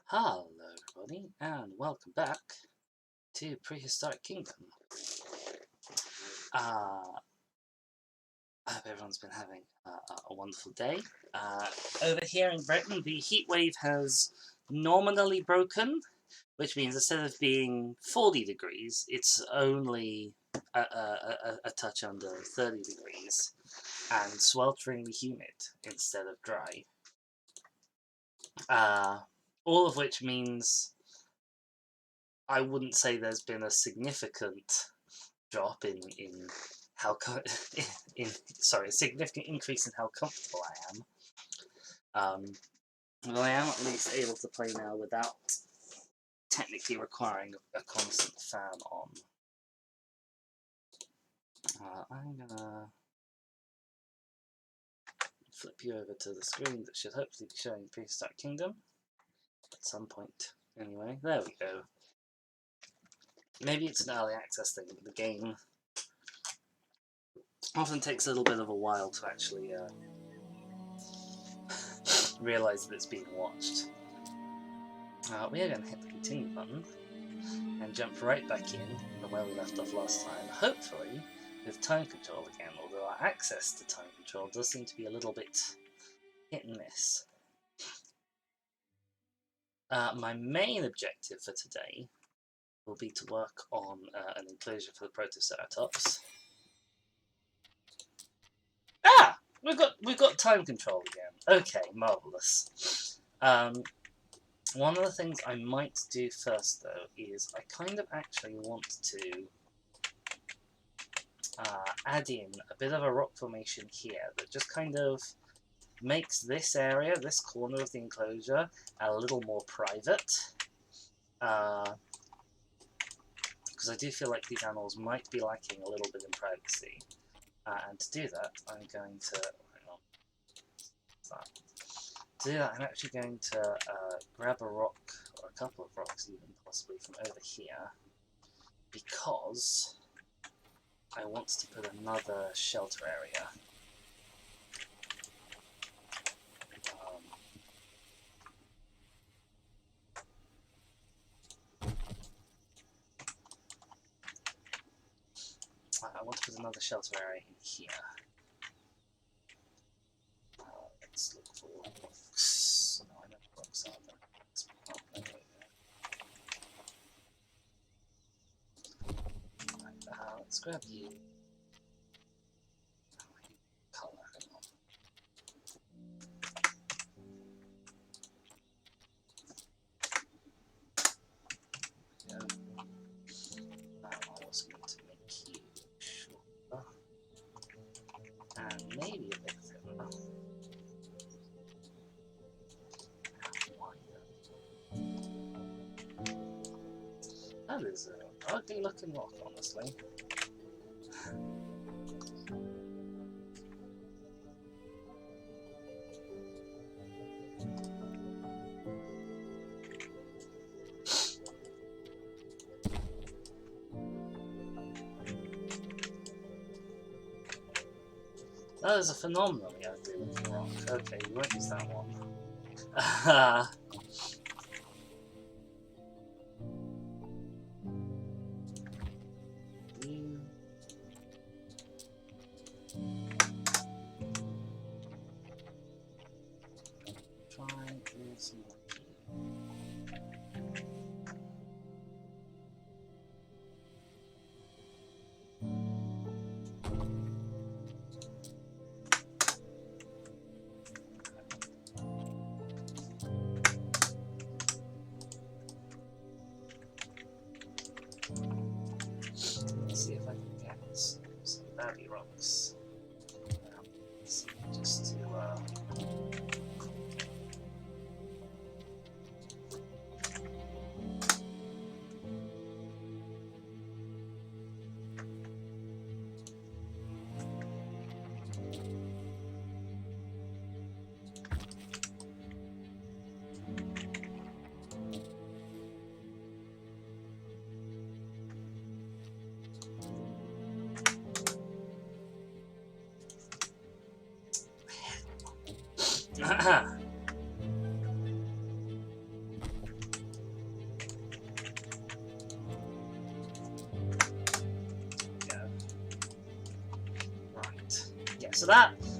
Hello everybody and welcome back to Prehistoric Kingdom. I hope everyone's been having a wonderful day. Over here in Britain the heat wave has nominally broken, which means instead of being 40 degrees it's only a touch under 30 degrees and swelteringly humid instead of dry. All of which means I wouldn't say there's been a significant drop in how a significant increase in how comfortable I am. But I am at least able to play now without technically requiring a constant fan on. I'm gonna flip you over to the screen that should hopefully be showing Prehistoric Kingdom at some point. Anyway, there we go. Maybe it's an early access thing, but the game often takes a little bit of a while to actually realise that it's being watched. We are going to hit the continue button and jump right back in where we left off last time, hopefully with time control again, although our access to time control does seem to be a little bit hit and miss. My main objective for today will be to work on an enclosure for the Protoceratops. Ah! We've got time control again. Okay, marvellous. One of the things I might do first, though, is I kind of actually want to add in a bit of a rock formation here that just kind of makes this area, this corner of the enclosure, a little more private. Because I do feel like these animals might be lacking a little bit in privacy. And to do that, I'm going to... hang on. To do that, I'm actually going to grab a rock, or a couple of rocks even, possibly from over here, because I want to put another shelter area. I want to put another shelter area in here. Let's look for rocks. No, I know rocks are there. Right, let's grab you. Colour, hang on. I was going to make you shorter. And maybe a bit thinner. That is an ugly looking rock, honestly. That is a phenomenally ugly looking rock. Okay, we won't use that one. Let's see if I can get some valley rocks. Just to So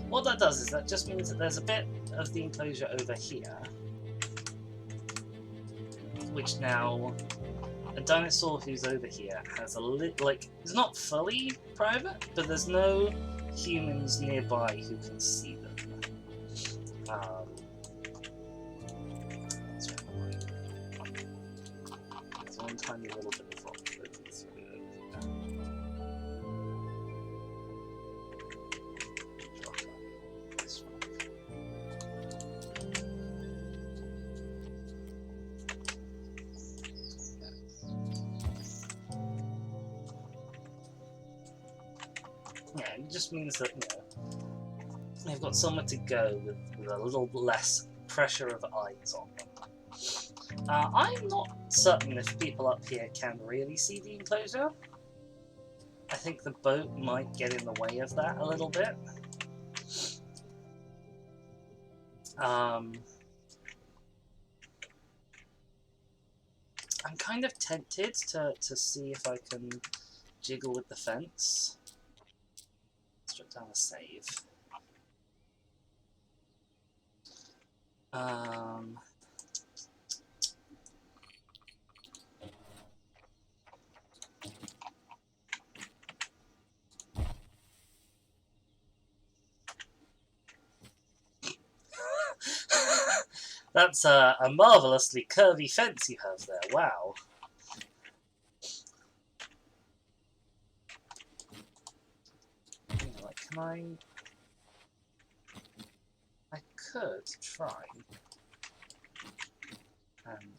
what that does is that just means that there's a bit of the enclosure over here, which now a dinosaur who's over here has a it's not fully private, but there's no humans nearby who can see them. There's one tiny little bit of rock floating through it. Yeah, it just means that, they've got somewhere to go with a little less pressure of eyes on them. I'm not certain if people up here can really see the enclosure. I think the boat might get in the way of that a little bit. I'm kind of tempted to see if I can jiggle with the fence. Strip down the save. That's a marvellously curvy fence you have there, wow. Can I could try and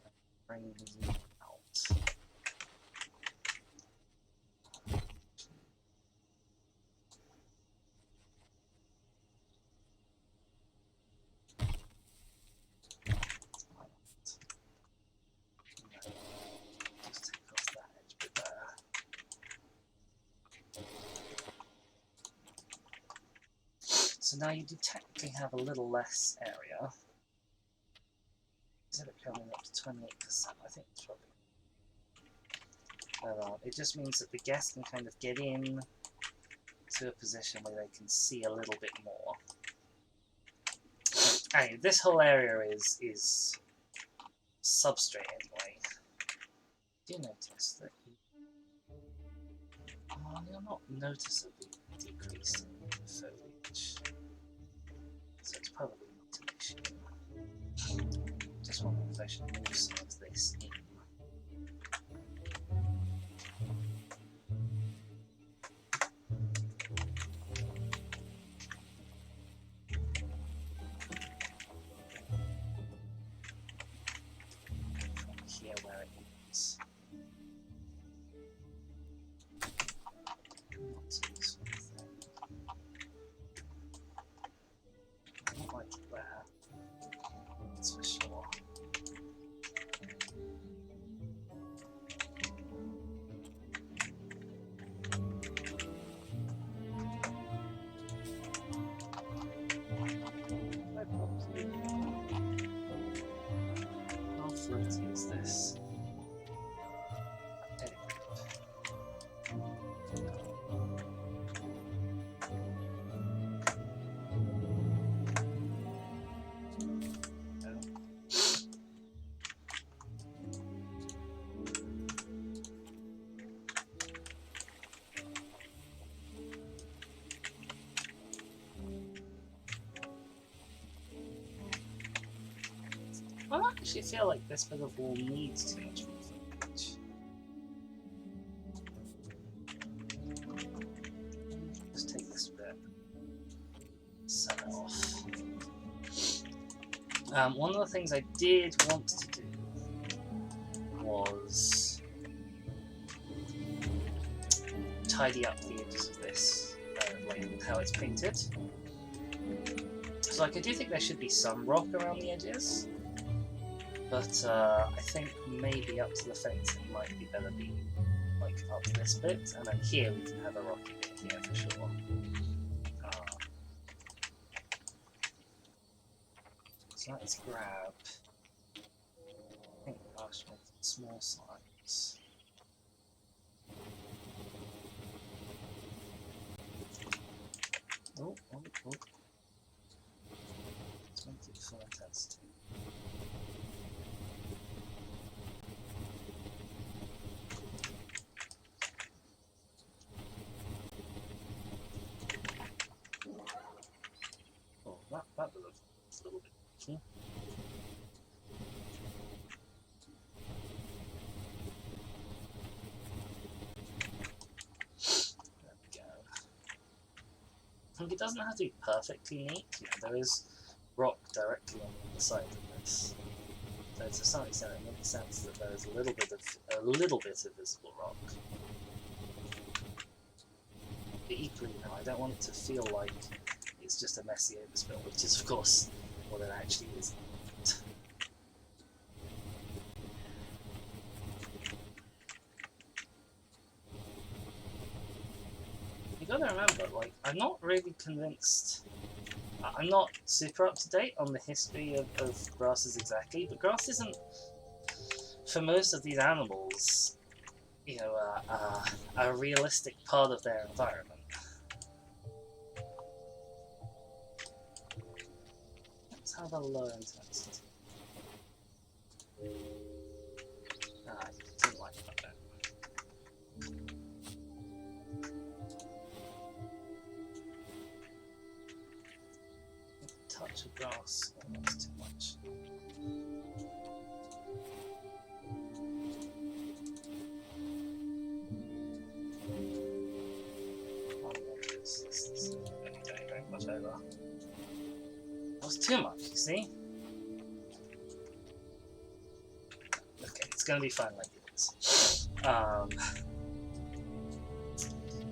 bring you out. Just take off that edge bit there. So now you do technically have a little less area. Is it coming up to 28%? I think it's probably. But, it just means that the guests can kind of get in to a position where they can see a little bit more. Anyway, this whole area is substrate anyway. Do you notice that you're not noticeably decreased in foliage? So it's probably not an issue. Just wondering if I should move some of this in. Here where it is. Not so useful thing. Not like it there. That's for sure. How floaty is this? I don't actually feel like this bit of wall needs too much foliage. Just take this bit, set it off. One of the things I did want to do was tidy up the edges of this layer with how it's painted. So like, I do think there should be some rock around the edges. But I think maybe up to the fence it might be better be like up this bit, and then here we can have a rocky bit here for sure. So let's grab, I think gosh, make small size. Oh, Like, it doesn't have to be perfectly neat. You know, there is rock directly on the side of this, so to some extent it makes sense that there is a little bit of visible rock. But equally, you know, I don't want it to feel like it's just a messy overspill, which is of course what it actually is. You gotta remember, like, I'm not really convinced. I'm not super up to date on the history of grasses exactly, but grass isn't, for most of these animals, you know, a realistic part of their environment. Let's have a low intensity. I didn't like that. Touch of grass, oh, that's too much. This is going very much over. That was too much, you see? Okay, it's going to be fine like it is.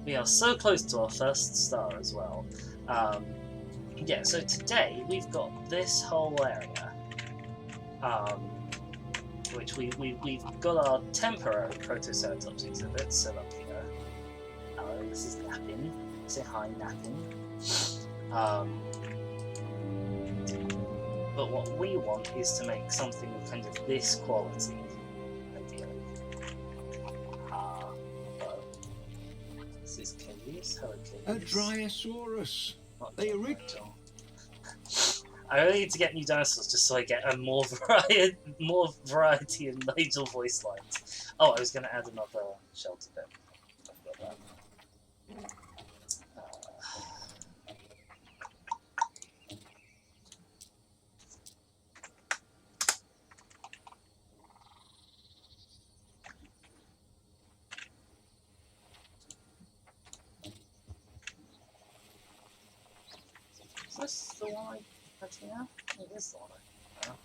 We are so close to our first star as well. Yeah, so today we've got this whole area, which we've got our temporary Protoceratops exhibit set up here. Hello, this is Nappin. Say hi, Nappin. But what we want is to make something of kind of this quality, ideally. Hello. This is Cadius. Hello, Cadius. A Dryosaurus. They are rich. I really need to get new dinosaurs just so I get a more variety in Nigel voice lines. Oh, I was going to add another shelter bit. I've got that. Is this the one I had here? It is the one I had.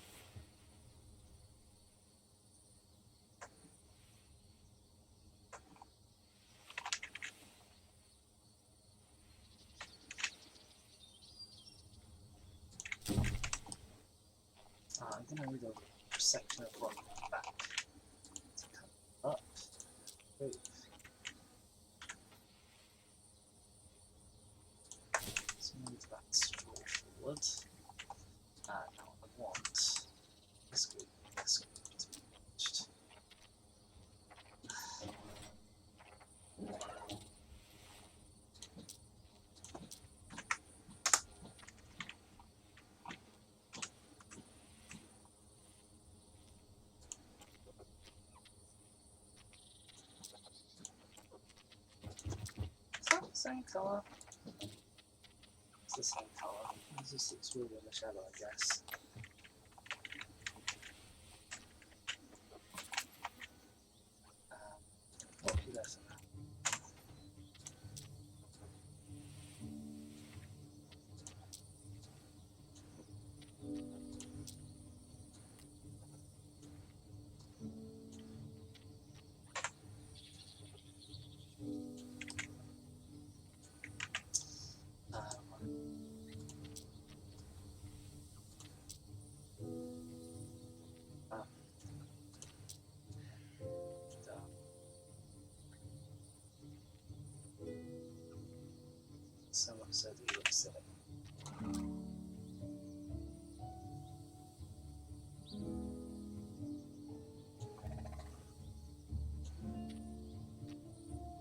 I'm going to need a section of rock back to come up. Move. Let's move that straw forward. Now I want this group to be matched. Is that the same colour? It's the same colour. It just looks weird in the shadow, I guess. What do that for now? So much so that you look silly.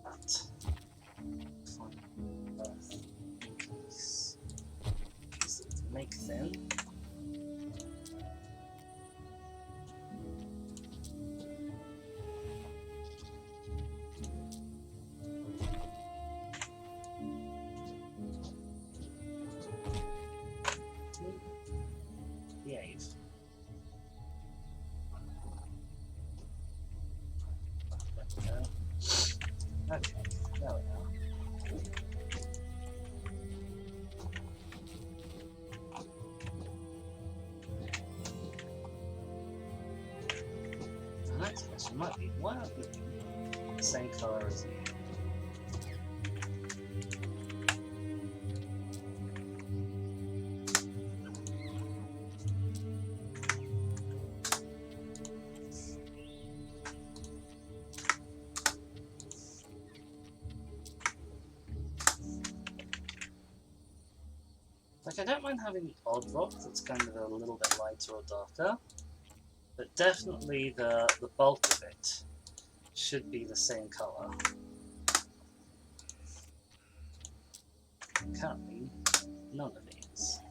But fine both these that we can make thin. Behave. Okay, there we are. next question might be, why aren't we the same colour as you? Like, I don't mind having the odd rock that's kind of a little bit lighter or darker, but definitely the bulk of it should be the same colour. Currently, none of it is.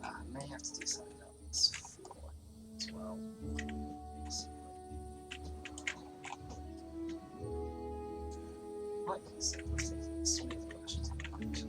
I may have to do something else for it as well. Might be simple to take a smooth brush to actually.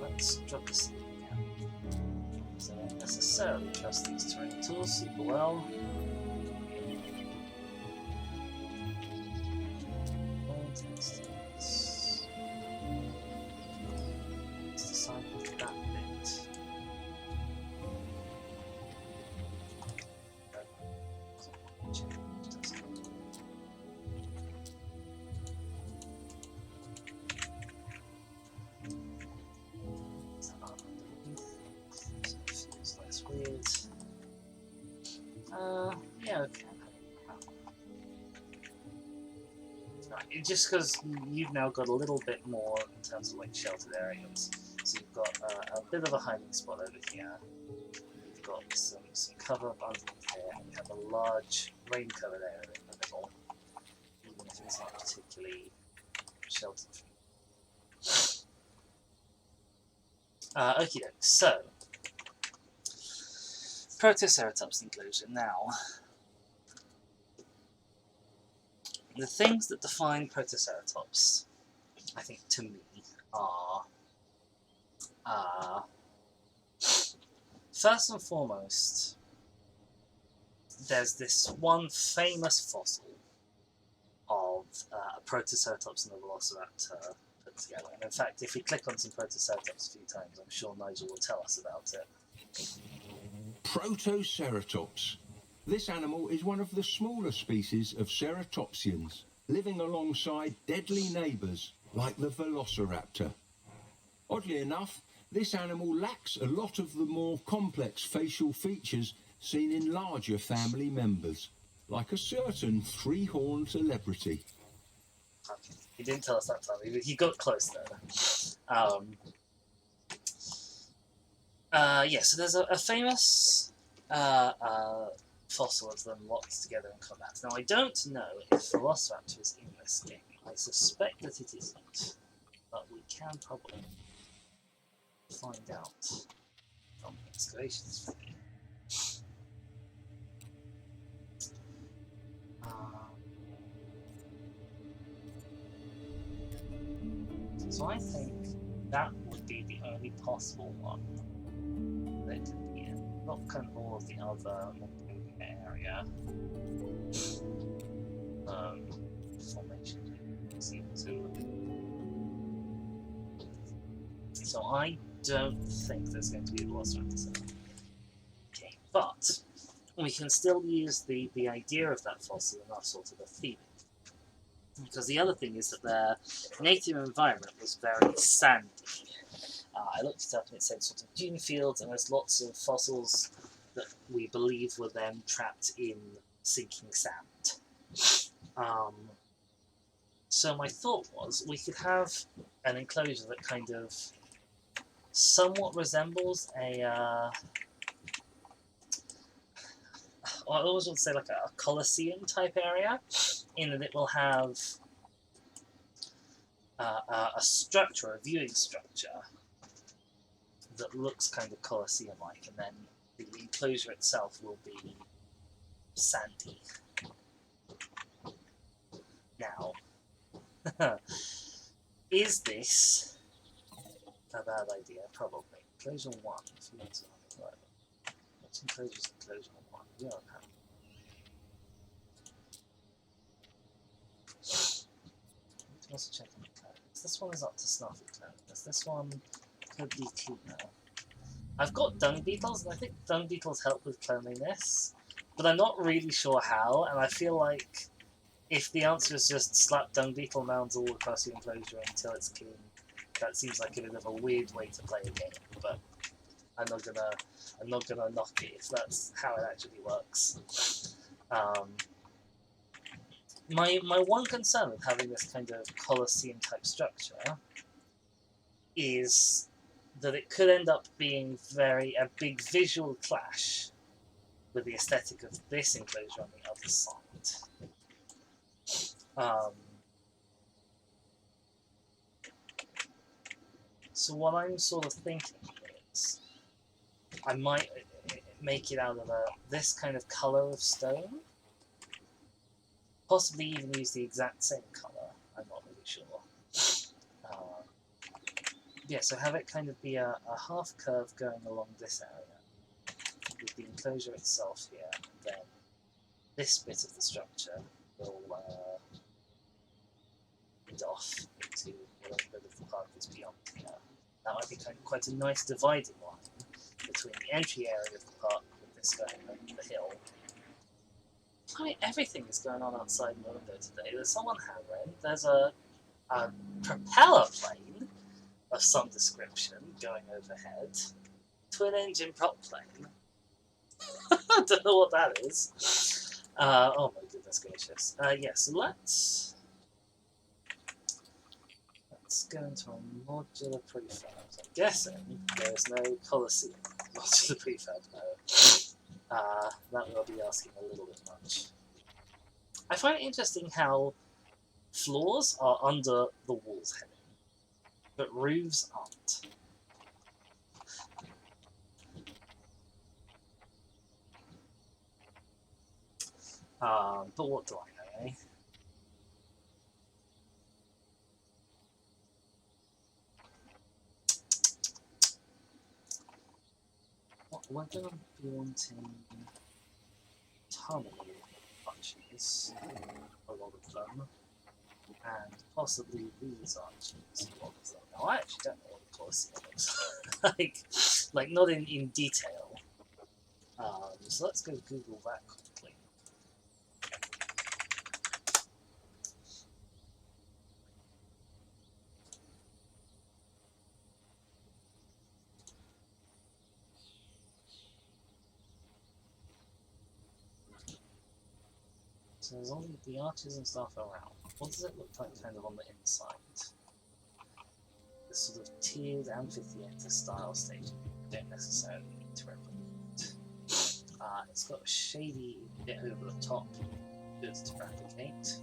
Let's drop this in again. So I don't necessarily trust these terrain tools super well. Let's decide with that bit. Feels less weird. Yeah, okay. Right, just because you've now got a little bit more in terms of like sheltered areas. So you've got a bit of a hiding spot over here. You've got some cover up underneath here, and you have a large rain-covered area in the middle, even if it's not particularly sheltered. Okay, so Protoceratops Enclosure. Now, the things that define Protoceratops, I think, to me, are first and foremost, there's this one famous fossil of a Protoceratops and a Velociraptor put together. And in fact, if we click on some Protoceratops a few times, I'm sure Nigel will tell us about it. Protoceratops. This animal is one of the smaller species of ceratopsians, living alongside deadly neighbours like the Velociraptor. Oddly enough, this animal lacks a lot of the more complex facial features seen in larger family members, like a certain three-horned celebrity. Okay, he didn't tell us that time. He got close though. Yeah, so there's a famous fossil of them locked together in combat. Now, I don't know if Velociraptor is in this game. I suspect that it isn't, but we can probably find out from excavations. So I think that would be the only possible one that could be in. Not kind of all of the other area formation seem to. So I don't think there's going to be a Velociraptor. Okay, but we can still use the idea of that fossil in our sort of a theme. Because the other thing is that their native environment was very sandy. I looked it up and it said sort of dune fields, and there's lots of fossils that we believe were then trapped in sinking sand. So my thought was we could have an enclosure that kind of somewhat resembles a I always want to say like a colosseum type area, in that it will have a structure, a viewing structure that looks kind of colosseum-like, and then the enclosure itself will be sandy. Now, is this a bad idea? Probably. Enclosure 1. What's enclosure's enclosure 1? We don't have. Also checking the code. This one is up to snuff at cleanliness. This one could be cleaner. I've got dung beetles, and I think dung beetles help with cleanliness, but I'm not really sure how, and I feel like if the answer is just slap dung beetle mounds all across the enclosure until it's clean, that seems like a bit of a weird way to play a game, but I'm not gonna knock it if that's how it actually works. My one concern with having this kind of Colosseum type structure is that it could end up being a big visual clash with the aesthetic of this enclosure on the other side. So what I'm sort of thinking is I might make it out of this kind of colour of stone. Possibly even use the exact same colour, I'm not really sure. Yeah, so have it kind of be a half curve going along this area, with the enclosure itself here, and then this bit of the structure will lead off into whatever bit of the park is beyond here. That might be quite a nice dividing line between the entry area of the park with this going over the hill. I mean, everything is going on outside my window today. There's someone hammering, there's a propeller plane of some description going overhead. Twin engine prop plane. I don't know what that is. Oh my goodness gracious. Yeah, so let's go into a modular prefab. I'm guessing there's no Colosseum modular prefab, no. That will be asking a little bit much. I find it interesting how floors are under the walls heading, but roofs aren't. But what do I know, eh? We're going to be wanting tunnel arches, a lot of them, and possibly these arches, a lot of them. Now, I actually don't know what the Colosseum looks like, not in detail. So let's go Google that quickly. So there's all the arches and stuff around. What does it look like kind of on the inside? This sort of tiered amphitheatre style staging you don't necessarily need to replicate. It's got a shady bit over the top, good to replicate.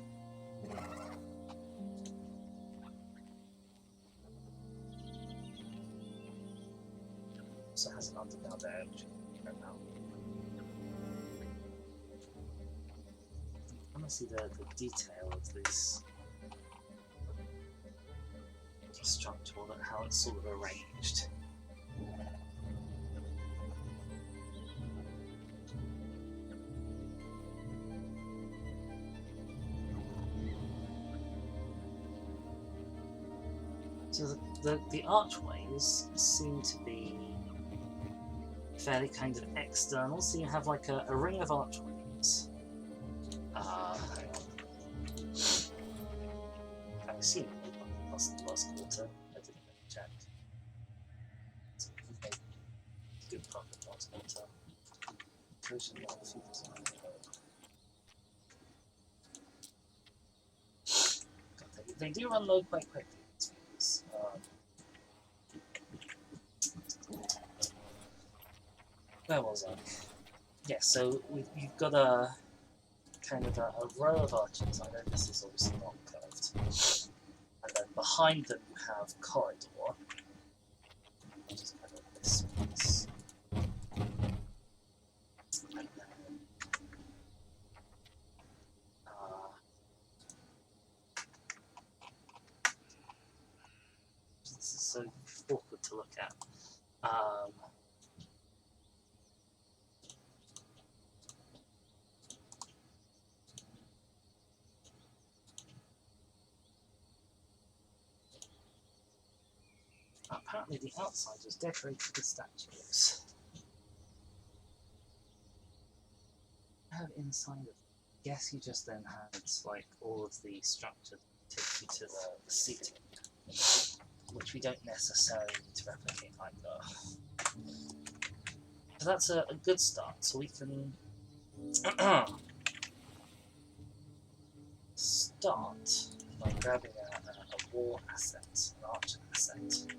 Also has an underground area which you don't know. I want to see the detail of this structure, how it's sort of arranged. So the archways seem to be fairly kind of external, so you have like a ring of archways. Hang on. I assume last quarter. I didn't really check. So good part of last quarter. They do run low quite quickly. Where was I? Yeah, so you've got a kind of a row of arches. I know this is obviously not curved. And then behind them you have corridor. Which is kind of this piece. And then this is so awkward to look at. Apparently the outside was decorated with statues. Inside of, guess you just then had like all of the structure that takes you to the ceiling, which we don't necessarily need to replicate either. So that's a good start. So we can start by grabbing a wall asset, an arch asset.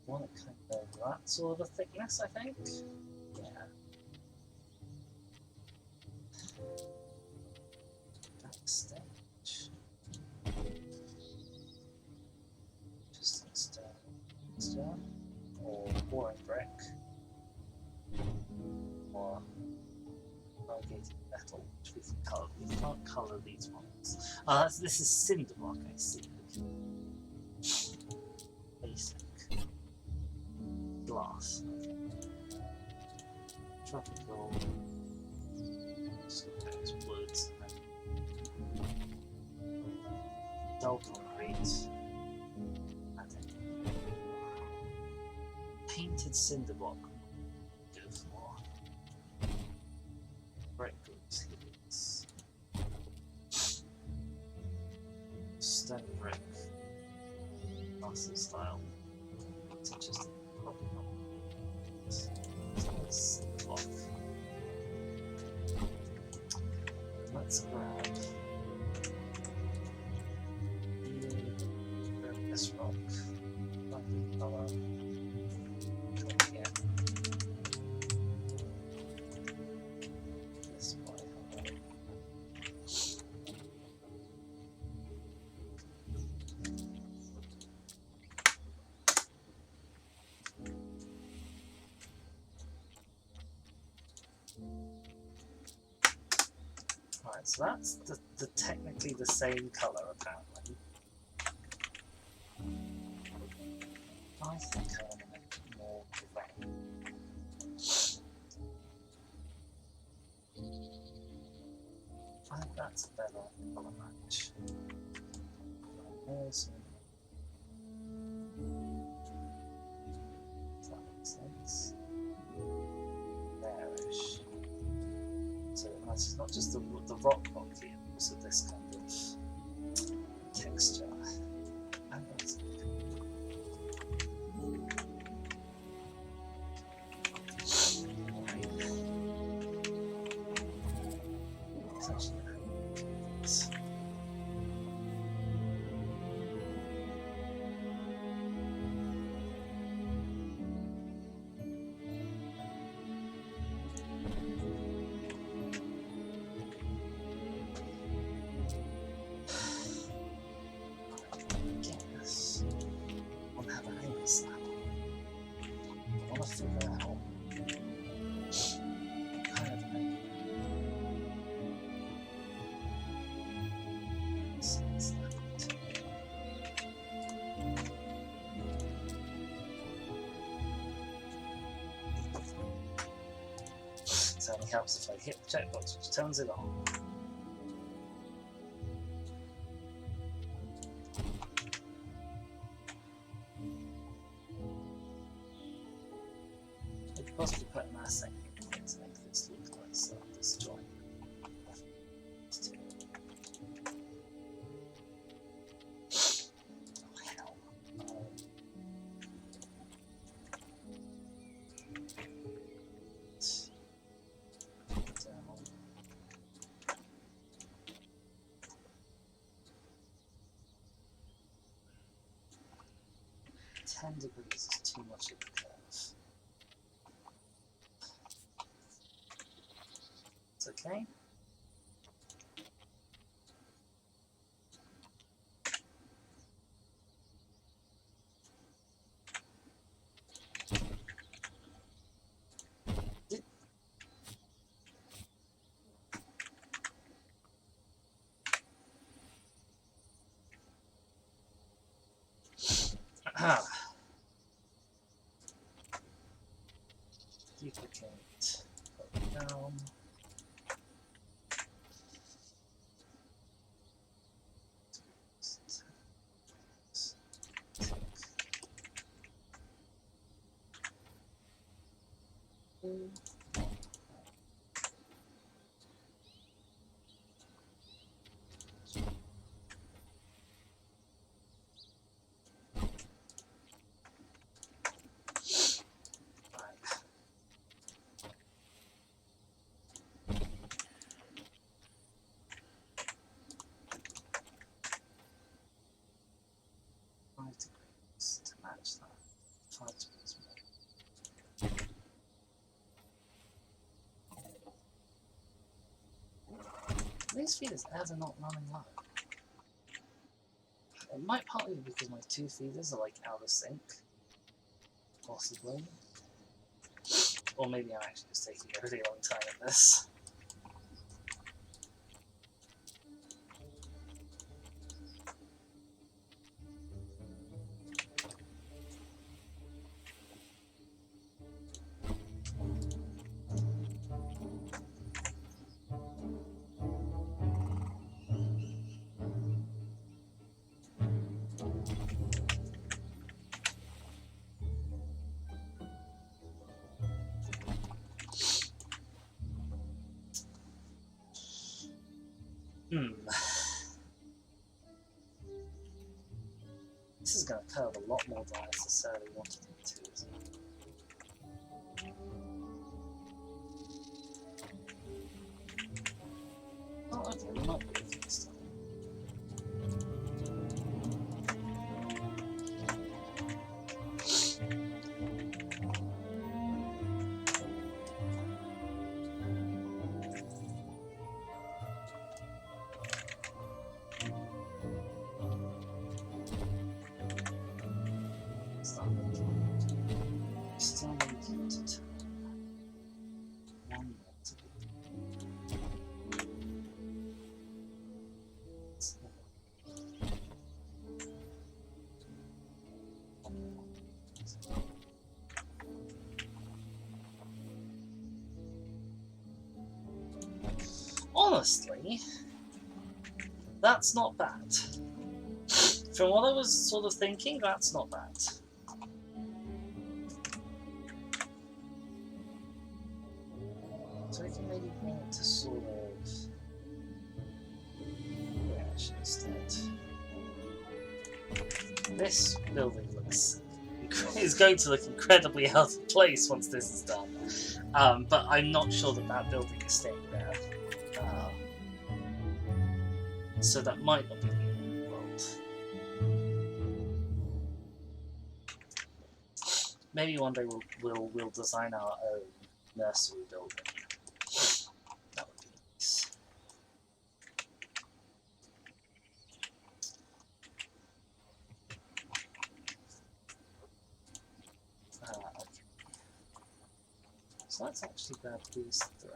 One kind of that sort of a thickness, I think. Yeah. Backstage. Just stone, or boring brick, or corrugated metal, which we can colour. We can't colour these ones. This is cinder block, I see. Basic. Glass. Tropical. Woods. Dull concrete. Painted cinder block. Good for brick bricks. Stone brick. Castle style. It's just probably not. Cinder block. Let's grab this rock. Lovely colour. Right, so that's the technically the same colour apparently. I think I want to make it more grey. I think that's a better colour match. Does that make sense? Bearish. So it's not just the rock here, but also this kind of texture. And that's only helps if I hit the checkbox, which turns it on. I could possibly put an asset in here to make this look like this joint. Oh, hell. 10 degrees is too much of the curve. It's okay. Duplicate, put down. To match that. 5 degrees more. These feeders ever not running low? It might partly be because my 2 feeders are like out of sync, possibly. Or maybe I'm actually just taking a really long time at this. This is going to curve a lot more than I necessarily wanted it to, isn't it? Oh, okay, we might be able to this time. Still need to turn one more to be. Honestly, that's not bad. From what I was sort of thinking, that's not bad. So we can maybe bring it to sort of reaction instead. This building is going to look incredibly out of place once this is done. But I'm not sure that that building is staying there. So that might not be the end of the world. Maybe one day we'll design our own nursery building. That would be nice. Okay. So let's actually grab these 3.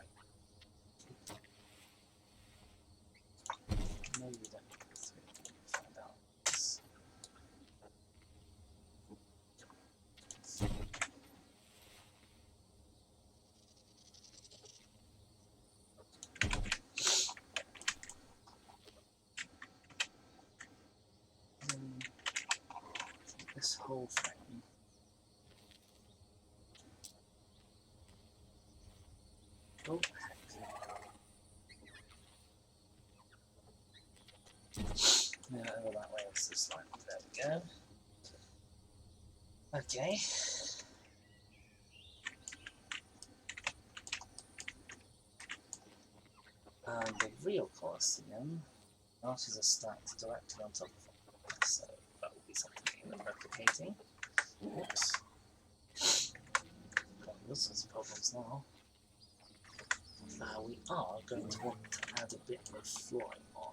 Maybe we don't need the 3. Find out. This whole thing. Oh, heck. Yeah, over that way is this line. There we go. Okay. The real colosseum, arches are stacked directly on top of it, so that will be something we're replicating. Oops. Those sorts of problems now. We are going to want to add a bit of flooring on.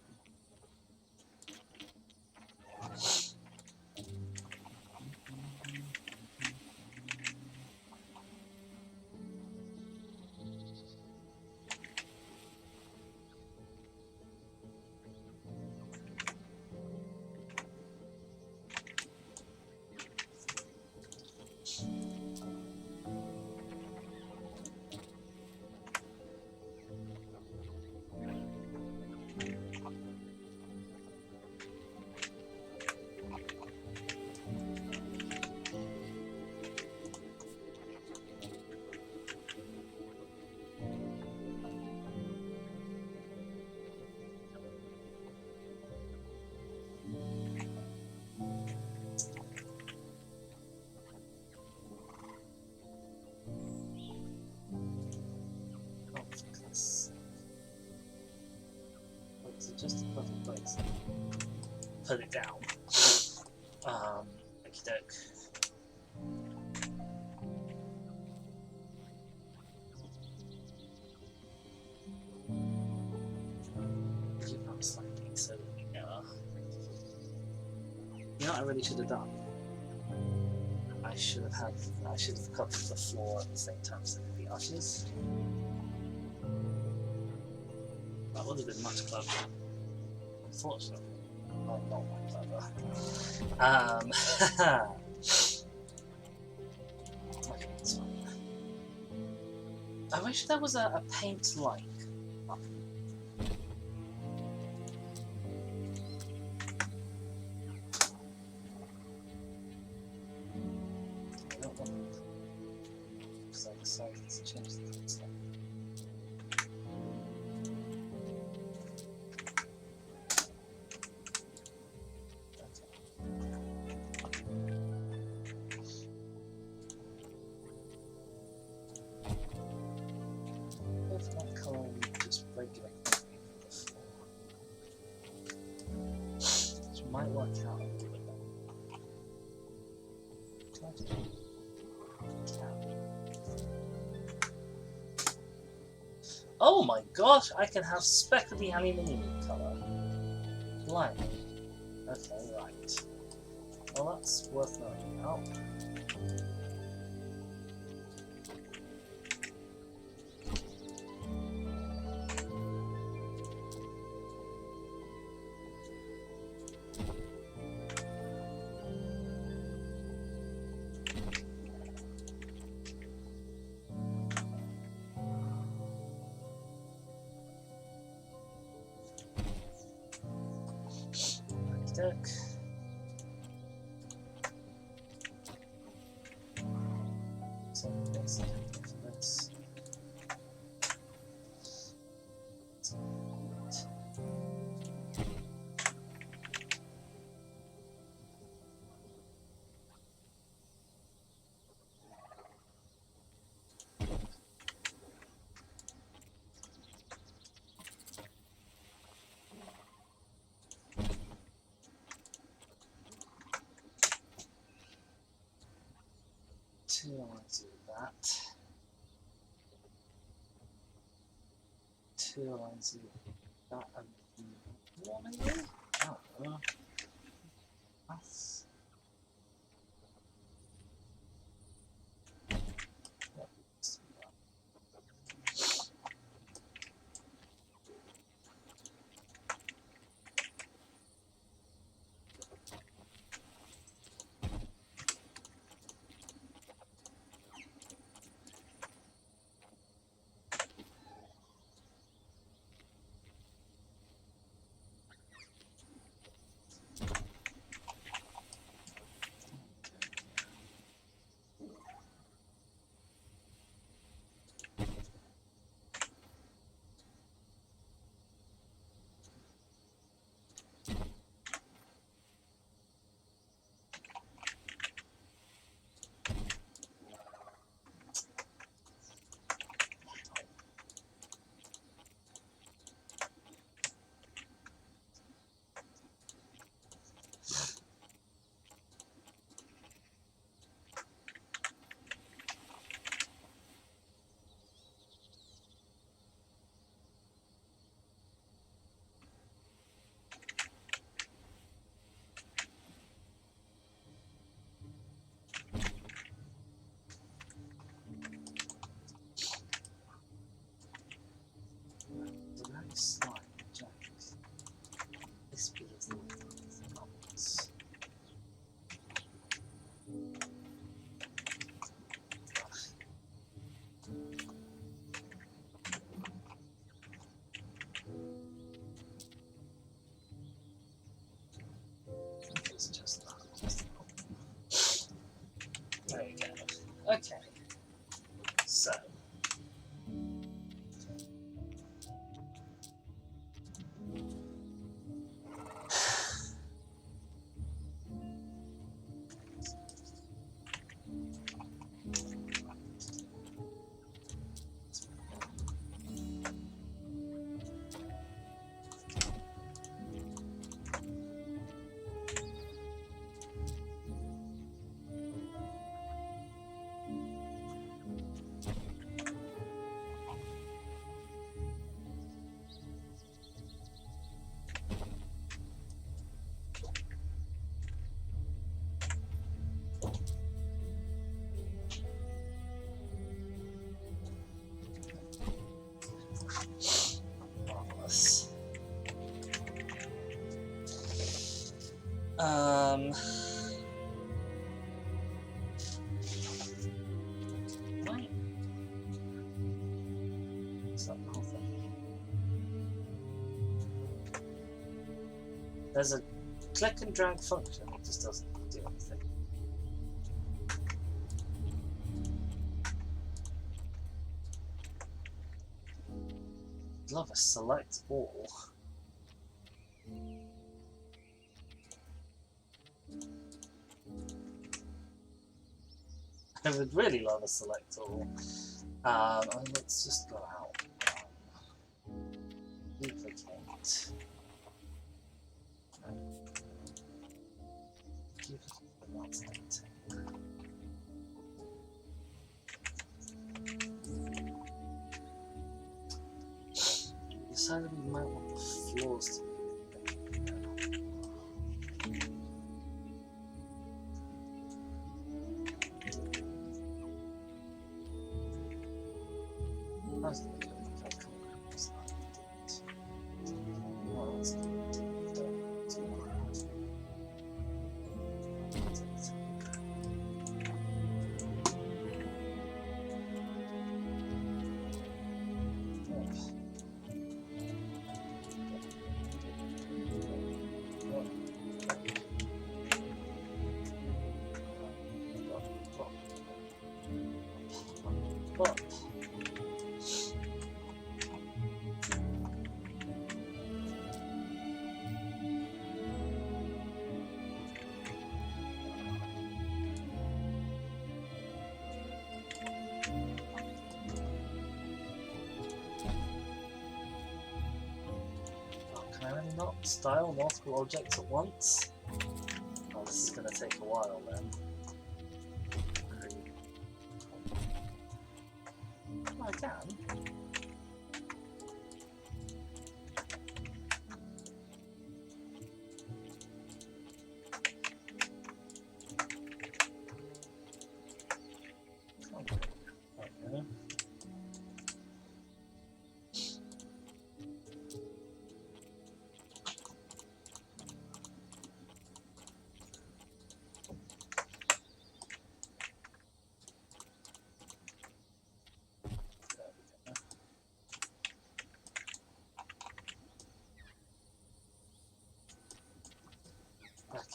Just a perfect place. Put it down. Okie doke. Keep up slightly so that we know. You know what I really should have done? I should have covered the floor at the same time as the arches. That would have been much cleverer. Unfortunately, I'm not clever. Okay, that's fine. I wish there was a paint-like button. I don't want it. Because I decided to change the text. Might work out a little bit better. Oh my gosh, I can have speckly aluminium colour. Blimey. Okay, right. Well, that's worth knowing about. Deck. So basic for this. Two lines of that. Two lines of that and one maybe? I don't know. That's Okay. So. Marvelous. Right. Is that the whole thing? There's a click and drag function, it just doesn't do anything. Love a select all. I would really love a select all. Let's just go out. Duplicate. We decided we might want the floors to be. Can I really not style multiple objects at once? Oh, this is going to take a while then. I can.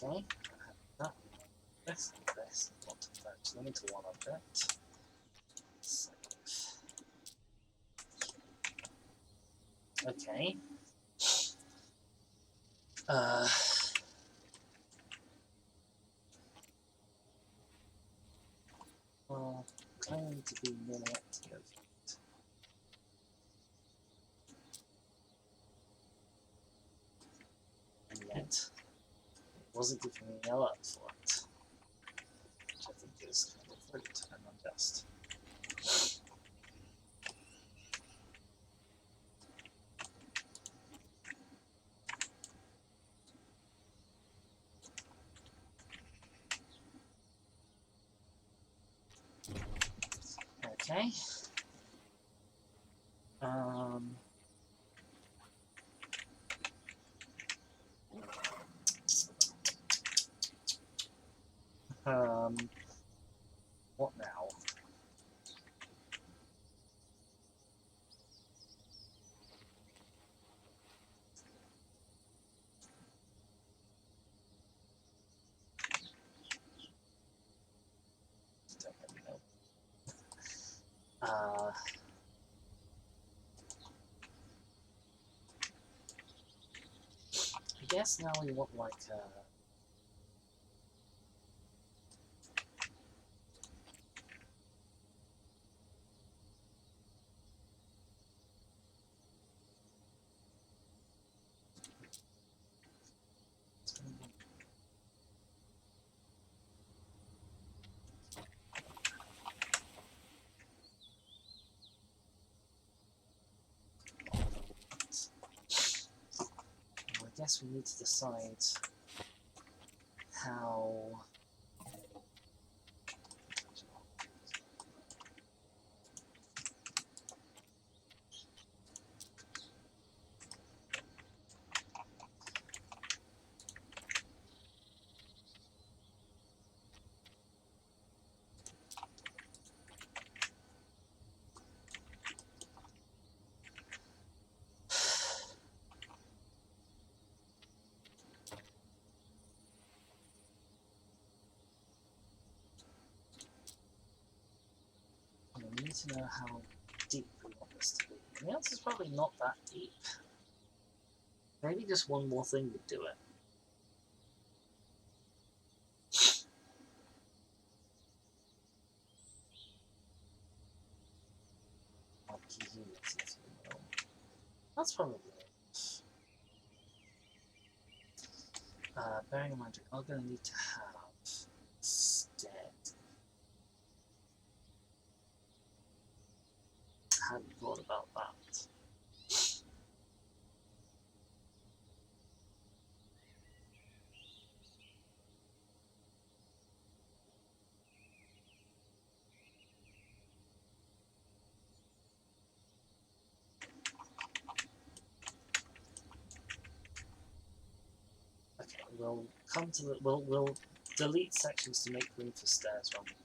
Okay, that, this, not to touch, limit to one object. Save. Okay. Well, claiming to be non-active. And yet, it wasn't giving me an alert for it. Which I think is kind of rude and unjust. Okay. What now? Don't let me know. guess now we want like a... I guess we need to decide how... We need to know how deep we want this to be. And the answer's probably not that deep. Maybe just one more thing would do it. That's probably it. Bearing in mind, we are going to need to have instead. I hadn't thought about that. Okay, we'll come to the. We'll delete sections to make room for stairs rather than.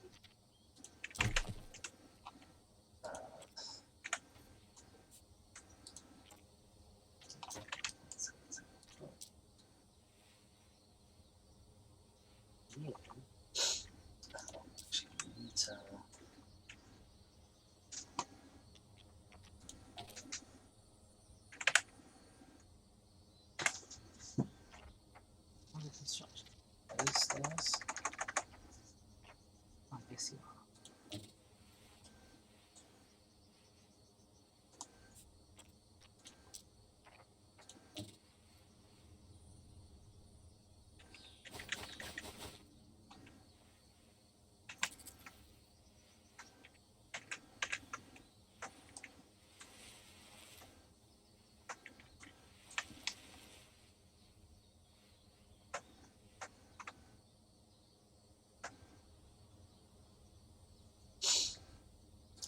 Construction. Are these stairs? I guess you are.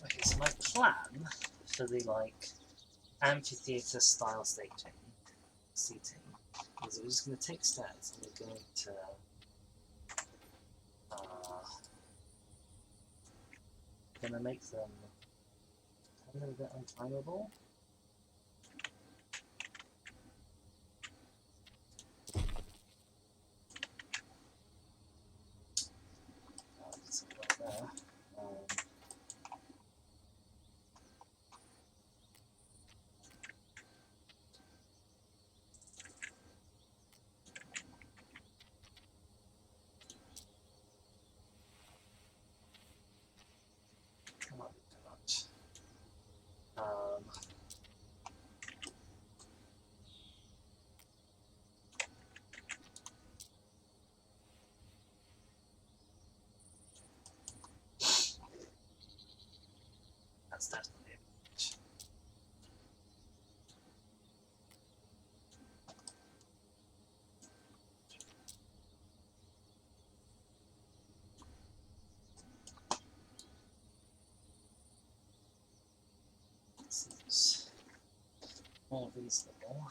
Okay, so my plan for the like amphitheater style seating is we're just going to take stairs and we're going to make them a little bit unclimbable. Something like there. Not too much. That's definitely a bit. Seems more reasonable.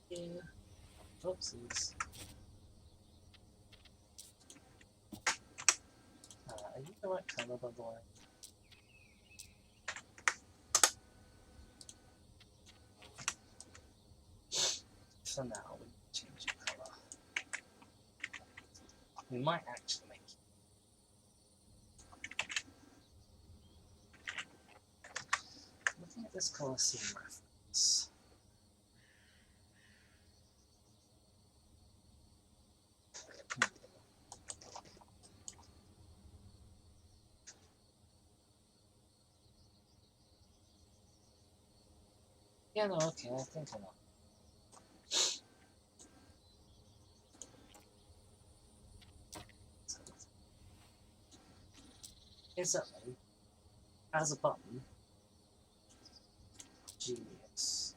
Here. Oopsies. Are you the right colour, by the way? For now, we can change your colour. We might actually make it. Looking at this colosseum reference. Yeah, no, okay, I think I know. Instantly, as a button, genius.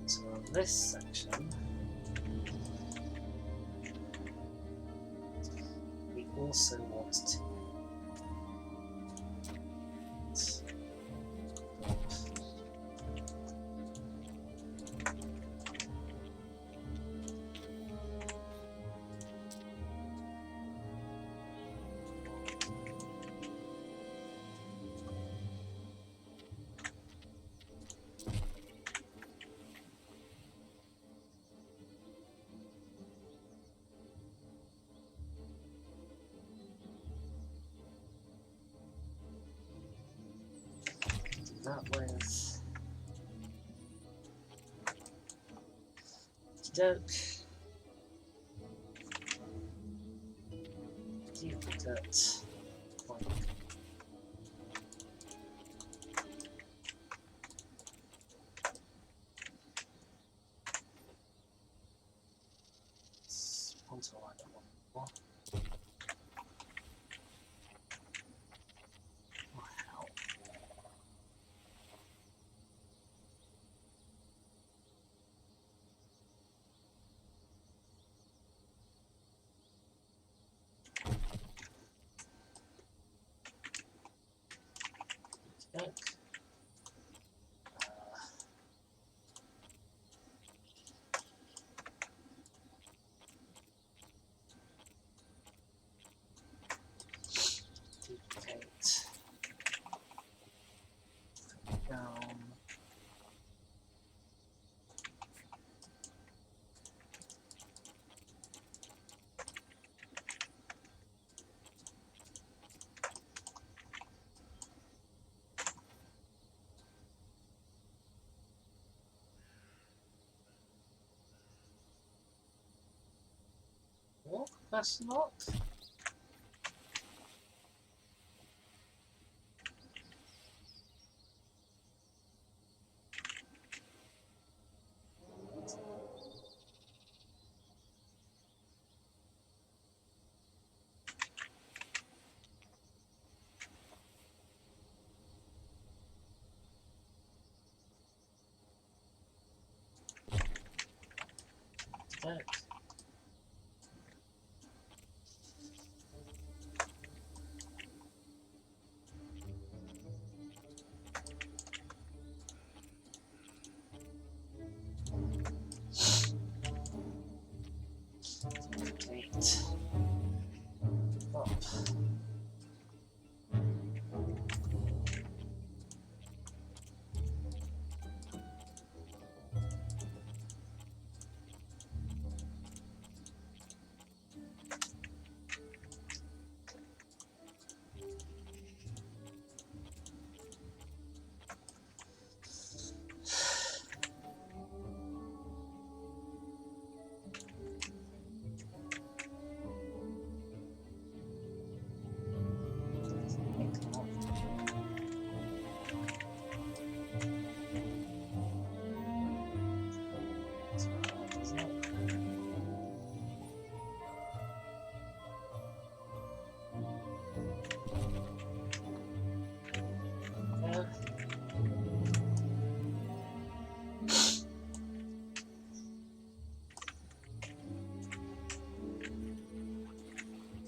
So this section, we also want to do that with doke, duplicate, point. Onto line that one more. Wow. Doke. Duplicate. Down. What? That's not. Doke.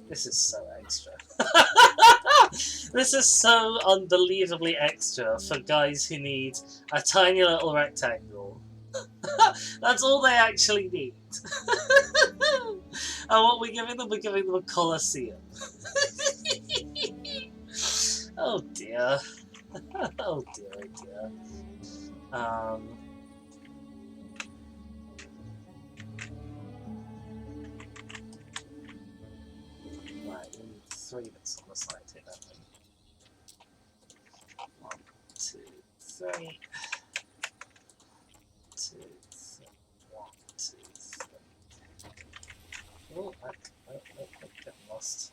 This is so extra. This is so unbelievably extra for guys who need a tiny little rectangle. That's all they actually need. And what we're giving them? We're giving them a colosseum. Oh dear. Oh dear, oh dear. Right, we need 3 bits on the side here, don't we? 1, 2, 3. 2, 3. 1, 2, 3. Oh, get lost.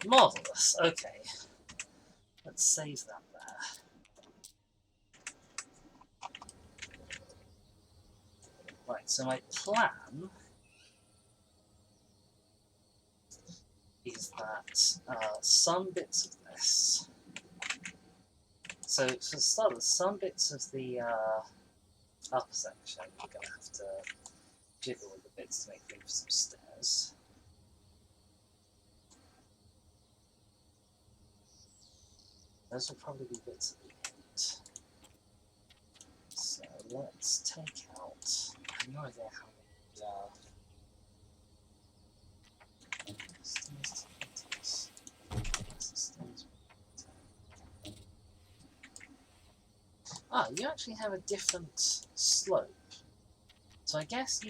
Marvellous, okay. Let's save that there. Right, so my plan is that some bits of this. So for starters, some bits of the upper section we're going to have to jiggle with the bits to make room for some stairs. Those will probably be bits at the end. So let's take out. I have no idea how many stairs to put this. Ah, you actually have a different slope. So I guess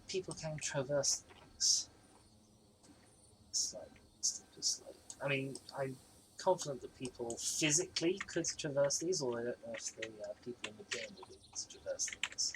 people can traverse things. Slope, steeper slope. I mean, I'm confident that people physically could traverse these, or I don't know if the people in the game would be able to traverse things.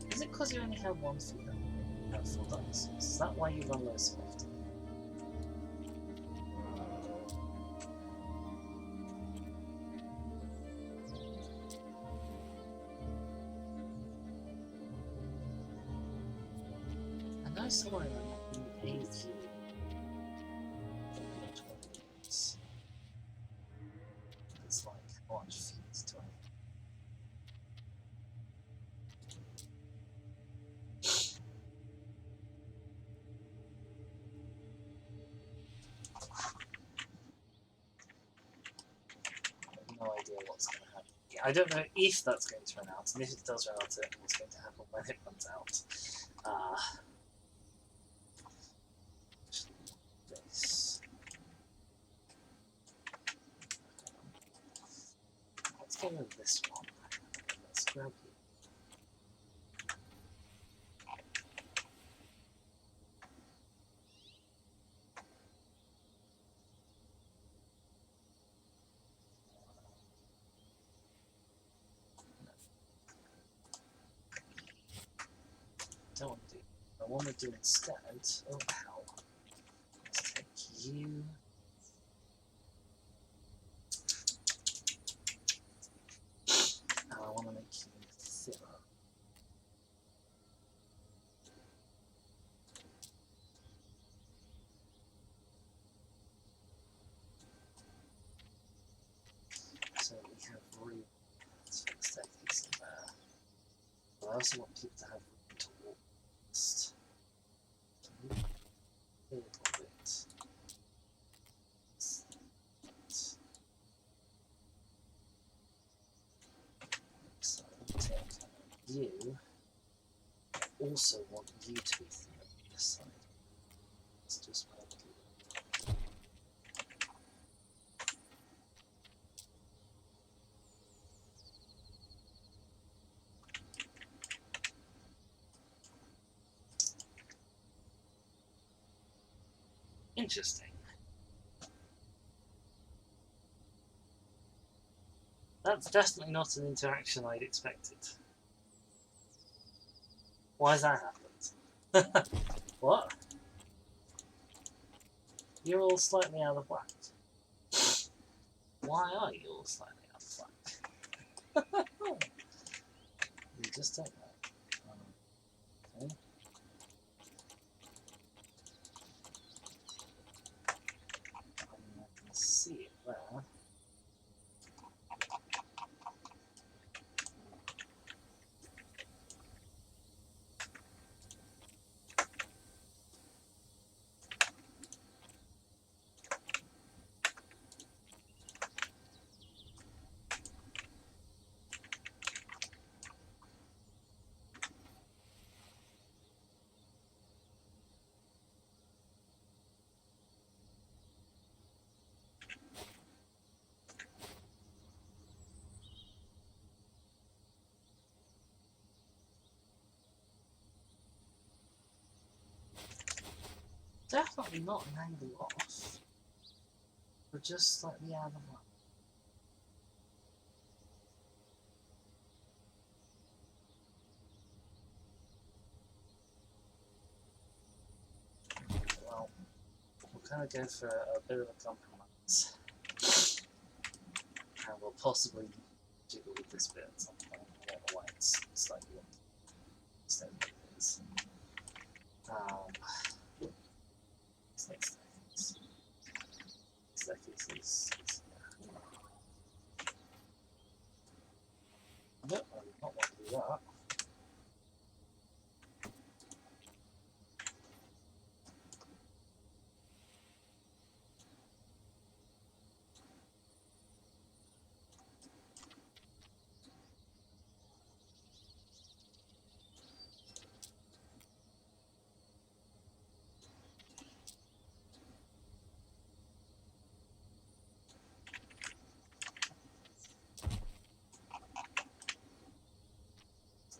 Is it because you only have 1 feet and you have 4 dinosaurs? Is that why you run low swift? I know somewhere in a view. It's like, how much feet do I have? No idea what's going to happen. Yeah, I don't know if that's going to run out, and if it does run out, what's going to happen when it runs out. This. Let's go with this one. Let's grab you. Don't want to do. I want to do instead. Oh hell! Let's take you. And I want to make you thinner. So we have room for the staircase in there. But I also want people to have room to walk past. A little bit. So take you. Also want you to be thinner on this side. Let's do just interesting. That's definitely not an interaction I'd expected. Why has that happened? What? You're all slightly out of whack. Why are you all slightly out of whack? You just take that. Okay. I can see it there. Definitely not an angle off, but just slightly out of whack. Well, we'll kind of go for a bit of a compromise. And we'll possibly jiggle with this bit at some point. I don't know why it's slightly instead of it is. This next staircase is nope, I do not want to do that.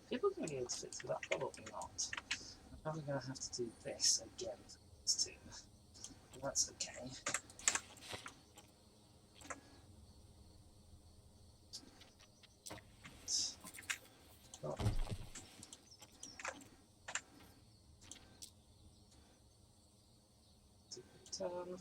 People are going to be able to fit through that, probably not. I'm probably going to have to do this again for these two. But that's okay. Oh. Turn.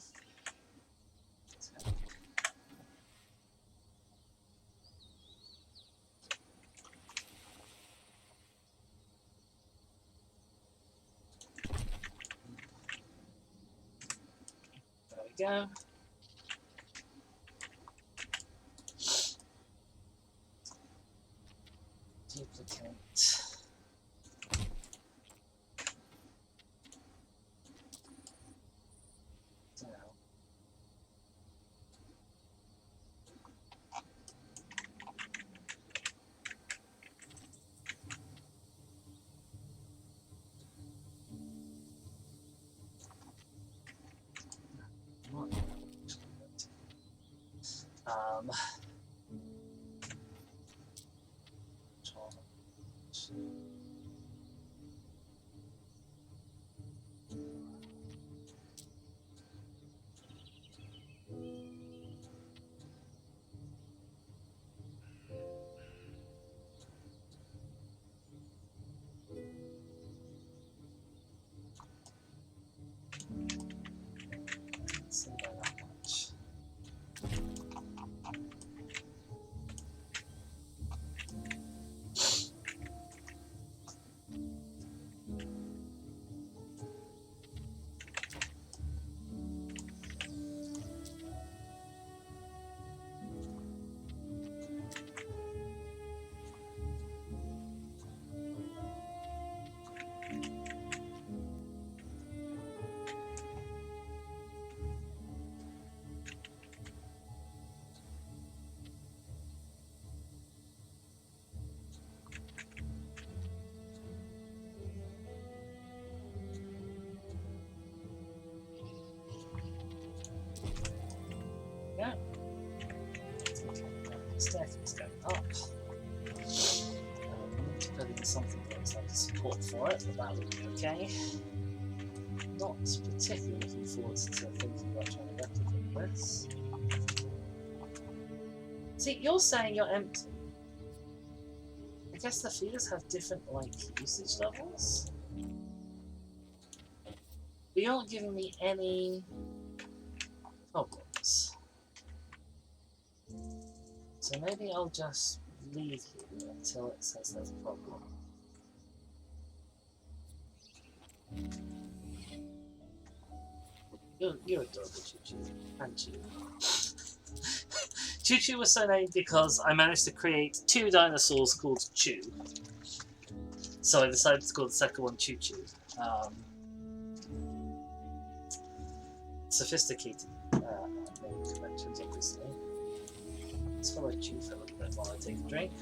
There we go. Duplicate. Down. Um, see by that much. staircase going up. We need to put in something that looks like a support for it, but that would be okay. Not particularly looking forward to thinking about trying to replicate this. See, you're saying you're empty. I guess the feeders have different, like, usage levels? But you're not giving me any problems. So maybe I'll just leave you until it says there's a problem. You're adorable, Choo-Choo. And you. Choo-Choo was so named because I managed to create 2 dinosaurs called Choo. So I decided to call the second one Choo-Choo. Sophisticated name conventions, obviously. Let's follow Choo for a little bit while I take a drink.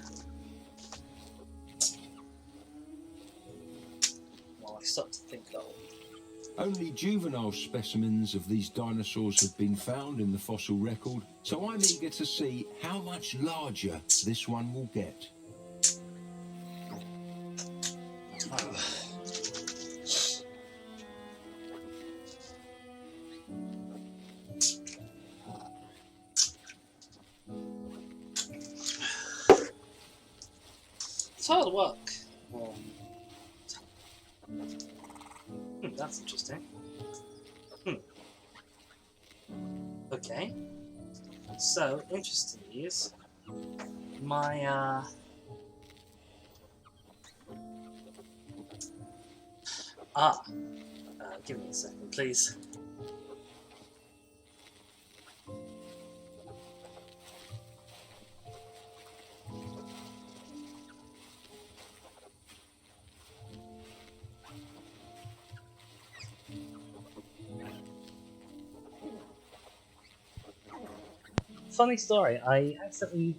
While I start to think about it. Only juvenile specimens of these dinosaurs have been found in the fossil record, so I'm eager to see how much larger this one will get. It's hard work. That's interesting. Okay. So, interesting news. My, give me a second, please. Funny story, I accidentally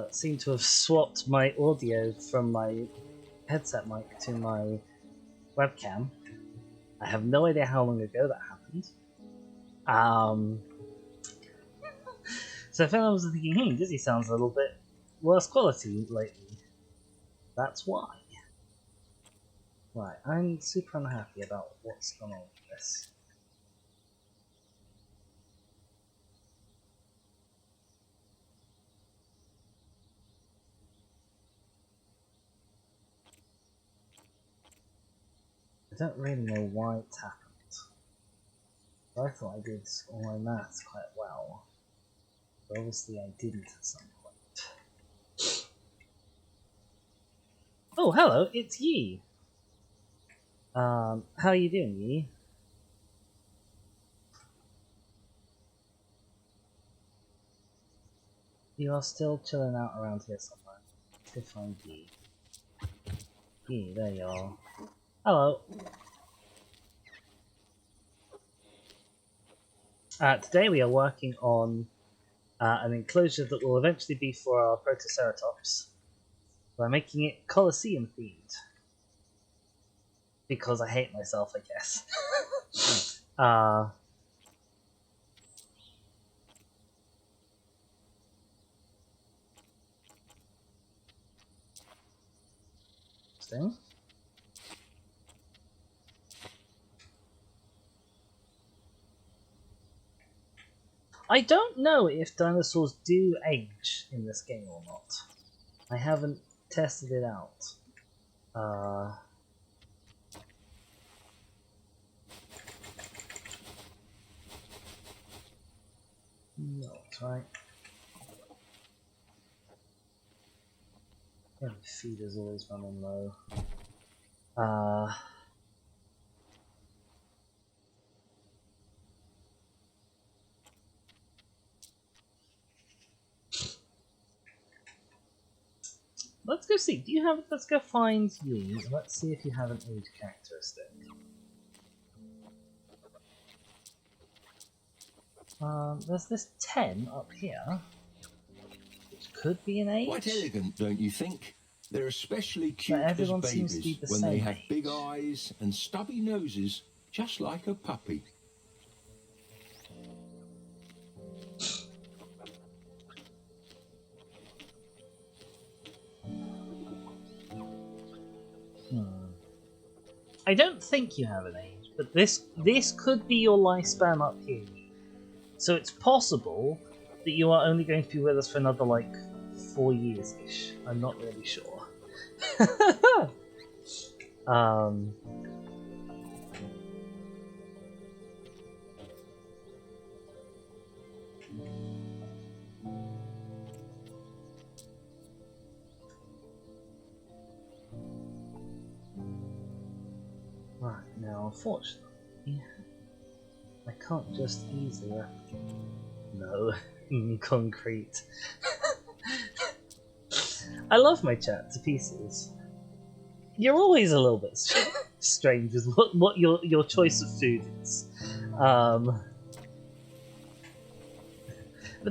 seem to have swapped my audio from my headset mic to my webcam. I have no idea how long ago that happened. So if anyone was thinking, Dizzy sounds a little bit worse quality lately, that's why. Right, I'm super unhappy about what's going on with this. I don't really know why it's happened. But I thought I did all my maths quite well. But obviously I didn't at some point. Oh, hello, it's Yi. How are you doing, Yi? You are still chilling out around here somewhere. To find Yi. Yi, there you are. Hello. Today we are working on an enclosure that will eventually be for our Protoceratops. We're making it colosseum themed. Because I hate myself, I guess. Interesting. I don't know if dinosaurs do age in this game or not. I haven't tested it out. Not right. Yeah, feeder's always running low. Let's go see. Do you have? Let's go find you. Let's see if you have an age characteristic. There's this 10 up here, which could be an age. Quite elegant, don't you think? They're especially cute But as everyone seems to be babies the when they same have age. big eyes and stubby noses, just like a puppy. I don't think you have an age, but this could be your lifespan up here. So it's possible that you are only going to be with us for another, like, 4 years-ish. I'm not really sure. Right, now, unfortunately, I can't just easily... No, concrete. I love my chat to pieces. You're always a little bit strange with what your choice of food is. But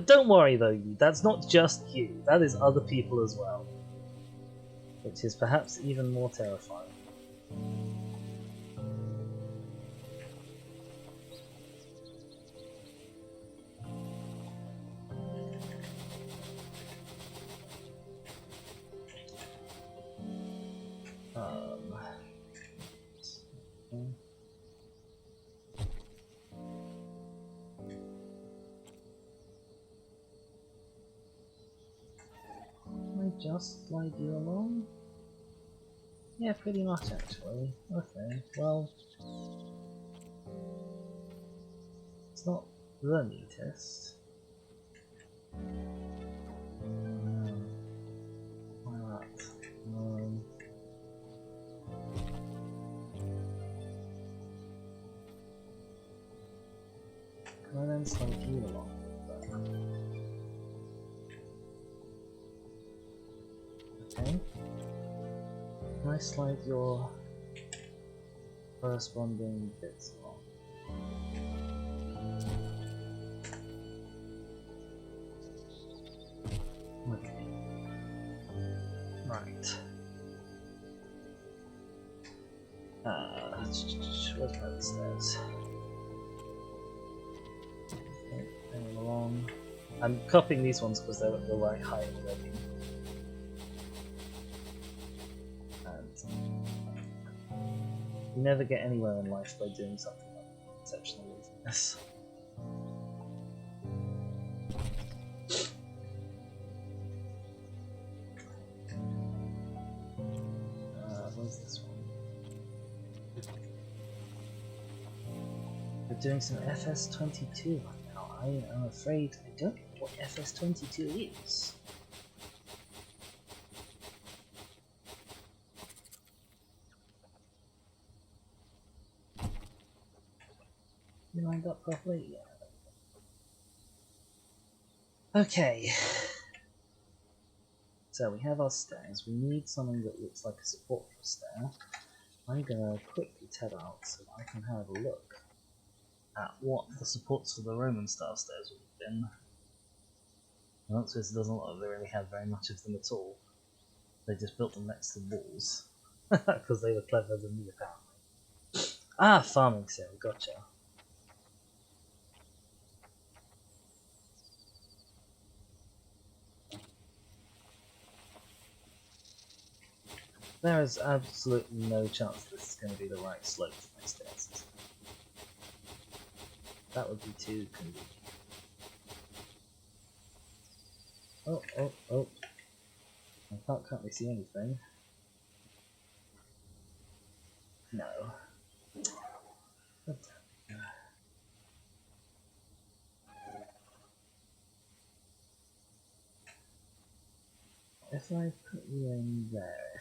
don't worry though, that's not just you, that is other people as well. Which is perhaps even more terrifying. Can I just slide you along? Yeah, pretty much actually. Okay, well... It's not the neatest. Why not? Can I then slide you along? Okay. Can I slide your corresponding bits along? Okay. Right. Where's my other stairs? Okay, going along. I'm copying these ones because they're at the right height already. You never get anywhere in life by doing something like exceptional easiness. Where's this one? We're doing some FS22 right now. I am afraid I don't know what FS22 is. You lined up properly? Yeah. Okay. So we have our stairs. We need something that looks like a support for a stair. I'm gonna quickly tab out so that I can have a look at what the supports for the Roman style stairs would have been. The answer is it doesn't look like they really had very much of them at all. They just built them next to walls. Because they were cleverer than me apparently. Ah, farming sim, gotcha. There is absolutely no chance this is going to be the right slope for my stairs. That would be too convenient. Oh. I can't currently see anything. No. If I put you in there,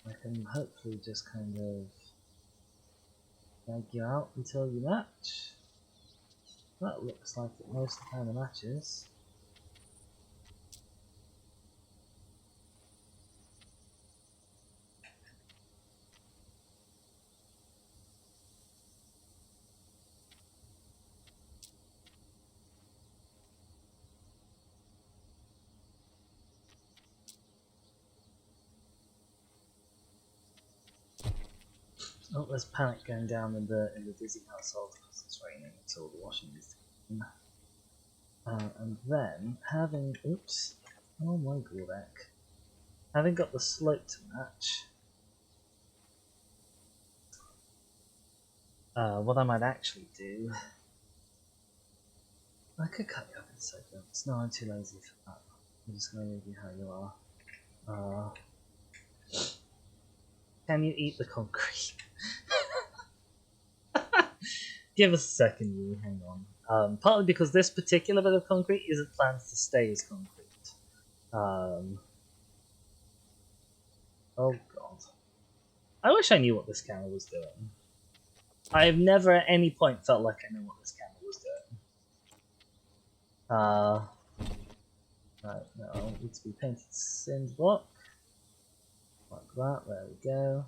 I can hopefully just kind of drag you out until you match. That looks like it most of the time it matches. Oh, there's panic going down in the Dizzy household because it's raining until the washing is done. And then having oh my Gordak. Having got the slope to match, what I might actually do, I could cut you up in segments. No, I'm too lazy for that. I'm just going to leave you how you are. Can you eat the concrete? Give us a second, you. Hang on. Partly because this particular bit of concrete isn't planned to stay as concrete. Oh god. I wish I knew what this camera was doing. I have never at any point felt like I knew what this camera was doing. Right, no, it needs to be painted cinder block. Like that, there we go.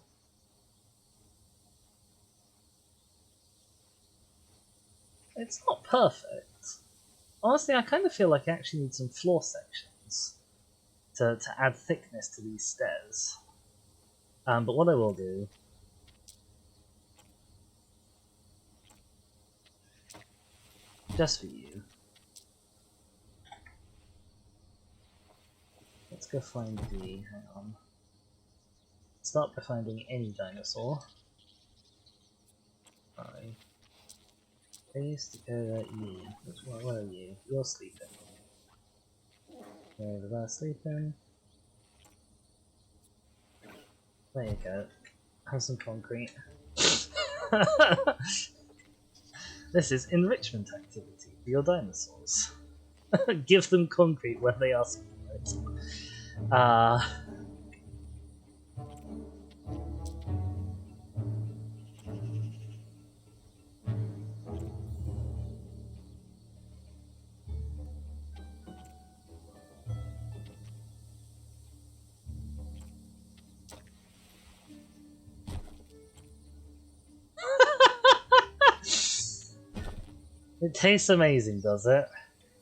It's not perfect. Honestly, I kind of feel like I actually need some floor sections to add thickness to these stairs. But what I will do... just for you. Let's go find the... hang on. Start by finding any dinosaur. Sorry. I used to go at you. Which one? Where are you? You're sleeping. Over there, sleeping. There you go. Have some concrete. This is enrichment activity for your dinosaurs. Give them concrete when they ask for it. It tastes amazing, does it?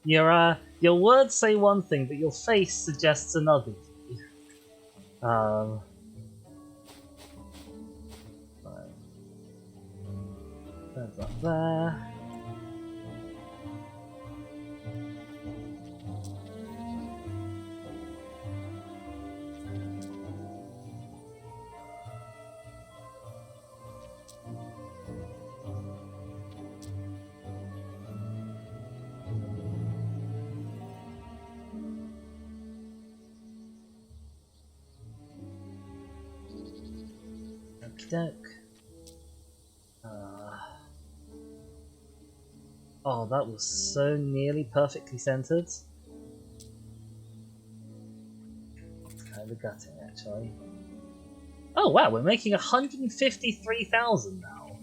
Your words say one thing, but your face suggests another. Right. There's that there. Okey-doke. Oh, that was so nearly perfectly centered. Kind of gutting, actually. Oh wow, we're making 153,000 now.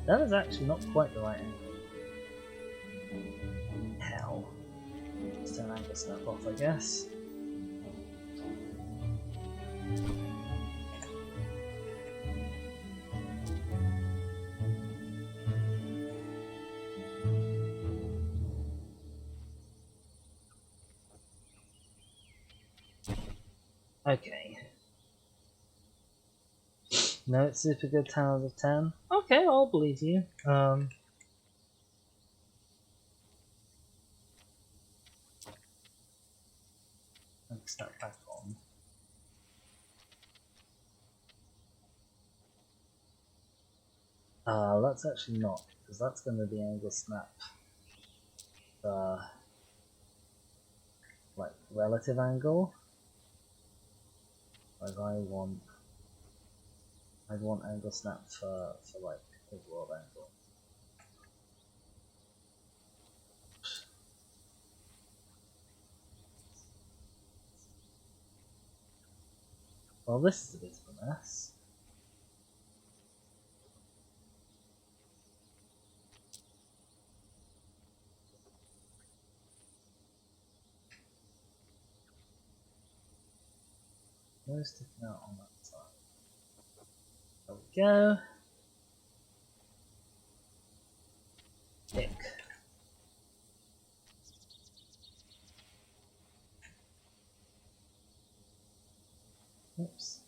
That is actually not quite the right angle. Hell. Let's turn angle snap off, I guess. Okay. No, it's super good 10 out of 10. Okay, I'll believe you. Let's start back on. That's actually not, because that's going to be angle snap. Like, relative angle. Like, I'd want angle snap for like, overall angle. Well, this is a bit of a mess. No sticking out on that side. There we go. Tick. Oops.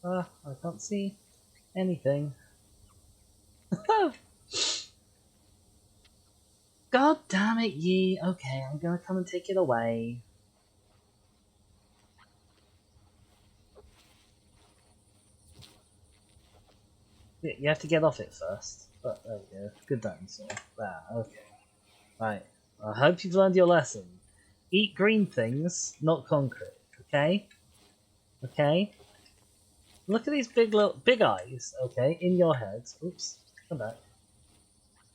I can't see anything. God damn it, ye. Okay, I'm gonna come and take it away. You have to get off it first. But there we go. Good dinosaur. Ah, okay. Right. I hope you've learned your lesson. Eat green things, not concrete. Okay? Okay? Look at these big eyes, okay, in your head. Oops, come back.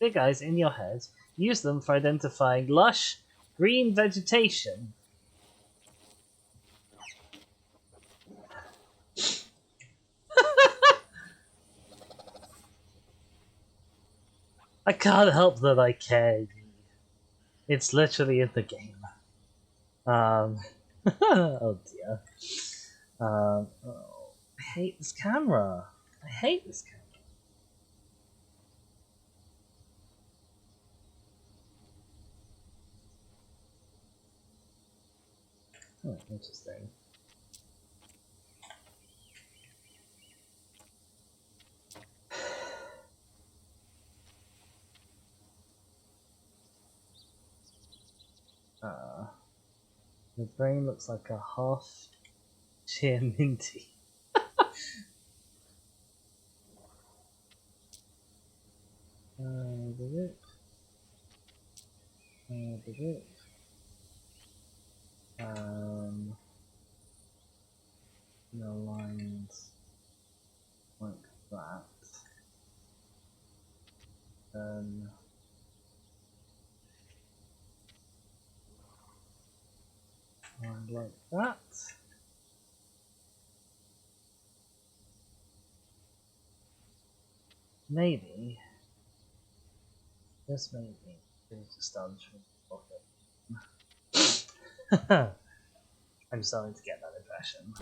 Big eyes in your head. Use them for identifying lush green vegetation. I can't help that I care. It's literally in the game. Oh dear. Oh, I hate this camera. I hate this camera. Oh, interesting. The brain looks like a half cheer minty. The the lines like that. Then line like that. Maybe, just maybe, it's just done from the pocket. I'm starting to get that impression.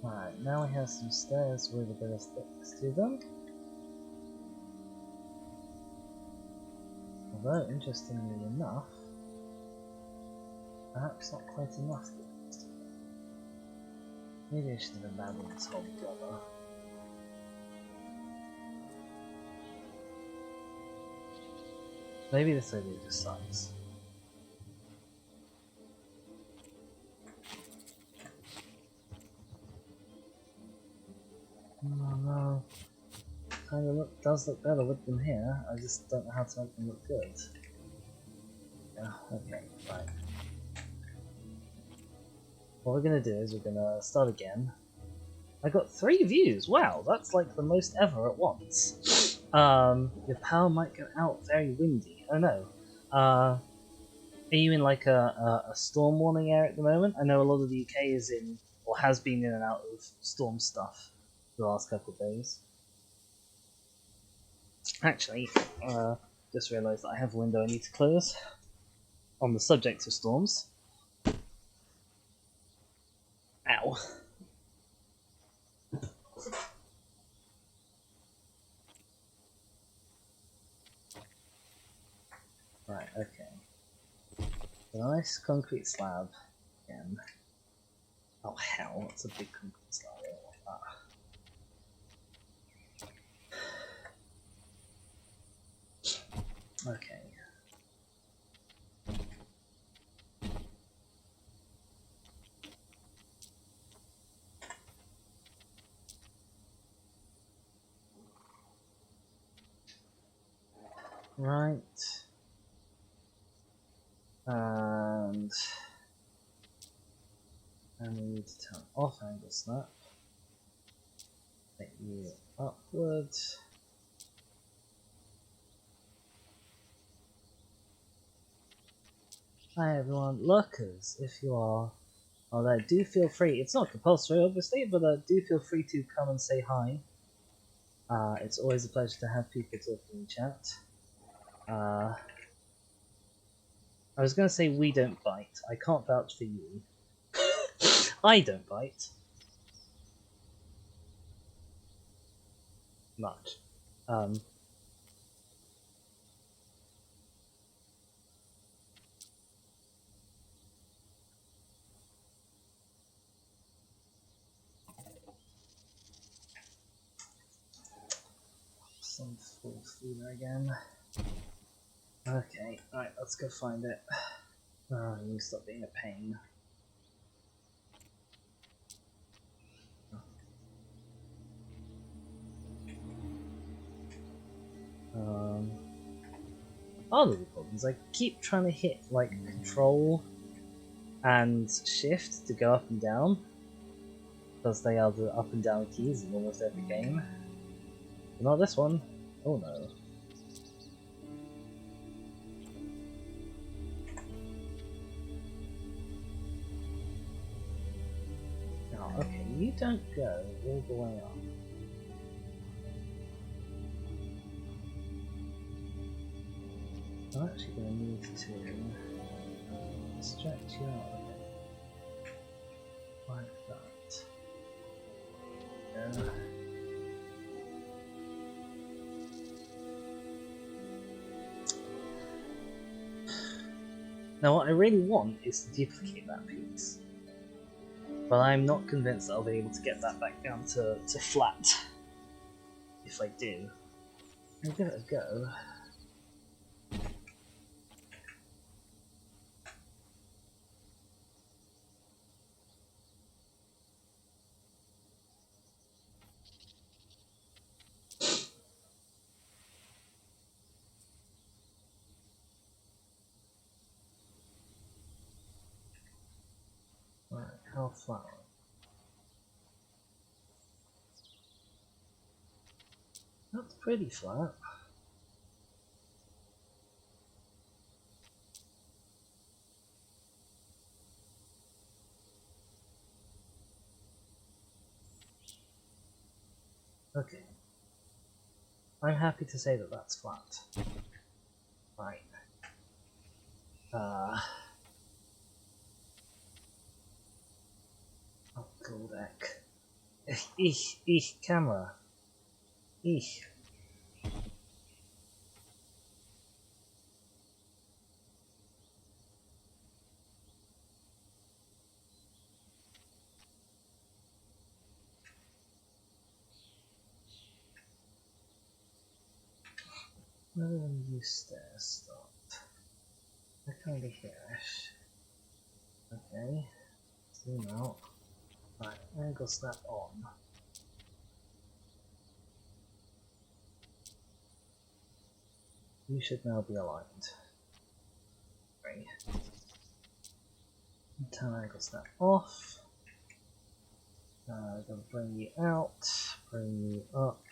Alright, now we have some stairs with a bit of sticks to them. Although, interestingly enough, perhaps not quite enough. Maybe I should have abandoned this whole together. Maybe this idea just sucks. Oh no. Kinda does look better with them here, I just don't know how to make them look good. Yeah, okay, fine. What we're gonna do is we're gonna start again. I got 3 views, wow, that's like the most ever at once. Your power might go out, very windy. Oh no. Are you in like a storm warning area at the moment? I know a lot of the UK is in, or has been in and out of storm stuff the last couple of days. Actually, just realised that I have a window I need to close on the subject of storms. Ow. Right, okay. A nice concrete slab again. Oh hell, that's a big concrete slab. I don't want that. Okay. Right. And we need to turn off angle snap. Take you upwards. Hi everyone, lurkers, if you are there, do feel free, it's not compulsory obviously, but do feel free to come and say hi. It's always a pleasure to have people talking in chat. I was going to say we don't bite, I can't vouch for you. I don't bite much. Some full feeder again. Okay, right, let's go find it. Oh, you stop being a pain. All of the problems, I keep trying to hit like control and shift to go up and down, because they are the up and down keys in almost every game. But not this one. Oh no. Oh, okay, you don't go all the way up. I'm actually going to need to stretch you out a bit. Like that. Yeah. Now what I really want is to duplicate that piece. But I'm not convinced I'll be able to get that back down to flat. If I do. I'll give it a go. Right, how flat? That's pretty flat. Okay. I'm happy to say that that's flat. Right. Oh, codec. Camera. Eesh. Where do you stairs start? They're kind of here-ish. Okay. Zoom out. Right, angle snap on. You should now be aligned. Right. Turn angle snap off. Gonna bring you out, bring you up.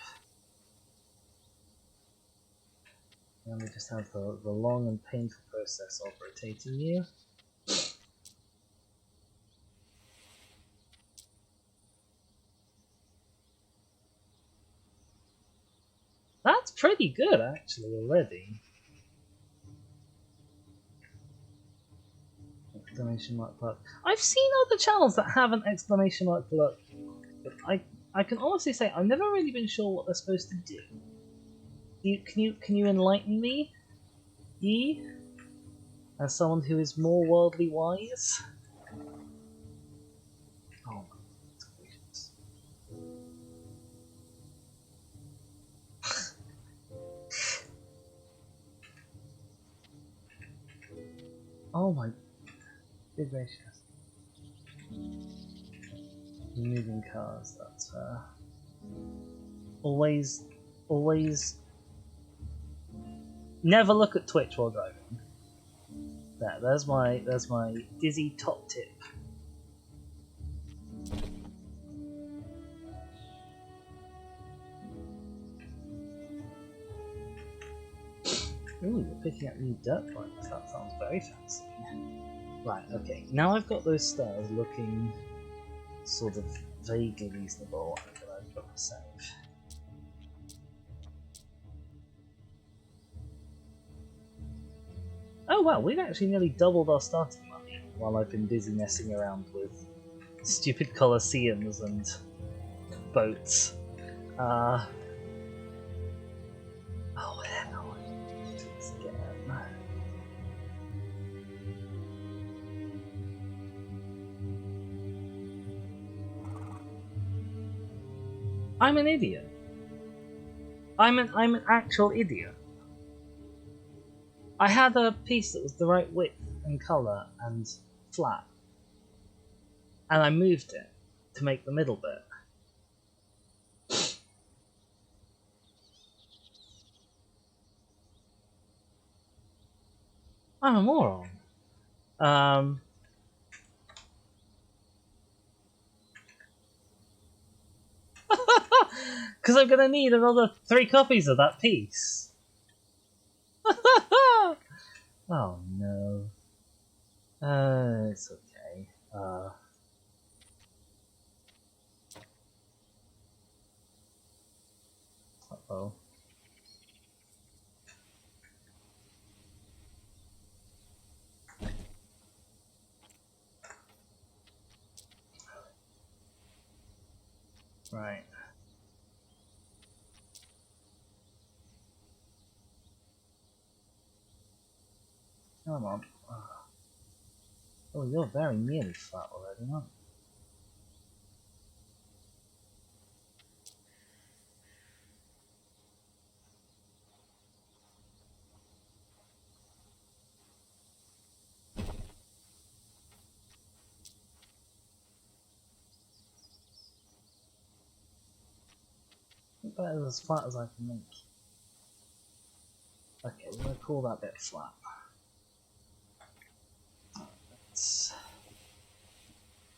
And we just have the long and painful process of rotating you. That's pretty good actually already. Exclamation mark plug. I've seen other channels that have an exclamation mark plug, but I can honestly say I've never really been sure what they're supposed to do. Can you enlighten me, Yi, as someone who is more worldly wise? Oh my goodness. Oh my good gracious. Moving cars, that's always never look at Twitch while driving. There's my dizzy top tip. Ooh, you're picking up new dirt bikes. That sounds very fancy. Right, okay. Now I've got those stairs looking sort of vaguely reasonable. I'm gonna put a save. Oh wow, we've actually nearly doubled our starting money while I've been busy messing around with stupid colosseums and boats. Oh hell, let's get him. I'm an idiot. I'm an actual idiot. I had a piece that was the right width and colour and flat, and I moved it to make the middle bit. I'm a moron. Because I'm gonna need another 3 copies of that piece. Oh no. It's okay. Uh-oh. Right. Come on. Oh, you're very nearly flat already, aren't you? About as flat as I can make. Okay, we're gonna call that bit flat.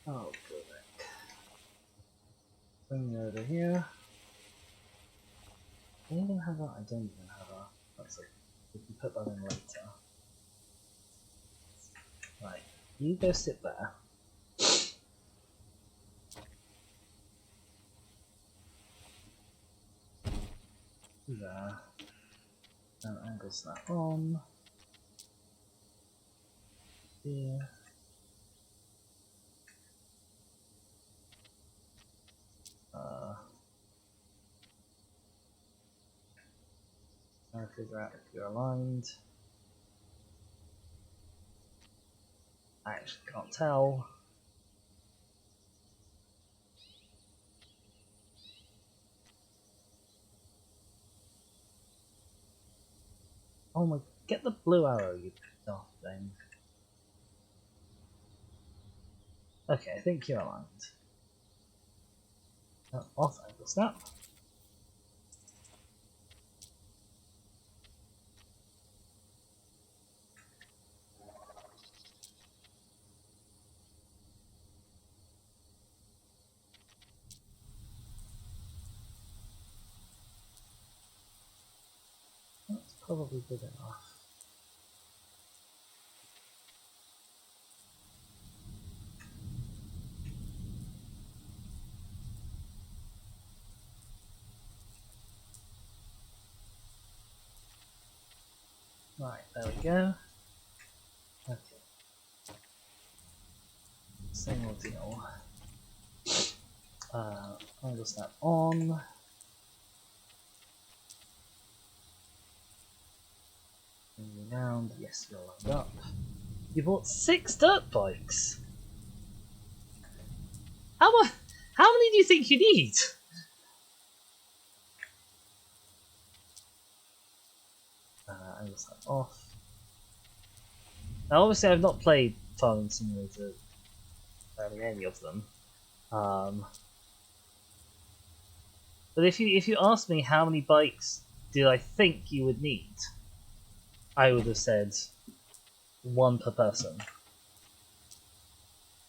Oh, good. Bring it over here. Do I even have that? I don't even have that. That's like, we can put that in later. Right, you go sit there. There. And angle snap on. Here. Trying to figure out if you're aligned. I actually can't tell. Oh my, get the blue arrow, you daft thing. Okay, I think you're aligned. Off angle snap. That's probably good enough. Right, there we go. Okay. Same old deal. Angle snap on. Bring you around. Yes, you're lined up. You bought 6 dirt bikes. How many do you think you need? Angle snap off. Now, obviously, I've not played Farming Simulator, barely any of them. But if you asked me how many bikes did I think you would need, I would have said 1 per person.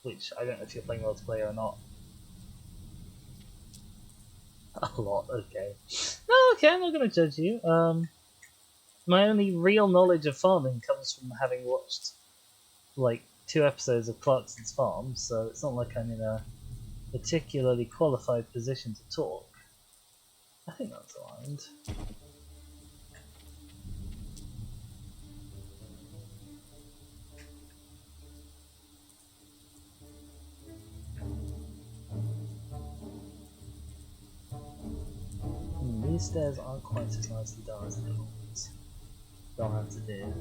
Which I don't know if you're playing multiplayer or not. A lot, okay. No, okay, I'm not going to judge you. My only real knowledge of farming comes from having watched like 2 episodes of Clarkson's Farm, so it's not like I'm in a particularly qualified position to talk. I think that's aligned. these stairs aren't quite as nicely done as the other ones. They'll have to do.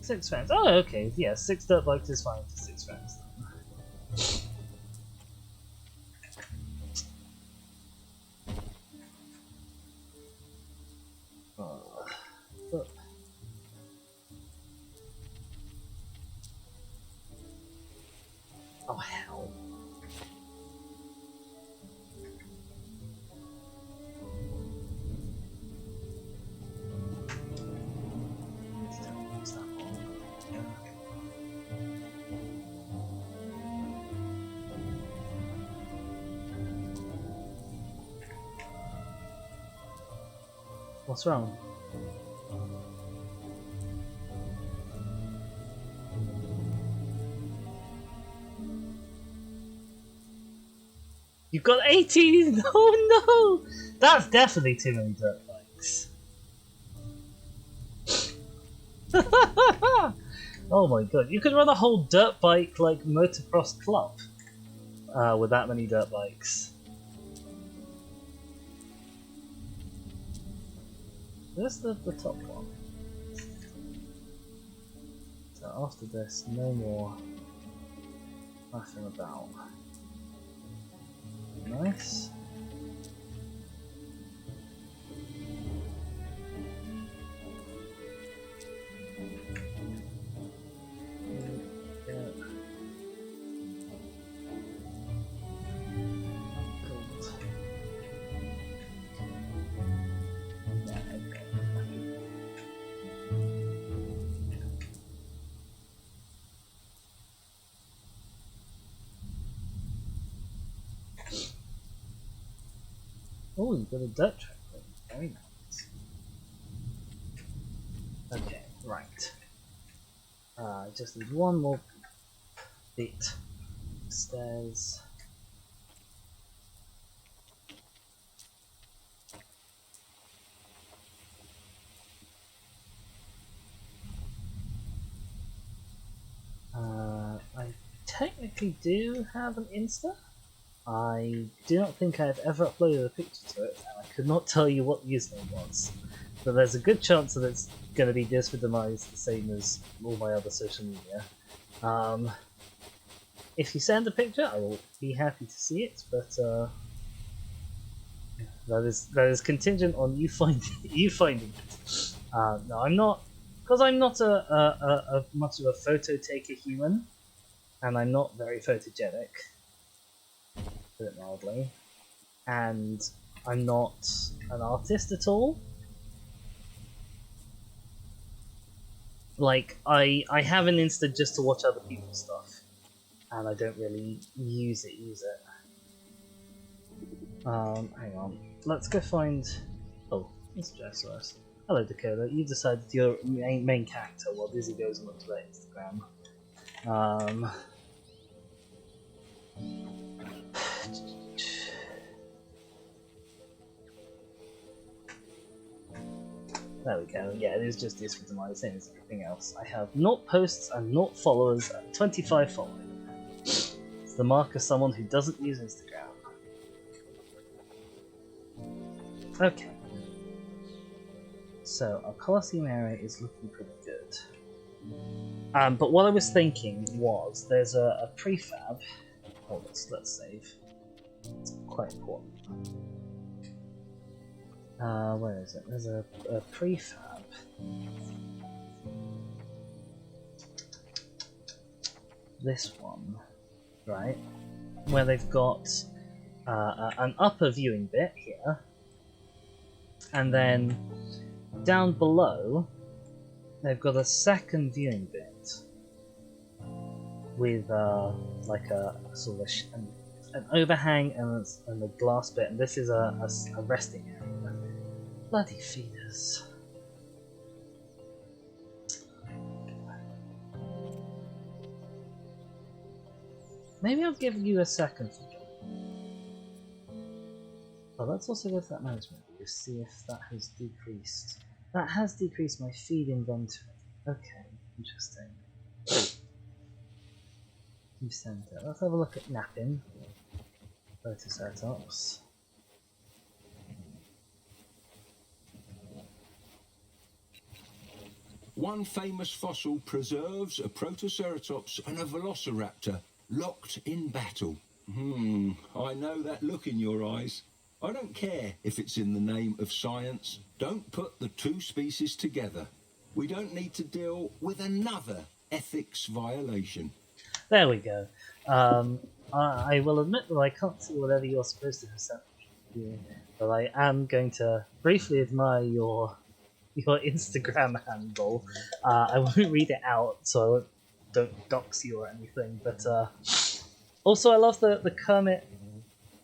6 friends. Oh, okay. Yeah, 6 dirt bikes is fine for 6 friends. But oh hell. What's wrong? You've got 18! Oh no! That's definitely too many dirt bikes. Oh my god, you could run a whole dirt bike like motocross club with that many dirt bikes. Where's the top one? So after this, no more faffing about. Nice. Oh, you've got a dirt track. Very nice. Okay, right. Just need one more bit of stairs. I technically do have an Insta. I do not think I've ever uploaded a picture to it, and I could not tell you what the username was. But there's a good chance that it's going to be disredemised the same as all my other social media. If you send a picture, I will be happy to see it, but that is contingent on you finding it. No, I'm not, because I'm not a much of a photo taker human, and I'm not very photogenic. Put it mildly, and I'm not an artist at all. Like, I have an Insta just to watch other people's stuff, and I don't really use it. Hang on, let's go find. Oh, it's Jessors. Hello, Dakota. You decided you're main character while Dizzy goes and looks at Instagram. There we go. Yeah, it is just this with my same as everything else. I have 0 posts and 0 followers and 25 following. It's the mark of someone who doesn't use Instagram. Okay. So our Colosseum area is looking pretty good. But what I was thinking was there's a prefab. Oh, let's save. It's quite important. Where is it? There's a prefab. This one, right? Where they've got an upper viewing bit here, and then down below they've got a second viewing bit with like a sort of an overhang and a glass bit, and this is a resting area. Bloody feeders. Maybe I'll give you a second. Oh, let's also go to that management view, see if that has decreased. That has decreased my feed inventory. Okay, interesting. You sent it. Let's have a look at napping. Protoceratops. one famous fossil preserves a Protoceratops and a Velociraptor locked in battle. I know that look in your eyes. I don't care if it's in the name of science. Don't put the two species together. We don't need to deal with another ethics violation. There we go. I will admit that I can't see whatever you're supposed to have sent me, but I am going to briefly admire your Instagram handle. I won't read it out, so I don't dox you or anything. But also, I love the Kermit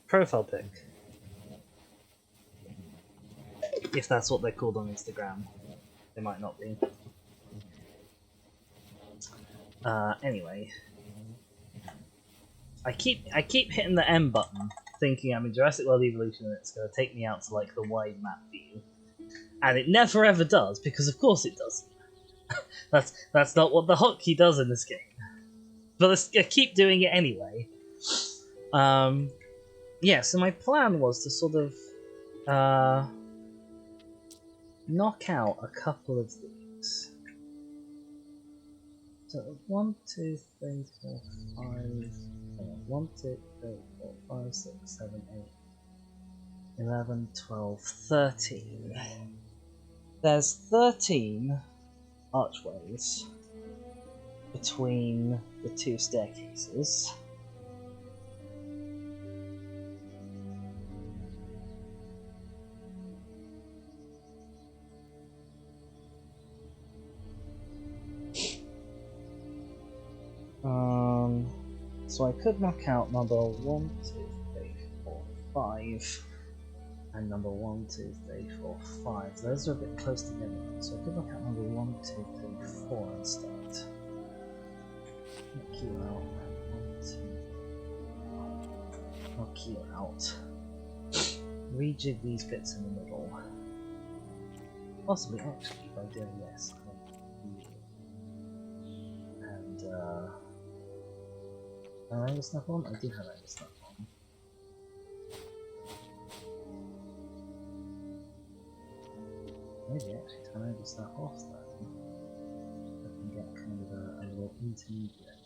profile pic, if that's what they're called on Instagram. They might not be. Anyway, I keep hitting the M button, thinking I'm in Jurassic World Evolution and it's going to take me out to like the wide map view, and it never ever does, because of course it doesn't. that's not what the hotkey does in this game. But I keep doing it anyway. Yeah. So my plan was to sort of knock out a couple of these. So 1, 2, 3, 4, 5. 1, 2, 3, 4, 5, 6, 7, 8, 11, 12, 13. There's 13 archways between the two staircases. So I could knock out number 1, 2, 3, 4, 5, and number 1, 2, 3, 4, 5. Those are a bit close together, so I could knock out number 1, 2, 3, 4 instead. Knock you out. 1, 2. Knock you out. Rejig these bits in the middle. Possibly, actually, by doing this. And, have I just one? I do have I just one. Maybe actually turn over stuff off then. I can get kind of a little intermediate.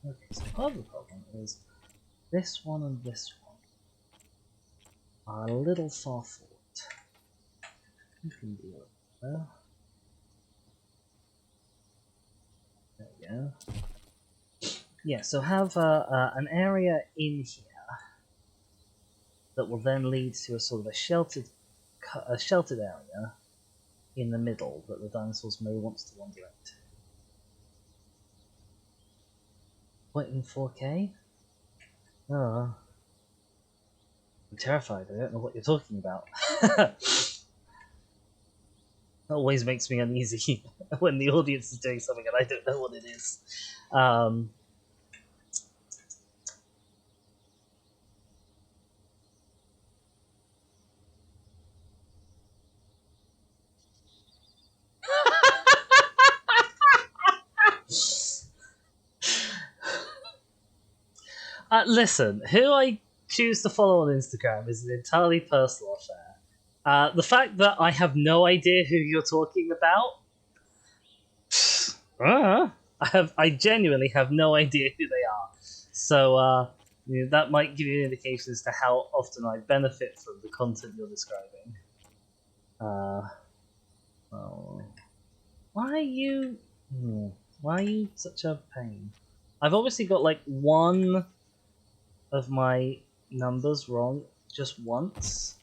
Okay, so part of the problem is this one and this one are a little far forward. You can do it. Well, there we go. Yeah, so have an area in here that will then lead to a sort of a sheltered area in the middle that the dinosaurs may want to wander into. What, in 4K? Oh, I'm terrified. I don't know what you're talking about. That always makes me uneasy when the audience is doing something and I don't know what it is. Listen, who I choose to follow on Instagram is an entirely personal affair. The fact that I have no idea who you're talking about, I genuinely have no idea who they are. So that might give you an indication as to how often I benefit from the content you're describing. Well, why are you such a pain? I've obviously got like one of my numbers wrong just once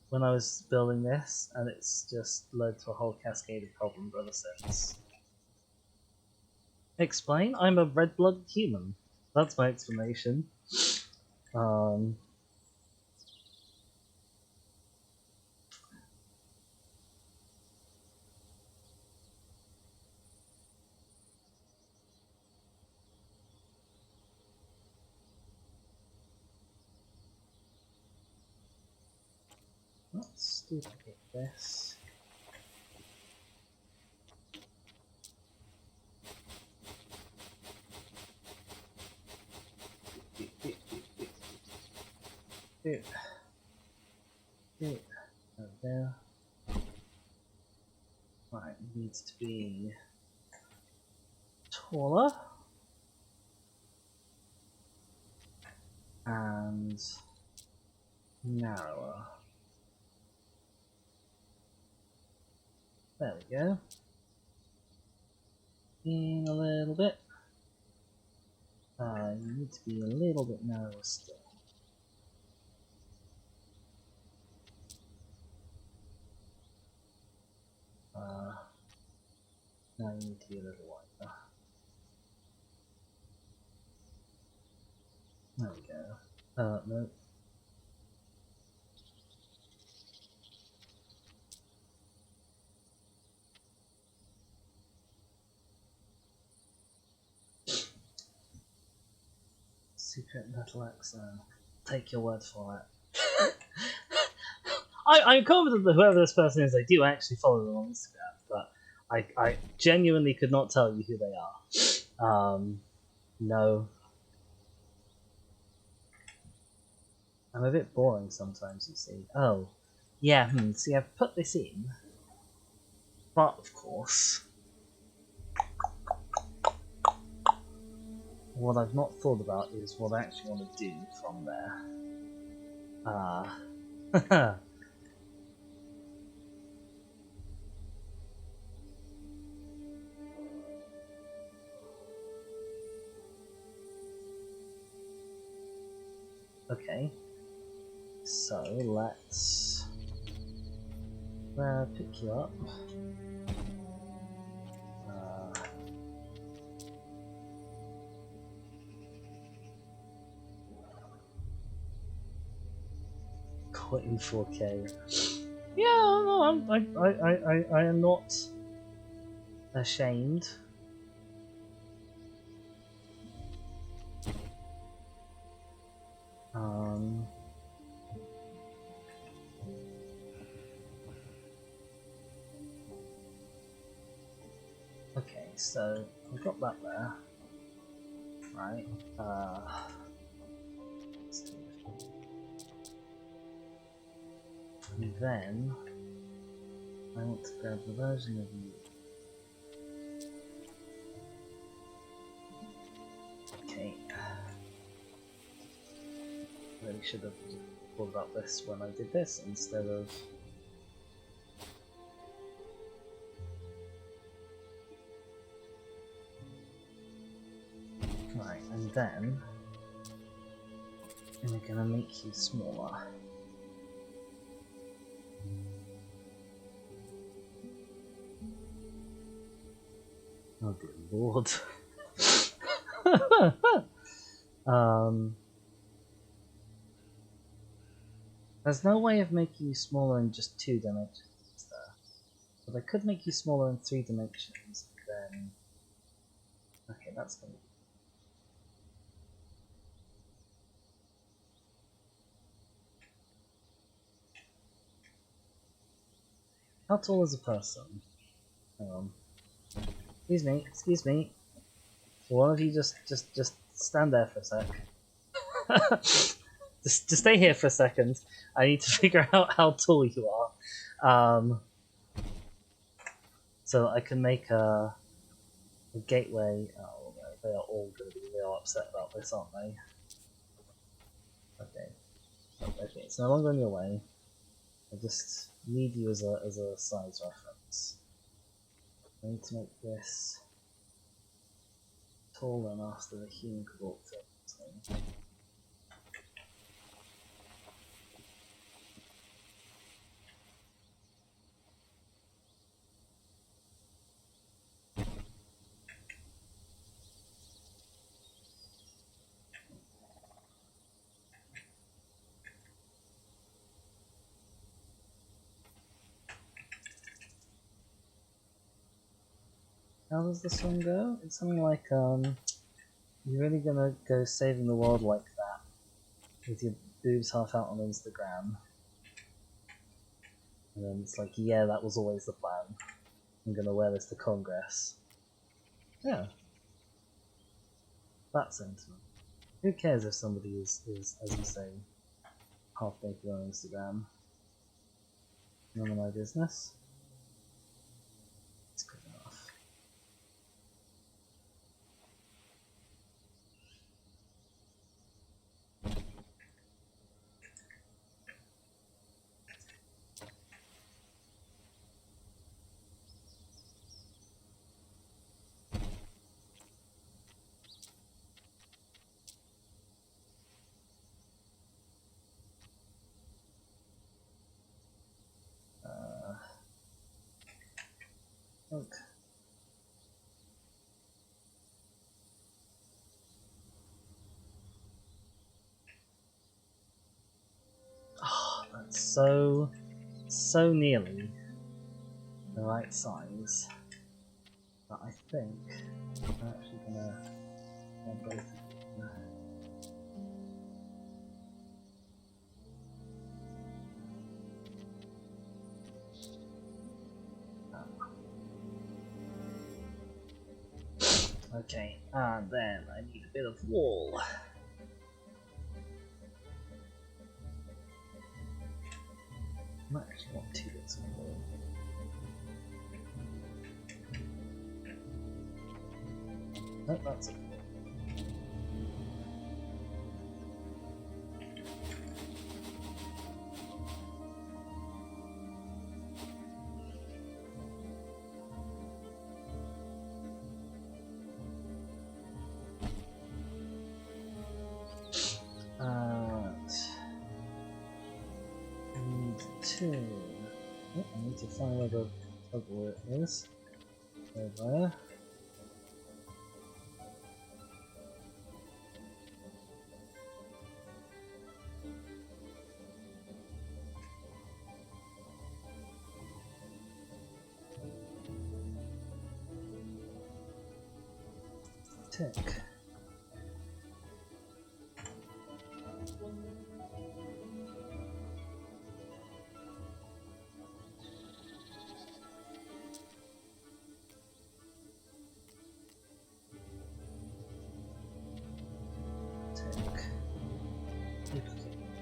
when I was building this, and it's just led to a whole cascade of problems ever since. Explain? I'm a red-blooded human. That's my explanation. Let's duplicate this. There we go. Right, needs to be taller and narrower. There we go. In a little bit. You need to be a little bit narrower still. Now you need to be a little wider. There we go. No. Secret metal axe. Take your word for it. I'm confident that whoever this person is, I do actually follow them on Instagram, but I genuinely could not tell you who they are. No. I'm a bit boring sometimes, you see. Oh. Yeah, see, I've put this in. But, of course, what I've not thought about is what I actually want to do from there. Okay. So, let's pick you up. Quite in 4K. Yeah, no, I am not ashamed. Okay, so I've got that there. Right. And then I want to grab the version of you. Okay. Really should have thought about this when I did this instead of. Right, and then we're gonna make you smaller. Oh dear lord. There's no way of making you smaller in just 2 dimensions, is there? But I could make you smaller in 3 dimensions, then. Okay, that's gonna be. How tall is a person? Hang on. Excuse me. One of you just stand there for a sec. just stay here for a second. I need to figure out how tall you are. So I can make a gateway. Oh, no, they are all going to be real upset about this, aren't they? Okay. Okay, it's no longer in your way. I just need you as a size reference. I need to make this tall enough that a human could walk through. How does this one go? It's something like, you're really gonna go saving the world like that, with your boobs half out on Instagram. And then it's like, yeah, that was always the plan. I'm gonna wear this to Congress. Yeah. That sentiment. Who cares if somebody is as you say, half baked on Instagram. None of my business. It's good enough. Okay. Oh, that's so nearly the right size that I think I'm actually gonna have both of them. Okay, and then I need a bit of wall. I might actually want 2 bits of wall. Oh, that's it. I need to find where the tugboat is. There. Tick.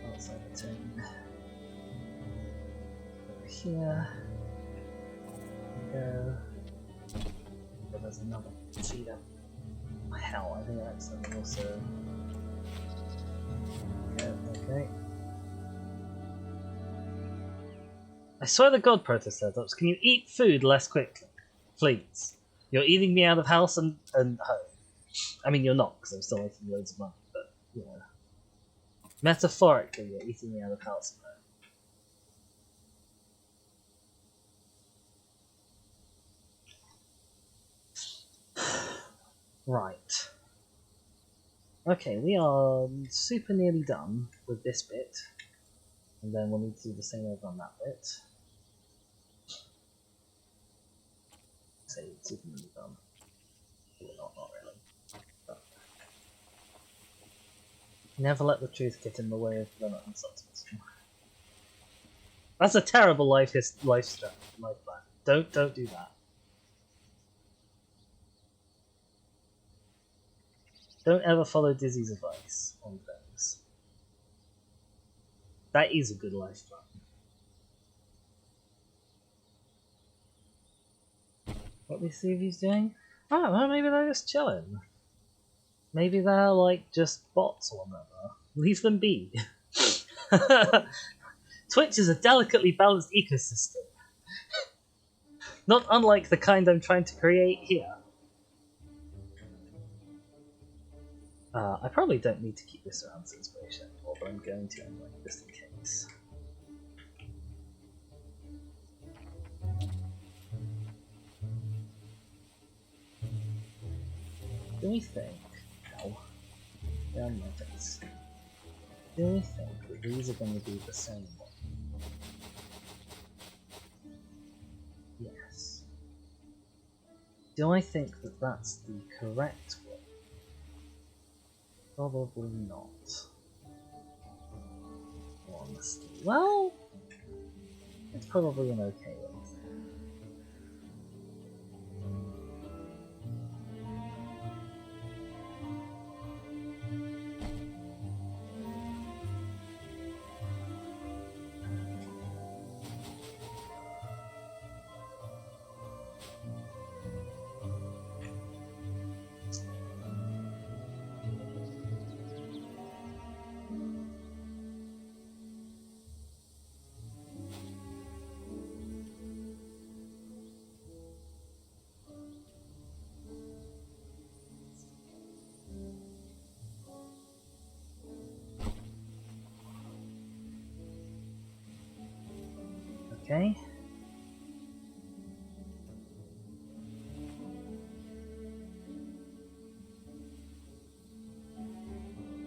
Outside the tick. Over here. Go. But there's another feeder. Hell, I think I accidentally also. Okay. I swear to God, Protoceratops, can you eat food less quickly? Please. You're eating me out of house and home. I mean, you're not, because I'm still making loads of money, but, you know. Metaphorically, you're eating me out of house and home. Right. Okay, we are super nearly done with this bit. And then we'll need to do the same over on that bit. Say super nearly done. Not really. But never let the truth get in the way of development substance. That's a terrible life plan. Don't do that. Don't ever follow Dizzy's advice on things. That is a good life plan. What we see if he's doing? I don't know, maybe they're just chilling. Maybe they're like just bots or whatever. Leave them be. Twitch is a delicately balanced ecosystem. Not unlike the kind I'm trying to create here. I probably don't need to keep this around for inspiration anymore, but I'm going to anyway, just in case. Do we think... Ow. Down my face. Do we think that these are going to be the same one? Yes. Do I think that that's the correct one? Probably not. Honestly. Well, it's probably an okay one. Okay.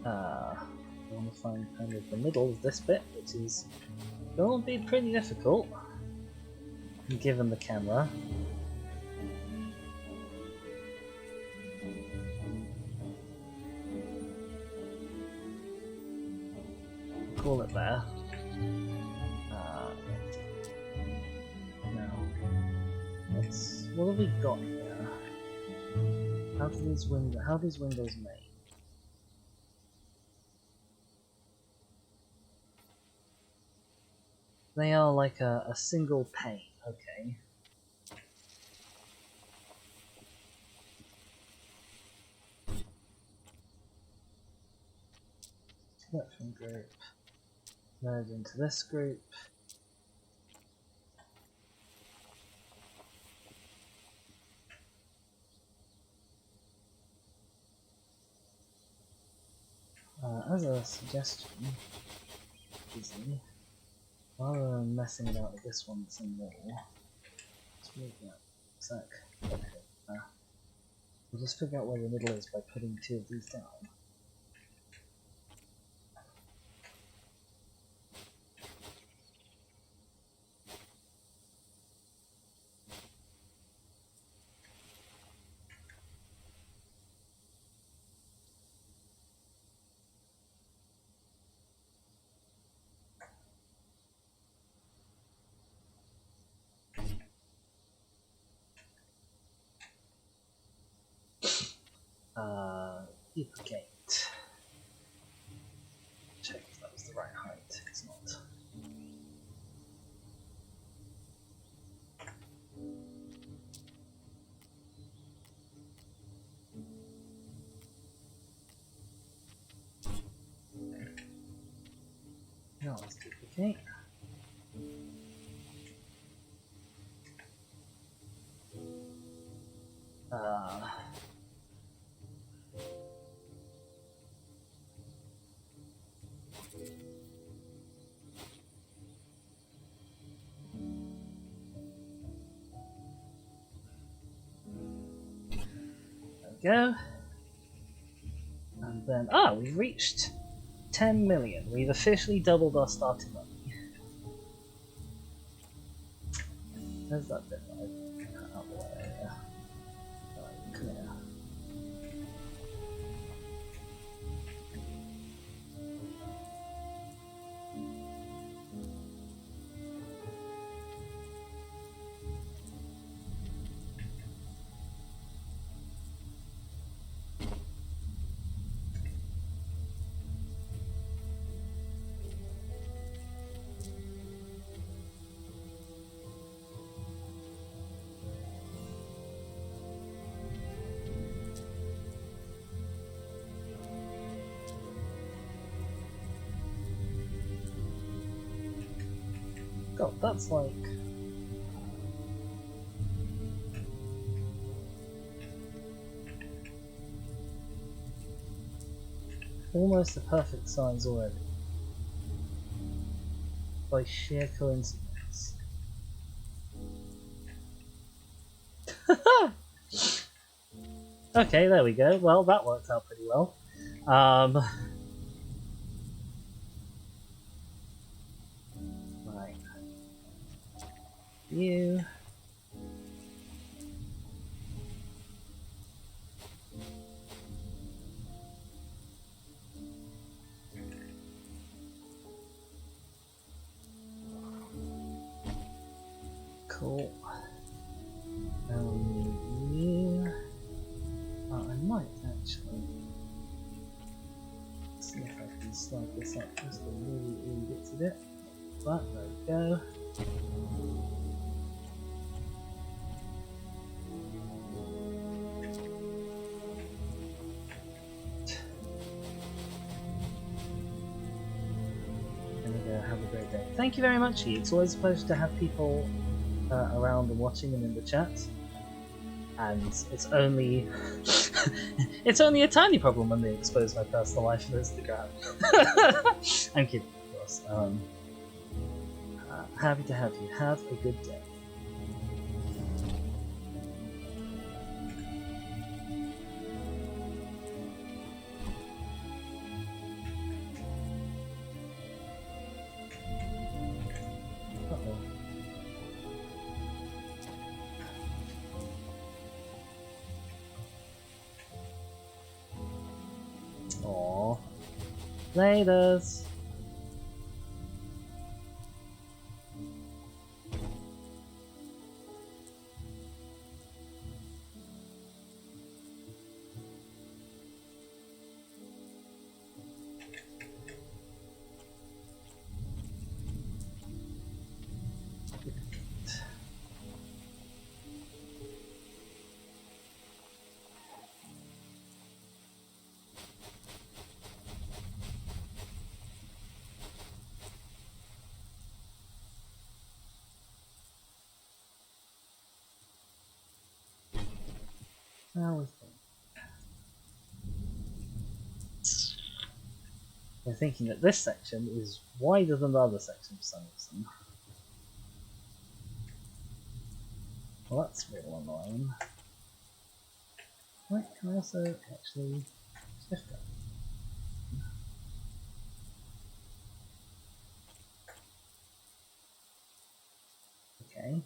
I want to find kind of the middle of this bit, which is going to be pretty difficult, given the camera. Call it there. Now, what have we got here? How are these windows made? They are like a single pane, okay. Selection group. Merge into this group. As a suggestion, easy, rather than messing about with this one some more, let's move that sec. Okay. We'll just figure out where the middle is by putting two of these down. Duplicate. Check if that was the right height. It's not. Now let's duplicate. Go. And then, we've reached 10 million. We've officially doubled our starting money. There's that bit that I cut out the way. Yeah. Right, come here. God, that's like... almost the perfect size already. By sheer coincidence. Okay, there we go. Well, that worked out pretty well. Right. You. Cool. Now we need you. I might actually see if I can slide this up just a little bit of it. But there we go. Have a great day. Thank you very much, E. It's always a pleasure to have people around and watching and in the chat. And it's only it's only a tiny problem when they expose my personal life on Instagram. I'm kidding, of course. Happy to have you. Have a good day. Uh-oh. Aww. Laters. Now we think. We're thinking that this section is wider than the other section for some reason. Well, that's real annoying. Right, can I also actually shift that? Okay.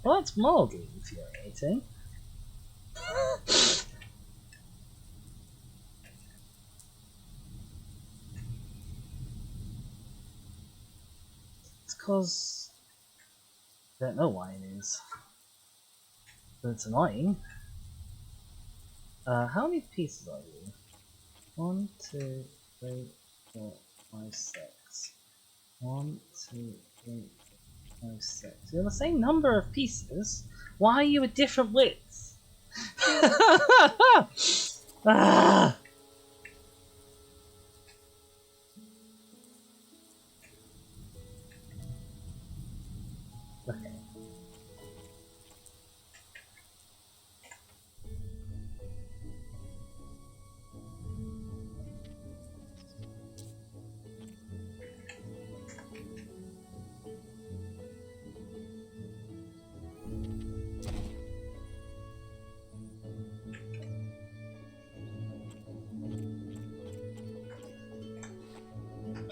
Well, that's mildly infuriating. It's because I don't know why it is. But it's annoying. How many pieces are you? 1, 2, 3, 4, 5, 6. 1, 2, 3, 4, 5, 6. You're the same number of pieces. Why are you a different width? Ah! Okay.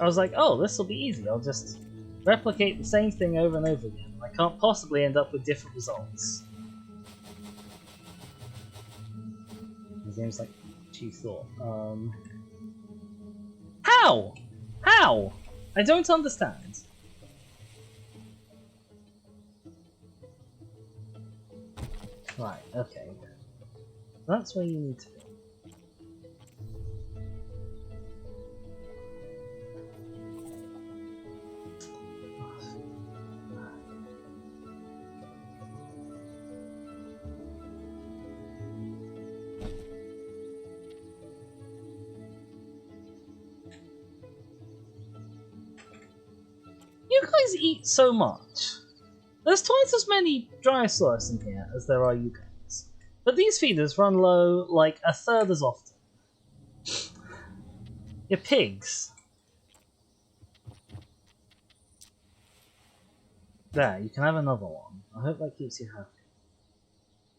I was like, oh, this will be easy. I'll just replicate the same thing over and over again. I can't possibly end up with different results. The game's like, what you thought. How? How? I don't understand. Right, okay. That's where you need to be. You guys eat so much. There's twice as many dinosaurs in here as there are you guys. But these feeders run low like a third as often. You're pigs. There, you can have another one. I hope that keeps you happy.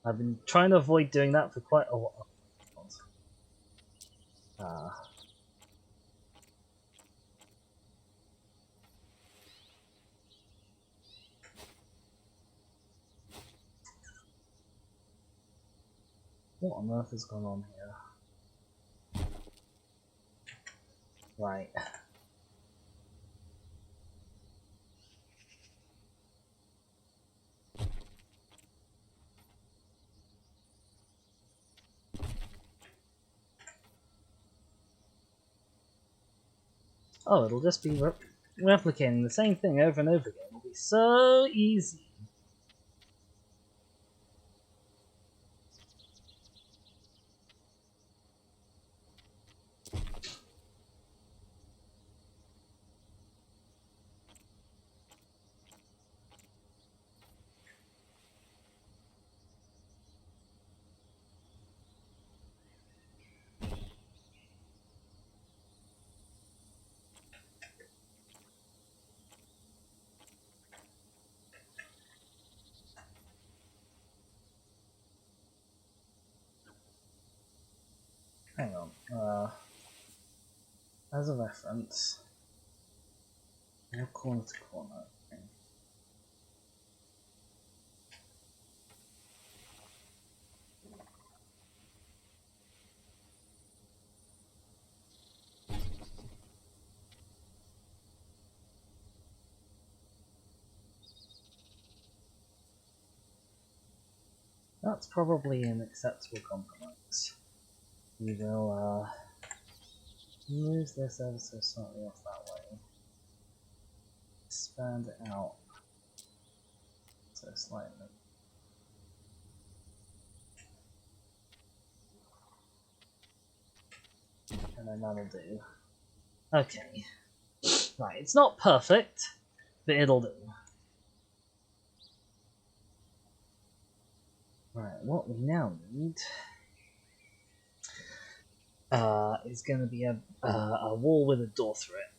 I've been trying to avoid doing that for quite a while. What on earth has gone on here? Right. Oh, it'll just be replicating the same thing over and over again. It'll be so easy. As a reference, corner to corner. Okay. That's probably an acceptable compromise. We will move this ever so slightly off that way. Expand it out so slightly. And then that'll do. Okay. Right, it's not perfect, but it'll do. Right, what we now need is going to be a wall with a door through it.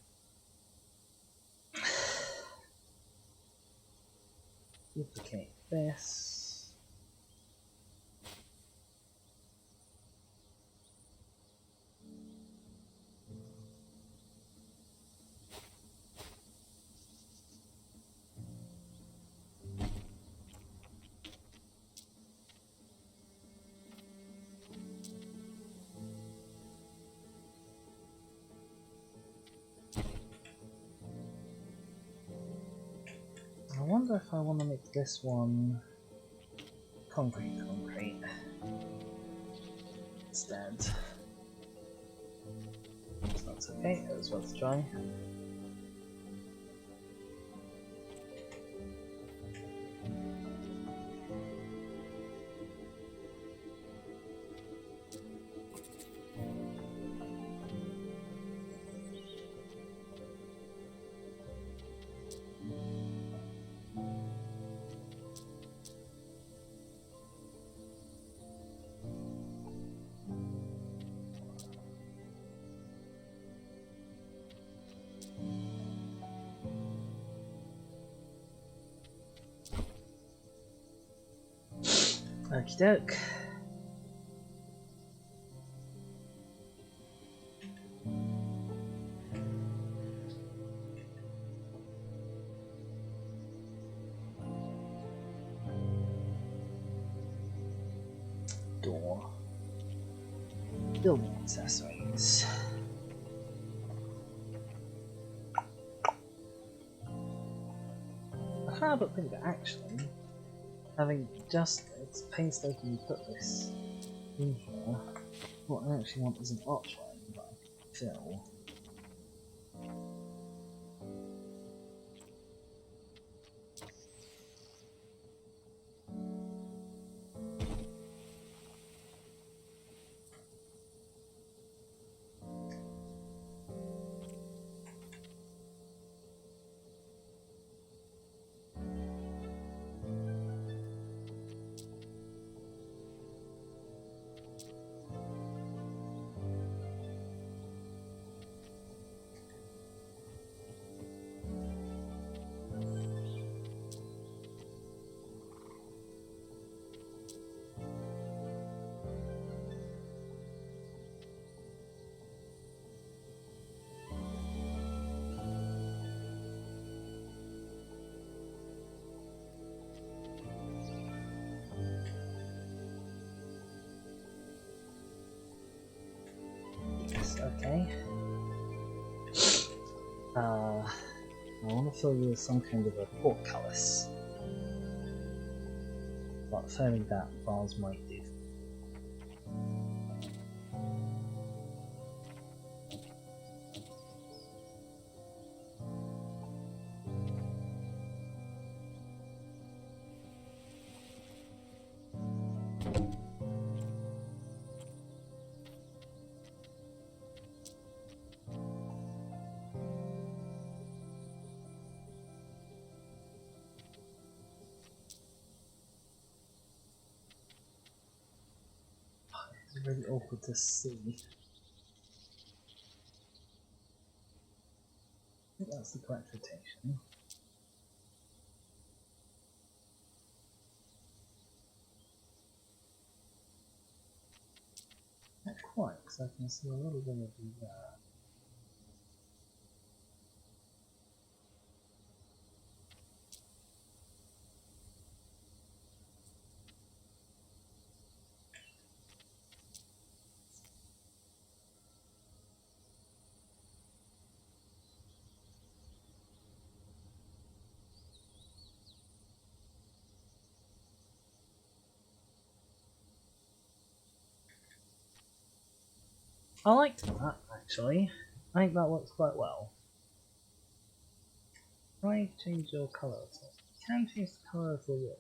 Duplicate this. I wonder if I want to make this one concrete instead. So that's okay, that was worth a try. Okie doke. Door. Building accessories. I can't but think that actually, having just it's painstakingly put this in here, what I actually want is an archway that I can fill. Okay. I want to fill you with some kind of a portcullis. But failing that, bars might do. It's really awkward to see. I think that's the correct rotation. Not quite, because I can see a little bit of that. I liked that, actually. I think that works quite well. Try to change your colour. You can change the colour of the wood.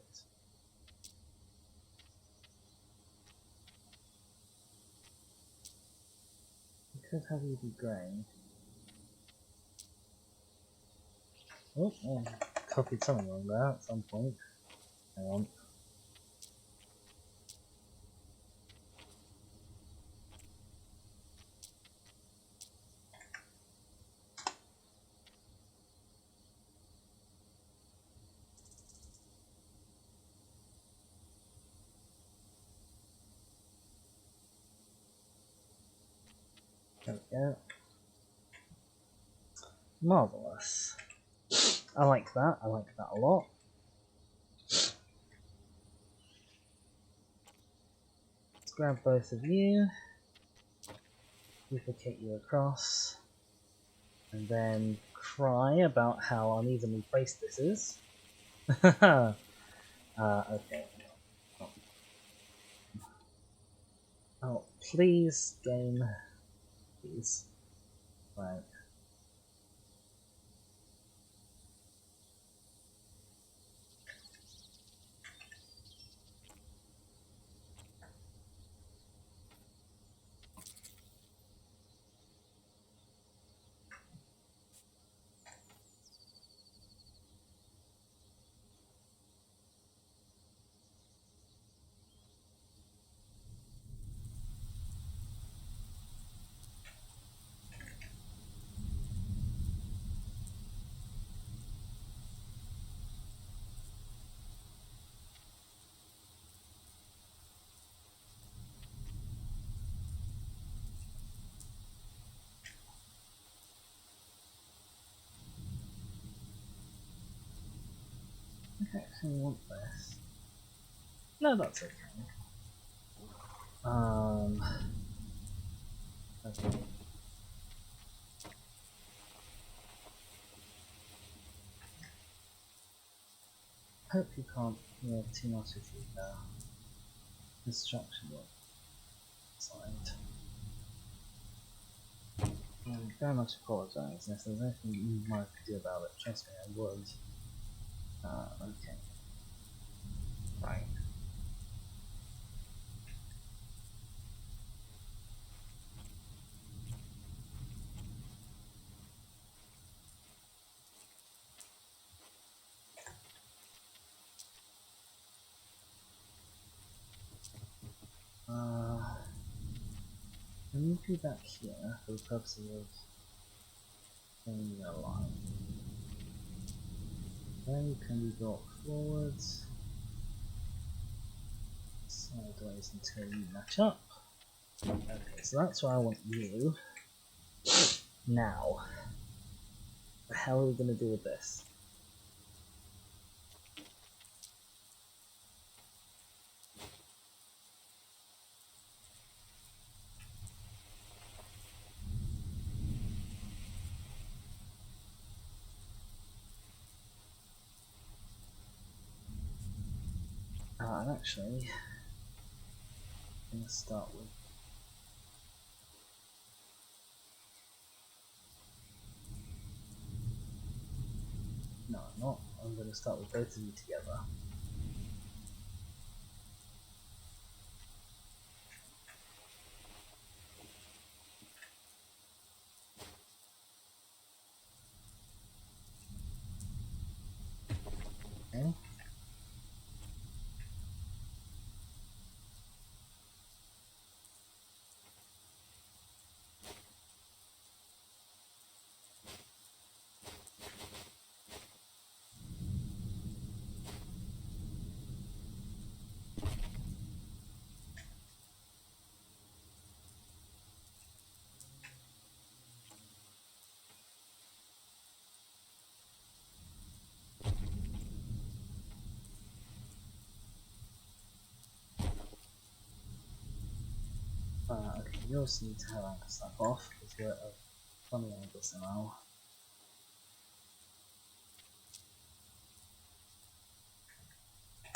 You could have you be grey. Oh, I copied something wrong there at some point. Hang on. There we go. Marvellous. I like that a lot. Let's grab both of you, duplicate you across, and then cry about how unevenly placed this is. Okay. Oh, please, game. Please. Right. I actually want this. No, that's okay. Okay. Hope you can't hear too much of the construction work side. I very much apologise, and if there's anything you might do about it, trust me, I would. Okay. Right. Let me do back here for the purposes of changing a line. Then you can be brought forwards, sideways until you match up. Okay, so that's where I want you. Now, what the hell are we going to do with this? And actually, I'm going to start with no, I'm not. I'm going to start with both of you together. Okay. You also need to have anchor stuff off because you're at a funny angle somehow.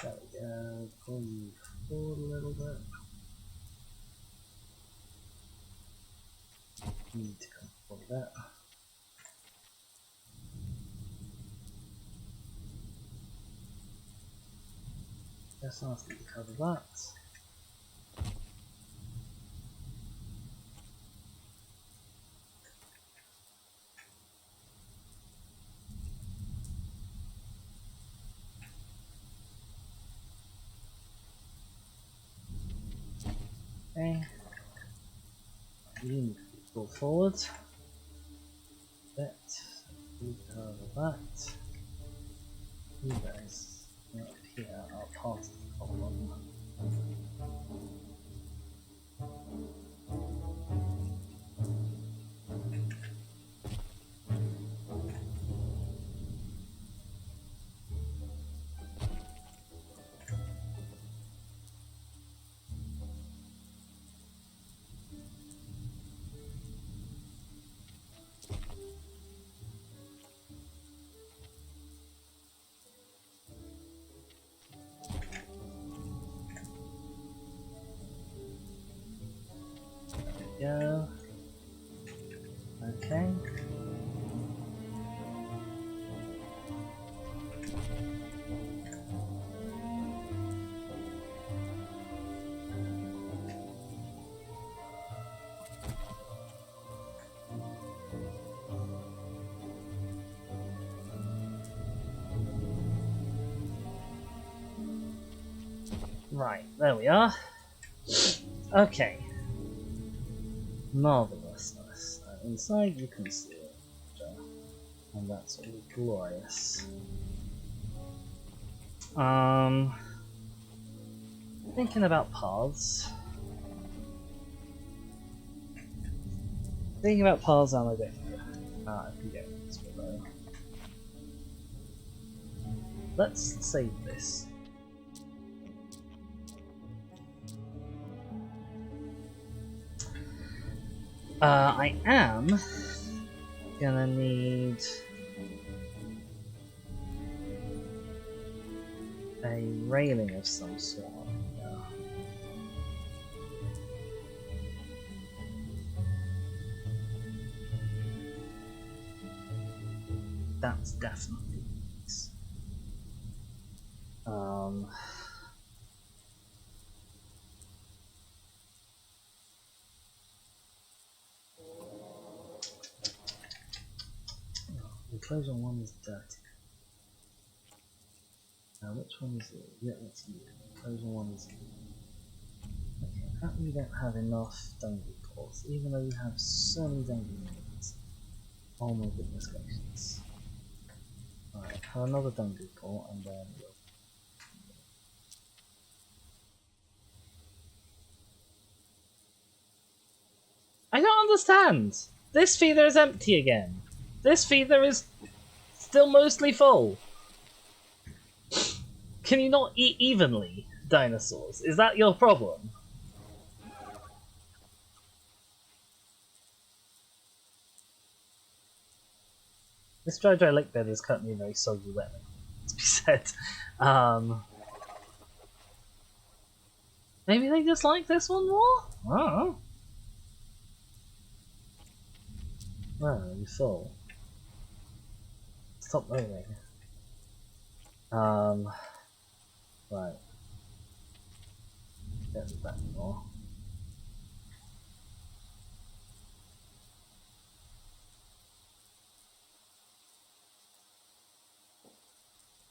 There we go. Pull you forward a little bit. You need to come forward a bit. Just ask you to cover that. Okay. You need to pull forward a bit. You cover that. You guys up here are part of the problem. Go. Okay. Right, there we are. Okay. Marvelousness. Inside you can see it. And that's all glorious. Thinking about paths. Thinking about paths on a bit. I can get this way though. Let's save this. I am gonna need a railing of some sort. That's definitely nice. The enclosure one is dirty. Now which one is it? Yeah, that's you. Enclosure one is you. Okay, how come you don't have enough dungeon ports, even though you have so many dungeon units? Oh my goodness gracious. Alright, have another dungeon port and then we'll... I don't understand! This feeder is empty again! This feeder is still mostly full! Can you not eat evenly, dinosaurs? Is that your problem? This dry lake bed is currently very soggy wet, to be said. Maybe they just like this one more? I don't know. Where are you full? Stop moving. Right. Get me back more.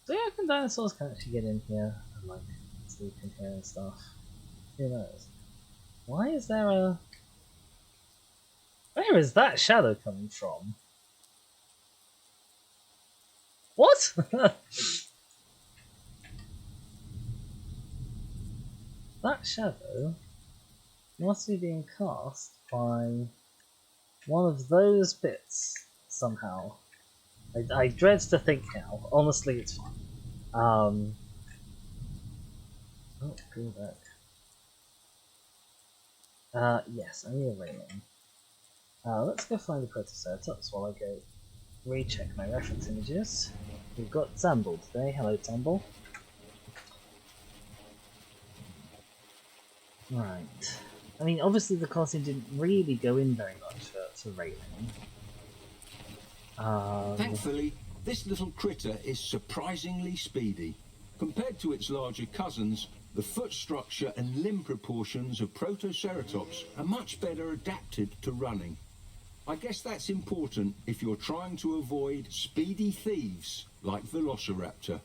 Do you reckon dinosaurs can actually get in here and like sleep in here and stuff? Who knows? Why is there a... Where is that shadow coming from? What? That shadow must be being cast by one of those bits somehow. I dread to think now. Honestly, it's fine. Oh, go back. Yes, I need a railing. Let's go find the Protoceratops while I go recheck my reference images. We've got Zamble today. Hello, Zamble. Right. I mean, obviously the colosseum didn't really go in very much for railing. Thankfully, this little critter is surprisingly speedy. Compared to its larger cousins, the foot structure and limb proportions of Protoceratops are much better adapted to running. I guess that's important if you're trying to avoid speedy thieves like Velociraptor.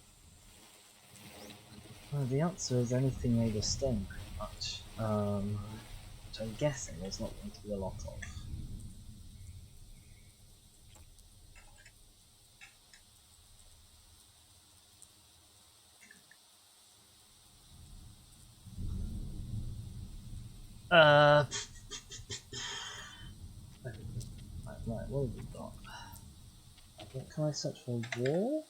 Well, the answer is anything made of stone, pretty much. Which I'm guessing there's not going to be a lot of. Right, what have we got? What can I search for? Wall?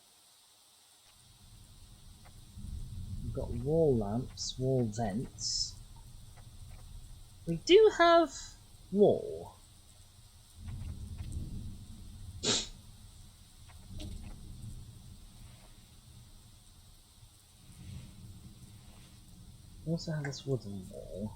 We've got wall lamps, wall vents. We do have wall. We also have this wooden wall.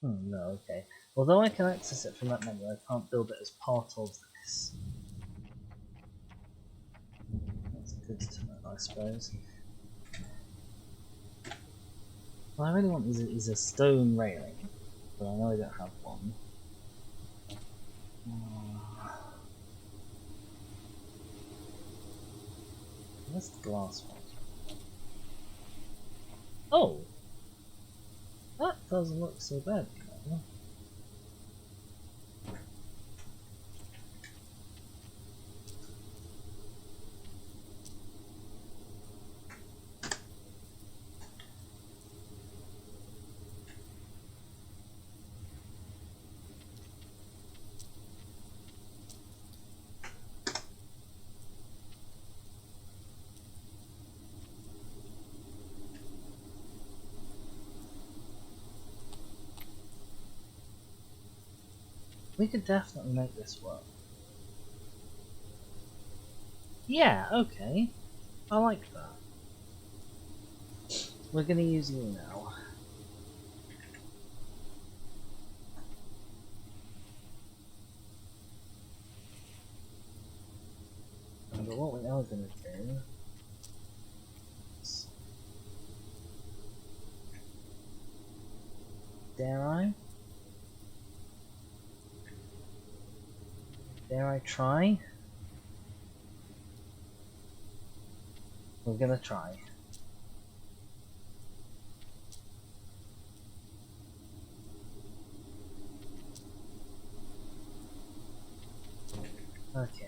No, okay. Although I can access it from that menu, I can't build it as part of this. That's good to know, I suppose. What I really want is a stone railing, but I know I don't have one. Where's the glass one? Oh! That doesn't look so bad. We could definitely make this work. Yeah, okay. I like that. We're gonna use you now. But what we are gonna do... Dare I? Dare I try? We're gonna try. Okay.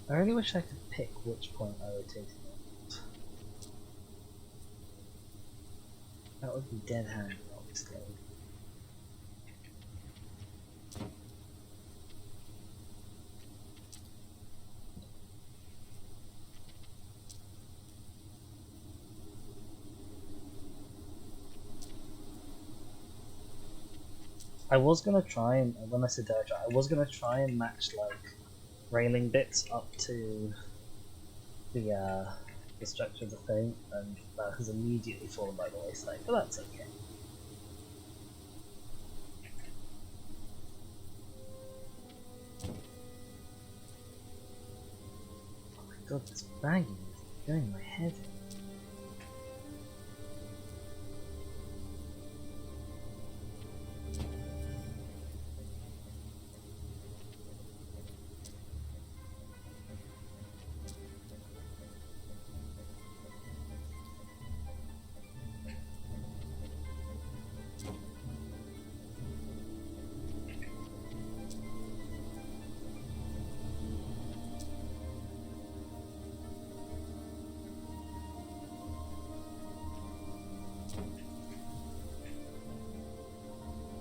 I really wish I could pick which point I rotated it. That would be dead handy, obviously. I was gonna try and, when I said dare I try, I was gonna try and match like railing bits up to the structure of the thing, and that has immediately fallen by the wayside, but that's okay. God, this bagging is doing my head in.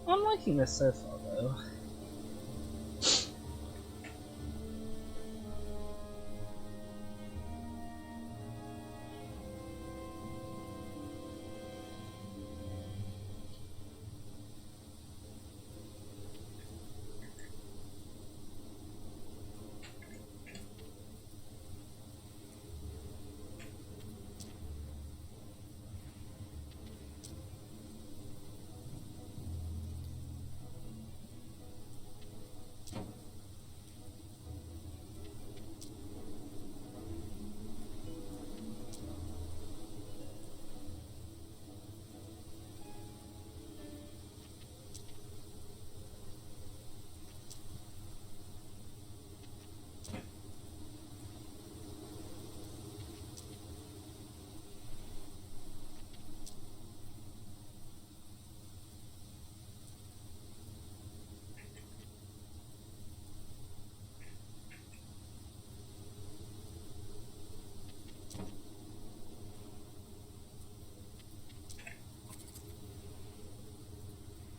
I'm liking this so far, though.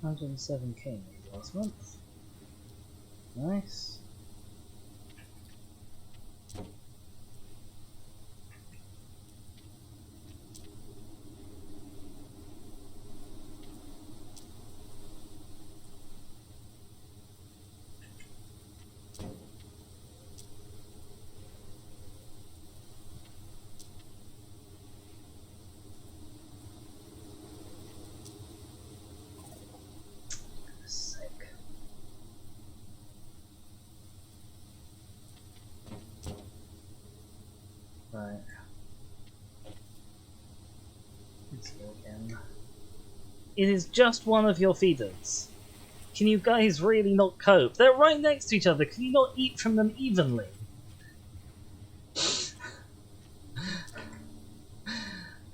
$107K last month. Nice. Sick. Right. Let's go again. It is just one of your feeders. Can you guys really not cope? They're right next to each other. Can you not eat from them evenly?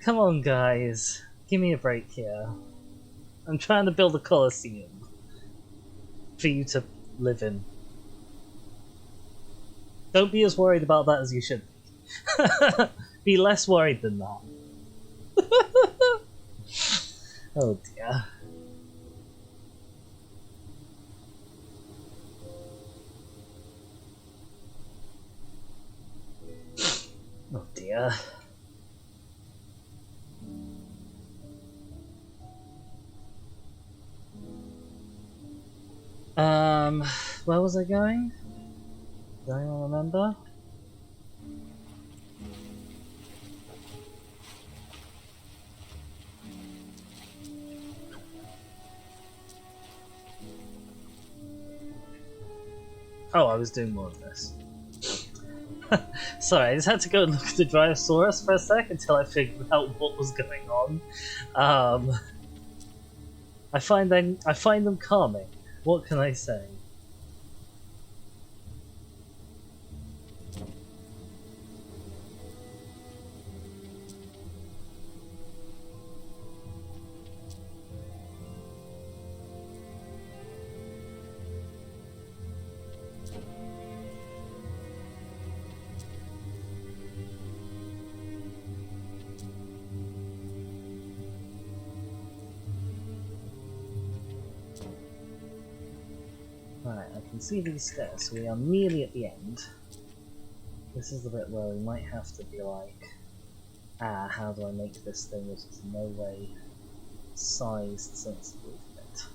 Come on, guys. Give me a break here. I'm trying to build a colosseum for you to live in. Don't be as worried about that as you should be. Be less worried than that. Oh dear. Oh dear. Where was I going? Does anyone remember? Oh, I was doing more of this. Sorry, I just had to go and look at the Dryosaurus for a sec until I figured out what was going on. I find them calming. What can I say? Right, I can see these stairs, so we are nearly at the end. This is the bit where we might have to be like, how do I make this thing which is no way sized sensibly for it?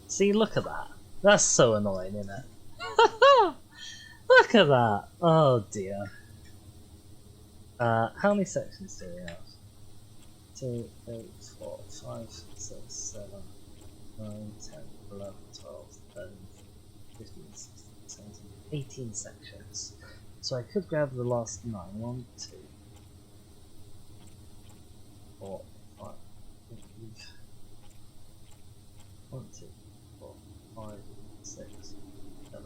See, look at that. That's so annoying, isn't it? Look at that! Oh dear. How many sections do we have? 2, 3, 4, 5, 6, 7, 9, 10, 11, 12, 13, 15, 16, 17, 18 sections. So I could grab the last 9. 1, 2, 4, 5, 1, 2, 4, 5, 6, 7,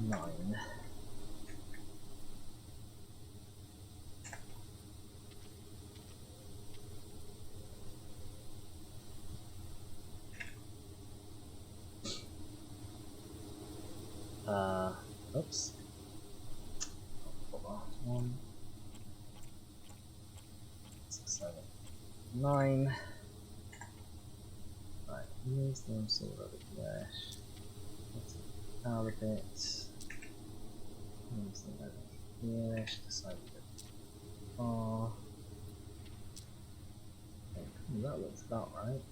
9. Oops. Hold on. 1, 6, 7, 9. Right, use them sort of flesh. Let's out a bit. Use them over here. Decide a bit. Oh. That looks about right.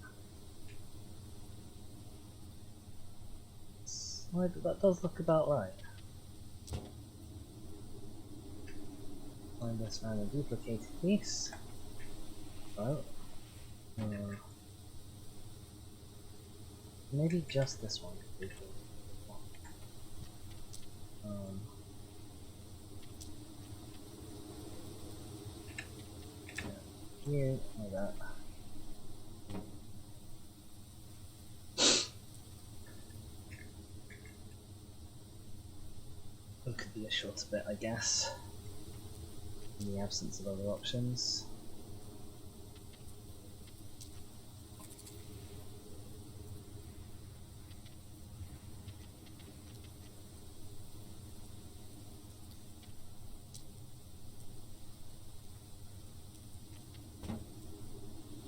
That does look about right. Find this around a duplicated piece. Oh. Maybe just this one could be good. Yeah, here, like that. It could be a shorter bit, I guess, in the absence of other options.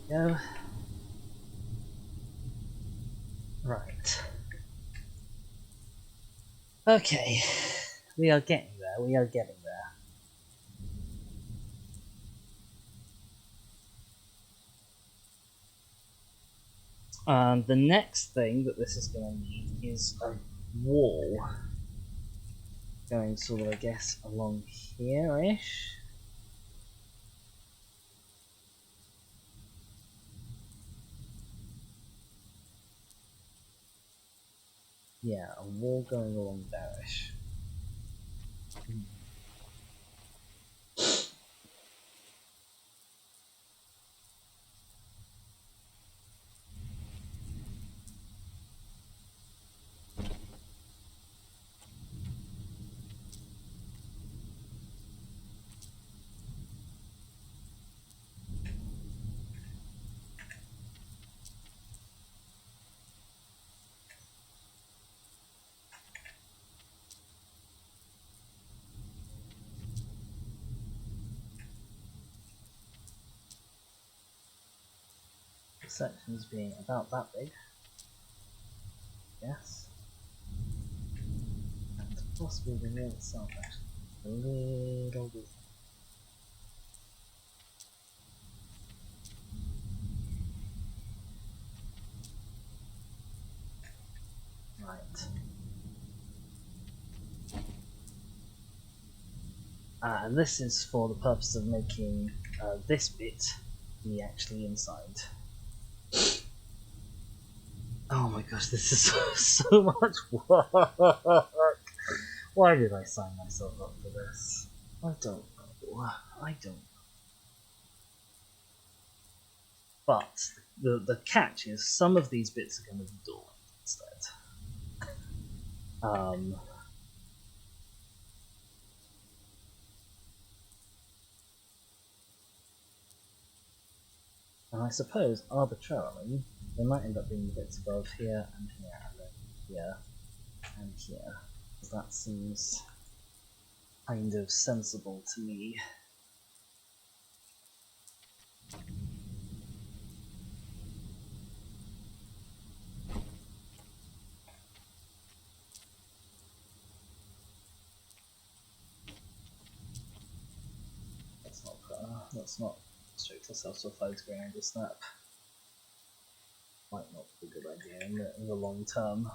Go. Right. Okay. We are getting there. We are getting there. The next thing that this is going to need is a wall. Going sort of, I guess, along here-ish. Yeah, a wall going along there-ish. The sections being about that big. Yes. And possibly the wall itself actually a little bit. Right. And this is for the purpose of making this bit be actually inside. Oh my gosh, this is so much work! Why did I sign myself up for this? I don't know. I don't know. But the catch is some of these bits are going to be dormant instead. And I suppose, arbitrarily, they might end up being bits above here and here and then here and here. That seems kind of sensible to me. Let's not restrict ourselves to a 5-degree angle snap. Might not be a good idea in the long term.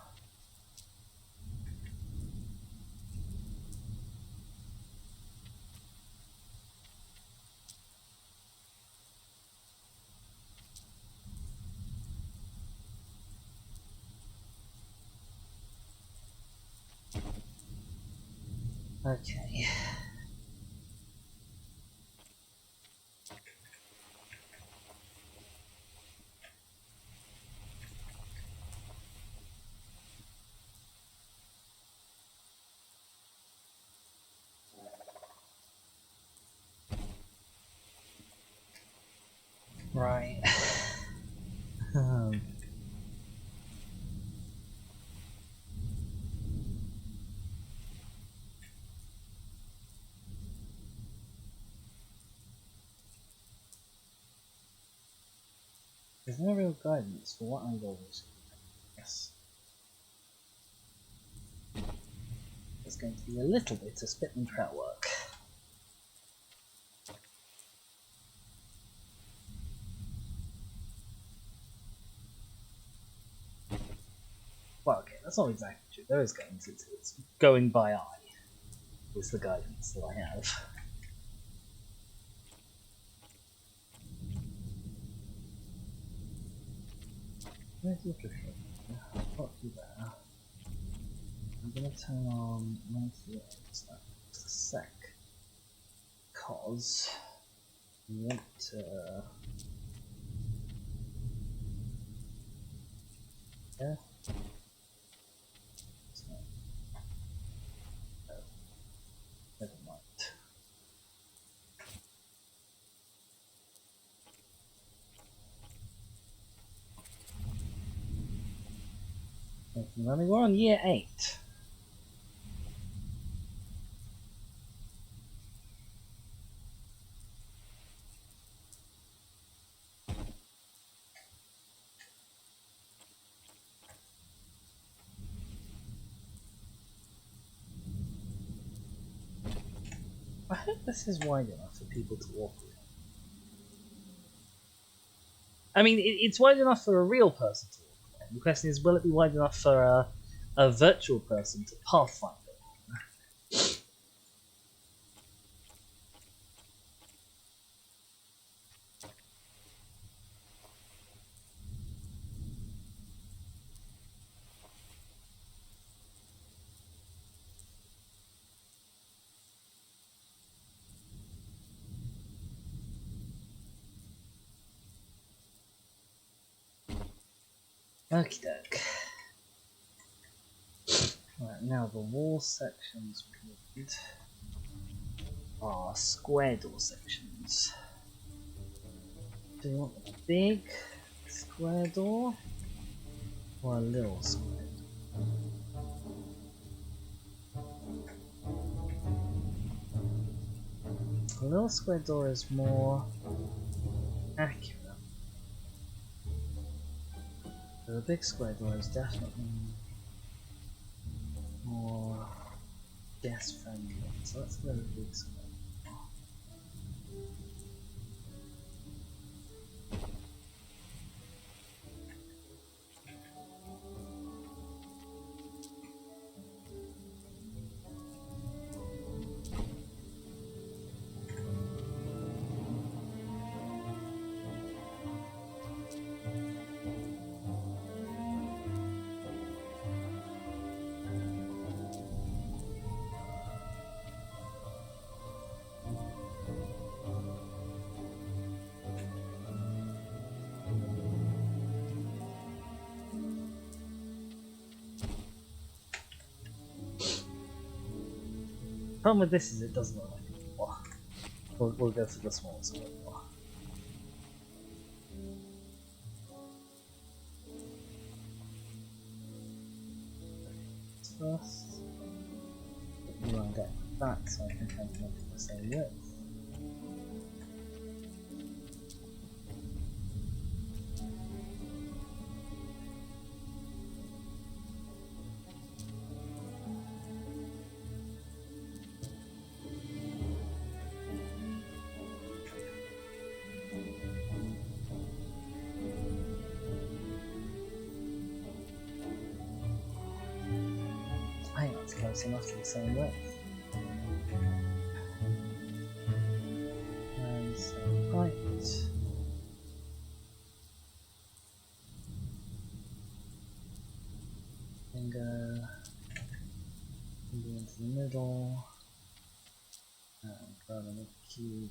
Okay. Right. There's no real guidance for what angle we should be taking this. There's going to be a little bit of spit and trout work. Well, okay, that's not exactly true. There is guidance. It's going by eye is the guidance that I have. Where's the drifting? I've got you there. I'm going to turn on 98 just a sec. Because we want to. Yeah? So, oh, never mind. Running, we're on year 8. I hope this is wide enough for people to walk around. I mean, it's wide enough for a real person to walk around. The question is, will it be wide enough for a virtual person to pathfind it? Okie doke. Right, now the wall sections we need are square door sections. Do you want a big square door or a little square door? A little square door is more accurate. But a big square door is definitely more guest friendly. So let's go with a big square door. Problem with this is it doesn't look like a door. We'll go for the small square door. First, put you on deck back so I can have them the same width. I think that's close enough to the same width. And same height. And go into the middle. element QY.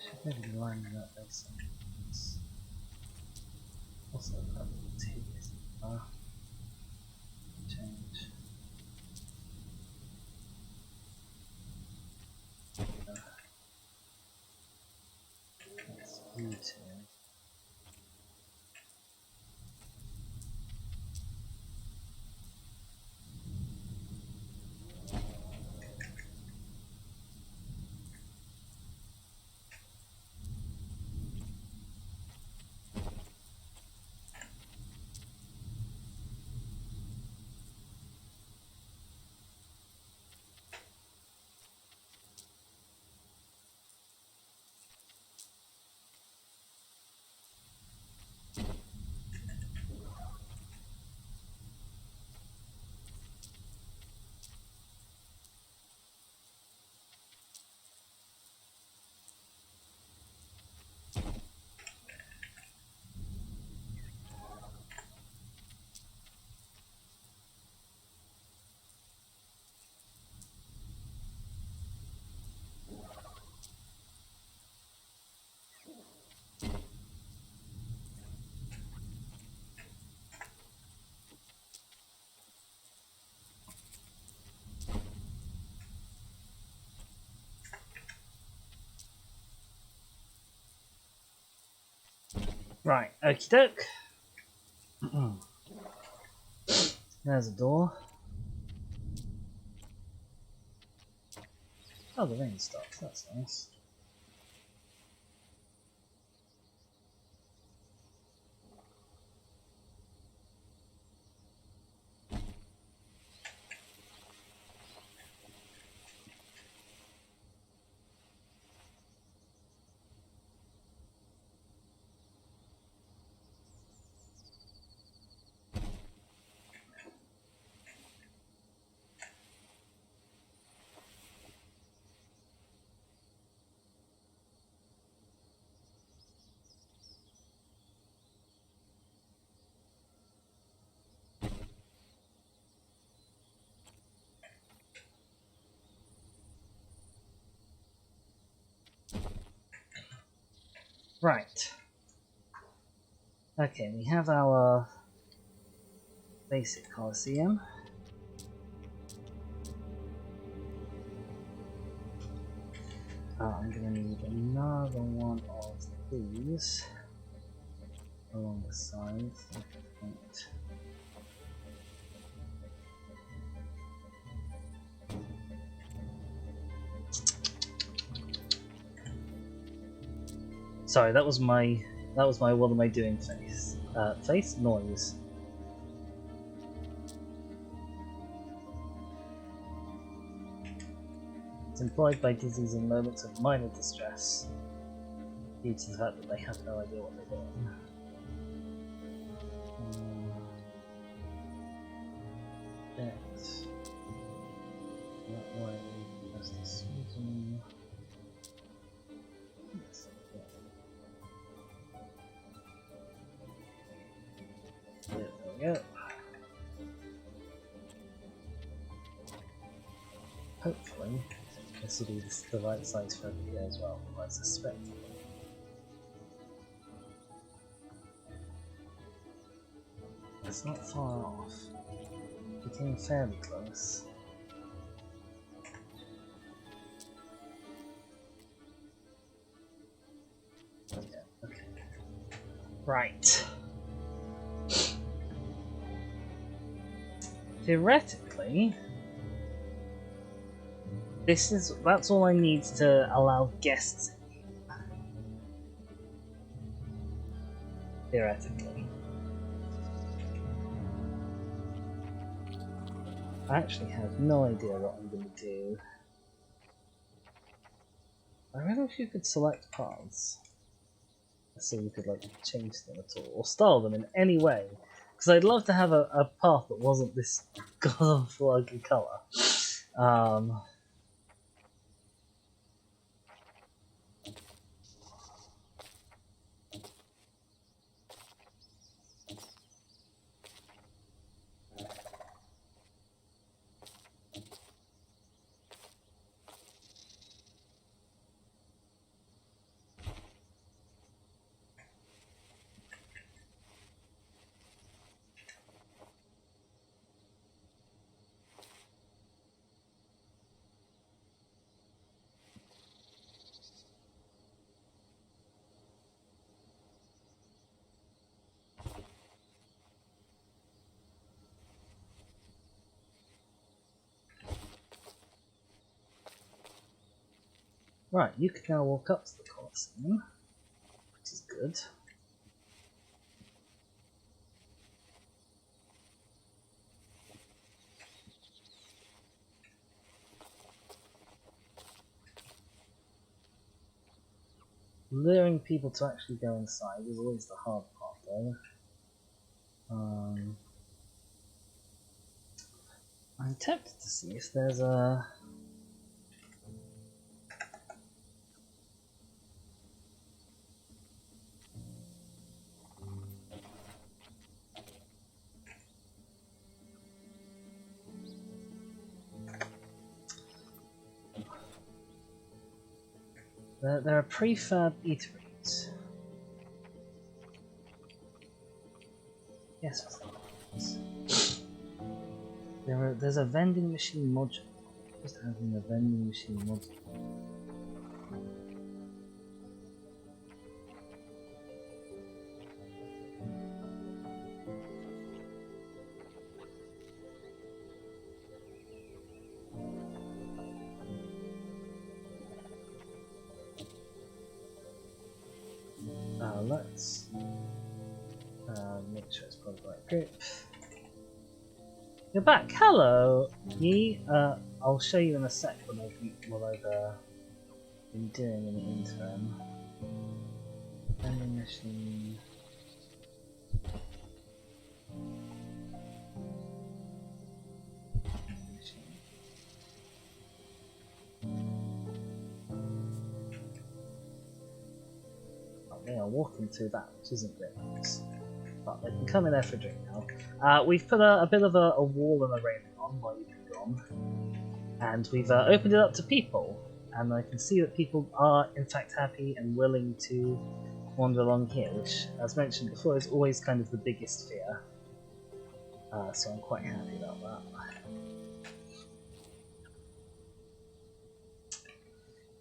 Should maybe line that based on this. Also, that T is change. That's U2. Right, okie doke. There's a door. Oh, the rain stopped. That's nice. Right. Okay, we have our basic colosseum. I'm going to need another one of these along the sides. Sorry, that was my what am I doing face. Face noise. It's employed by dizzies in moments of minor distress due to the fact that they have no idea what they're doing. That way, that's the season. There we go. Hopefully, this will be the right size for everybody as well, I suspect. It's not far off. It came fairly close. Okay. Right. Theoretically, that's all I need to allow guests in. Theoretically. I actually have no idea what I'm going to do. I wonder if you could select paths. So you could like change them at all, or style them in any way. Because I'd love to have a path that wasn't this god-awful ugly colour. Right, you can now walk up to the colosseum, which is good. Luring people to actually go inside is always the hard part, though. I'm tempted to see if there's a... There are prefab eateries. Yes, there's a vending machine module. Just having a vending machine module. Let's make sure it's part of the right group. You're back. Hello, Yi. I'll show you in a sec what I've been doing in the interim. Vending machine. They are walking through that, which isn't great news. But they can come in there for a drink now. We've put a bit of a wall and a railing on while you've been gone. And we've opened it up to people. And I can see that people are in fact happy and willing to wander along here, which, as mentioned before, is always kind of the biggest fear. So I'm quite happy about that.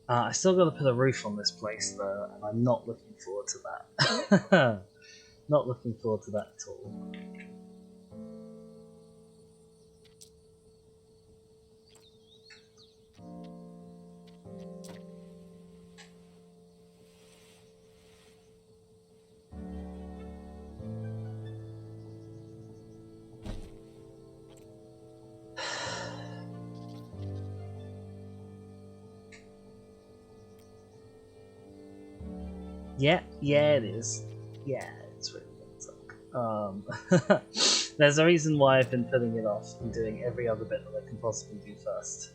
I still got to put a roof on this place though, and I'm not looking forward to that. Not looking forward to that at all. Yeah, it is. Yeah, it's really good. There's a reason why I've been putting it off and doing every other bit that I can possibly do first.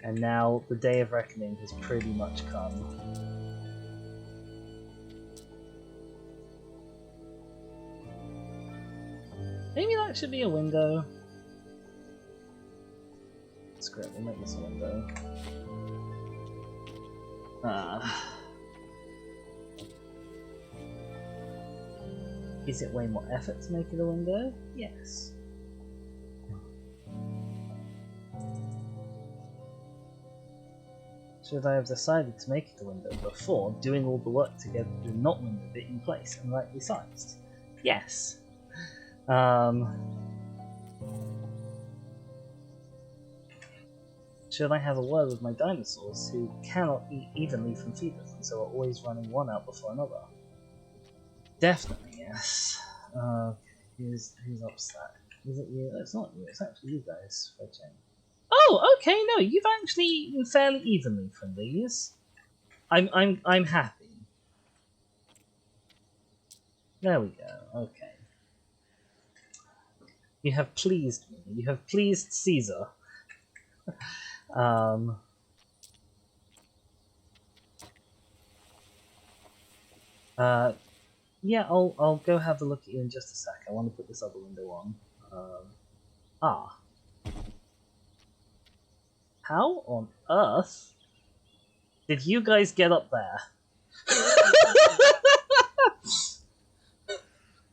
And now the day of reckoning has pretty much come. Maybe that should be a window. Screw it, we'll make this a window. Is it way more effort to make it a window? Yes. Should I have decided to make it a window before doing all the work to get the not window bit in place and rightly sized? Yes. Should I have a word with my dinosaurs who cannot eat evenly from feeders and so are always running one out before another? Definitely yes. Who's upset? Is it you? It's not you. It's actually you guys. For a change. Oh, okay. No, you've actually eaten fairly evenly from these. I'm happy. There we go. Okay. You have pleased me. You have pleased Caesar. Yeah, I'll go have a look at you in just a sec. I want to put this other window on. How on earth did you guys get up there?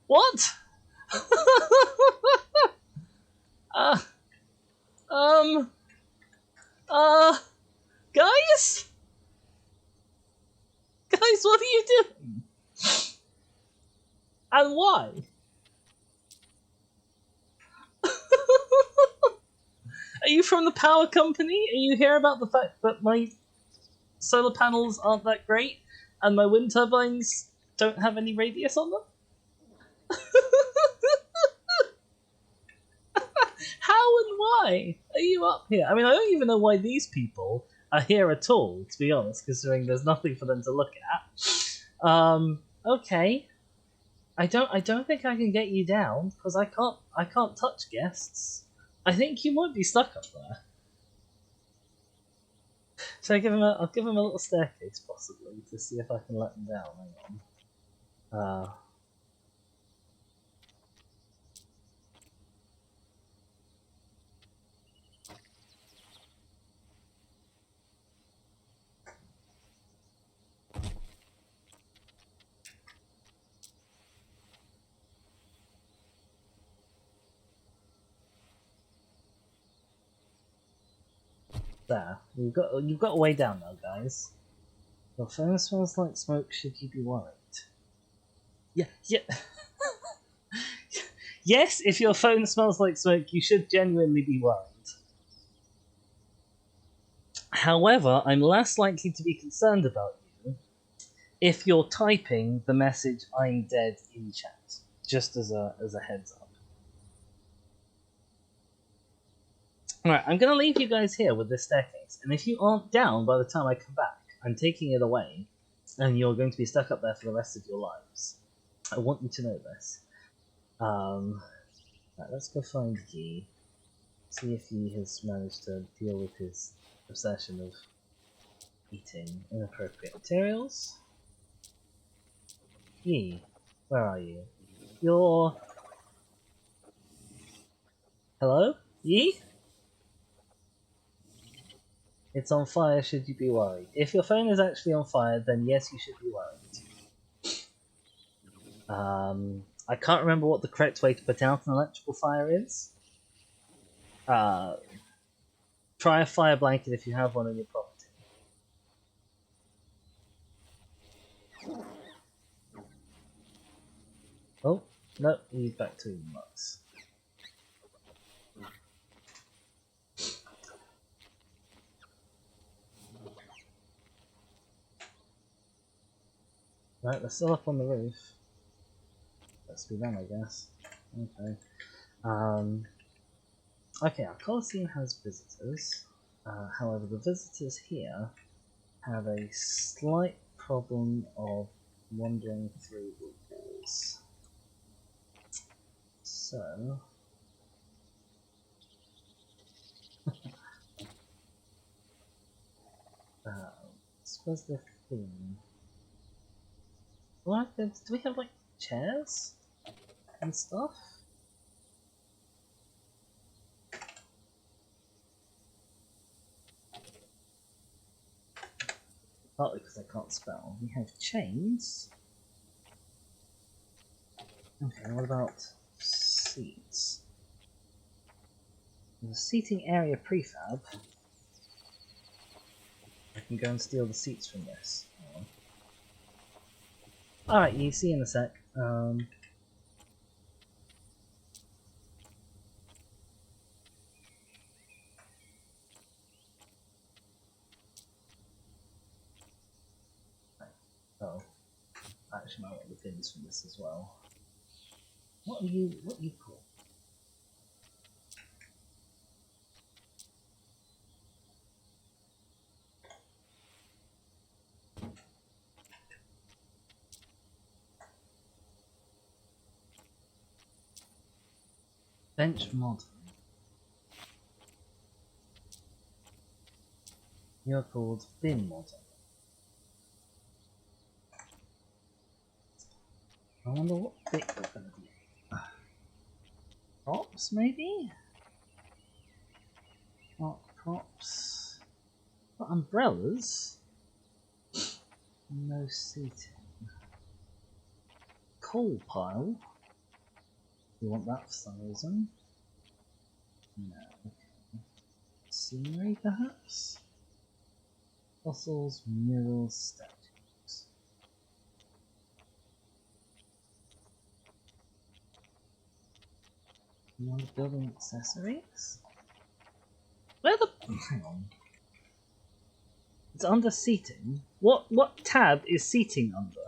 What? Guys? Guys, what are you doing? And why? Are you from the power company? Are you here about the fact that my solar panels aren't that great, and my wind turbines don't have any radius on them? How and why are you up here? I mean, I don't even know why these people are here at all, to be honest, considering there's nothing for them to look at. Okay. I don't think I can get you down, because I can't touch guests. I think you might be stuck up there. So I'll give him a little staircase, possibly, to see if I can let him down. Hang on. There. You've got a way down now, guys. Your phone smells like smoke, should you be worried? Yeah. Yes, if your phone smells like smoke, you should genuinely be worried. However, I'm less likely to be concerned about you if you're typing the message "I'm dead" in chat, just as a heads up. Alright, I'm gonna leave you guys here with this staircase, and if you aren't down by the time I come back, I'm taking it away, and you're going to be stuck up there for the rest of your lives. I want you to know this. Right, let's go find Yi. See if he has managed to deal with his obsession of eating inappropriate materials. Yi, where are you? You're... Hello? Yi? It's on fire, should you be worried? If your phone is actually on fire, then yes, you should be worried. I can't remember what the correct way to put out an electrical fire is. Try a fire blanket if you have one in your property. Oh, no, he's back to Lux. Right, they're still up on the roof. Let's be them, I guess. Okay. Okay, our colosseum has visitors. However, the visitors here have a slight problem of wandering through the walls. So... where's the theme? What? Do we have, like, chairs? And stuff? Partly because I can't spell. We have chains. Okay, what about seats? There's a seating area prefab. I can go and steal the seats from this. Alright, you see you in a sec. Oh, actually, I might want the pins from this as well. What are you called? Bench mod. You're called bin mod. I wonder what bit we're gonna be. Props, maybe? Not props. But umbrellas? No seating. Coal pile? You want that for some reason? No. Okay. Scenery, perhaps? Fossils, murals, statues. You want building accessories? Where the... Hang on. It's under seating. What tab is seating under?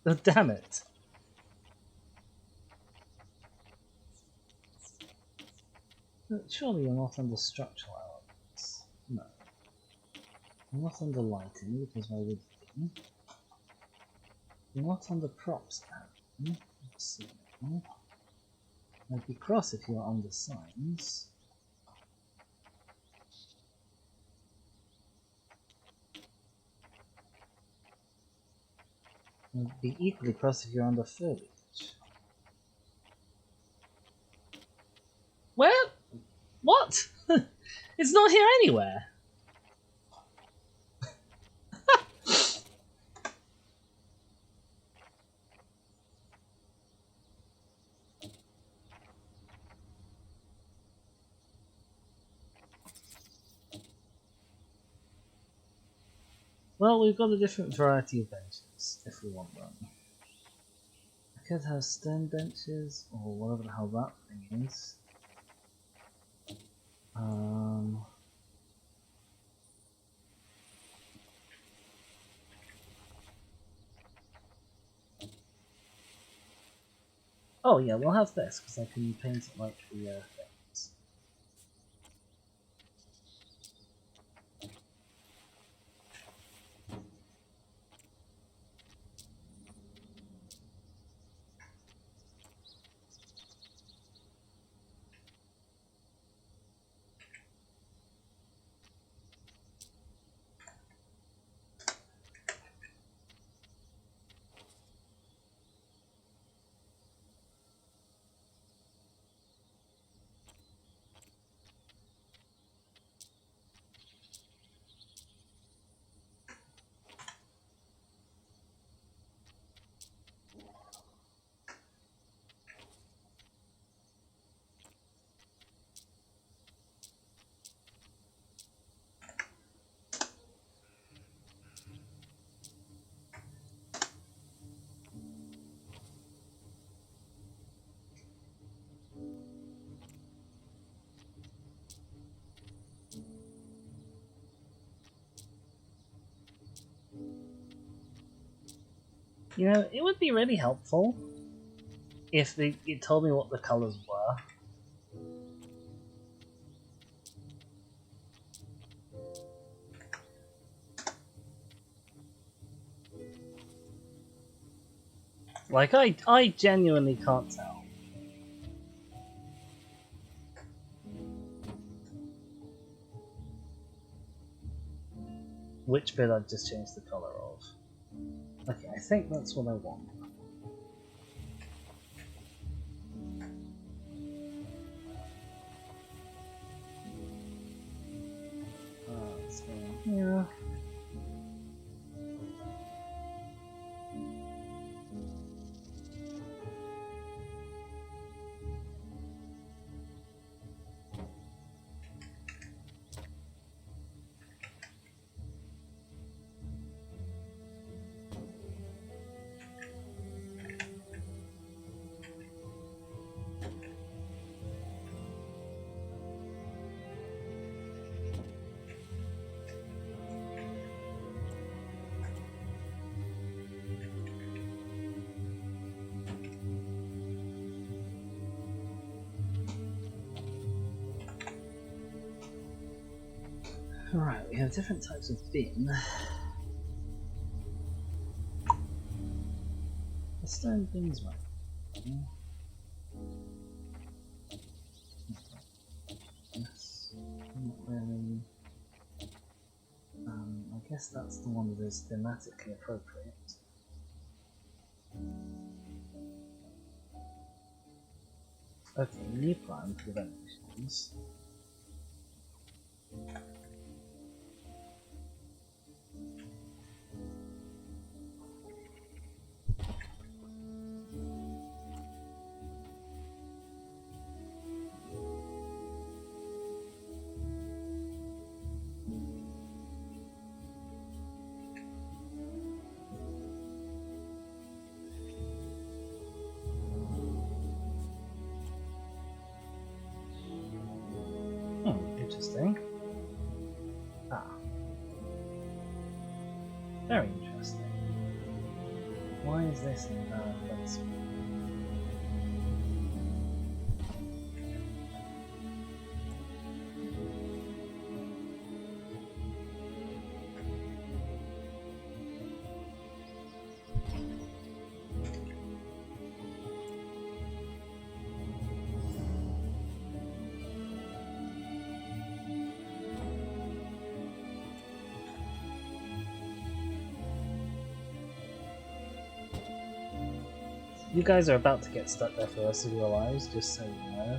Oh, damn it. Surely you're not under structural elements. No. You're not under lighting, because why would you be? You're not under props tab. Let's see. I'd be cross if you're under signs. I'd be equally cross if you're under foliage. Where? What? It's not here anywhere. Well, we've got a different variety of benches, if we want them. I could have stone benches, or whatever the hell that thing is. Oh yeah, we'll have this, because I can paint it like the things. You know, it would be really helpful if it told me what the colors were. Like, I genuinely can't tell. Which bit I've just changed the color of. Okay, I think that's what I want. Let's go in here. Alright, we have different types of bin. The stone bins might be. Yes, not really. I guess that's the one that is thematically appropriate. Okay, new plan for the venerations. Interesting. Ah. Very interesting. Why is this in bad place? You guys are about to get stuck there for the rest of your lives, just so you know.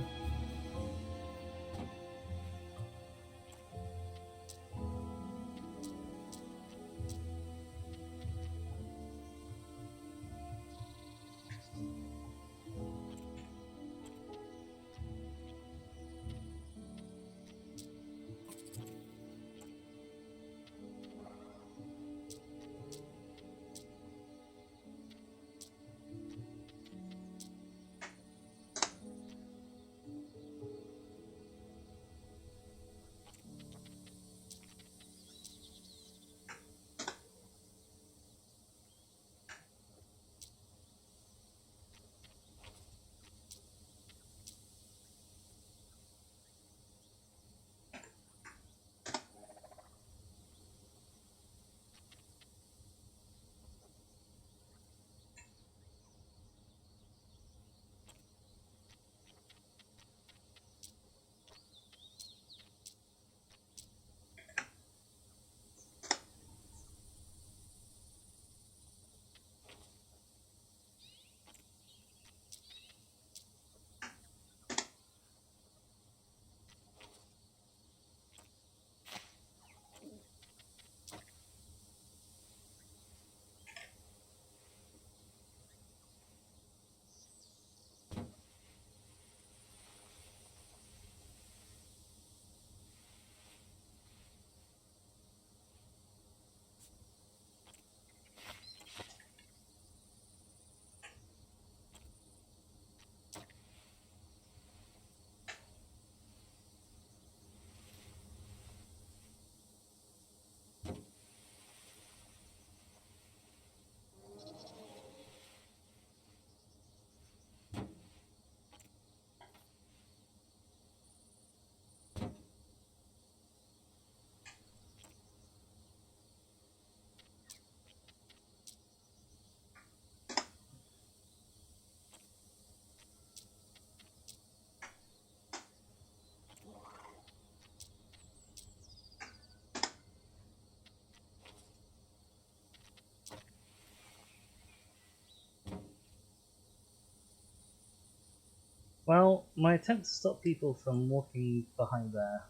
Well, my attempt to stop people from walking behind there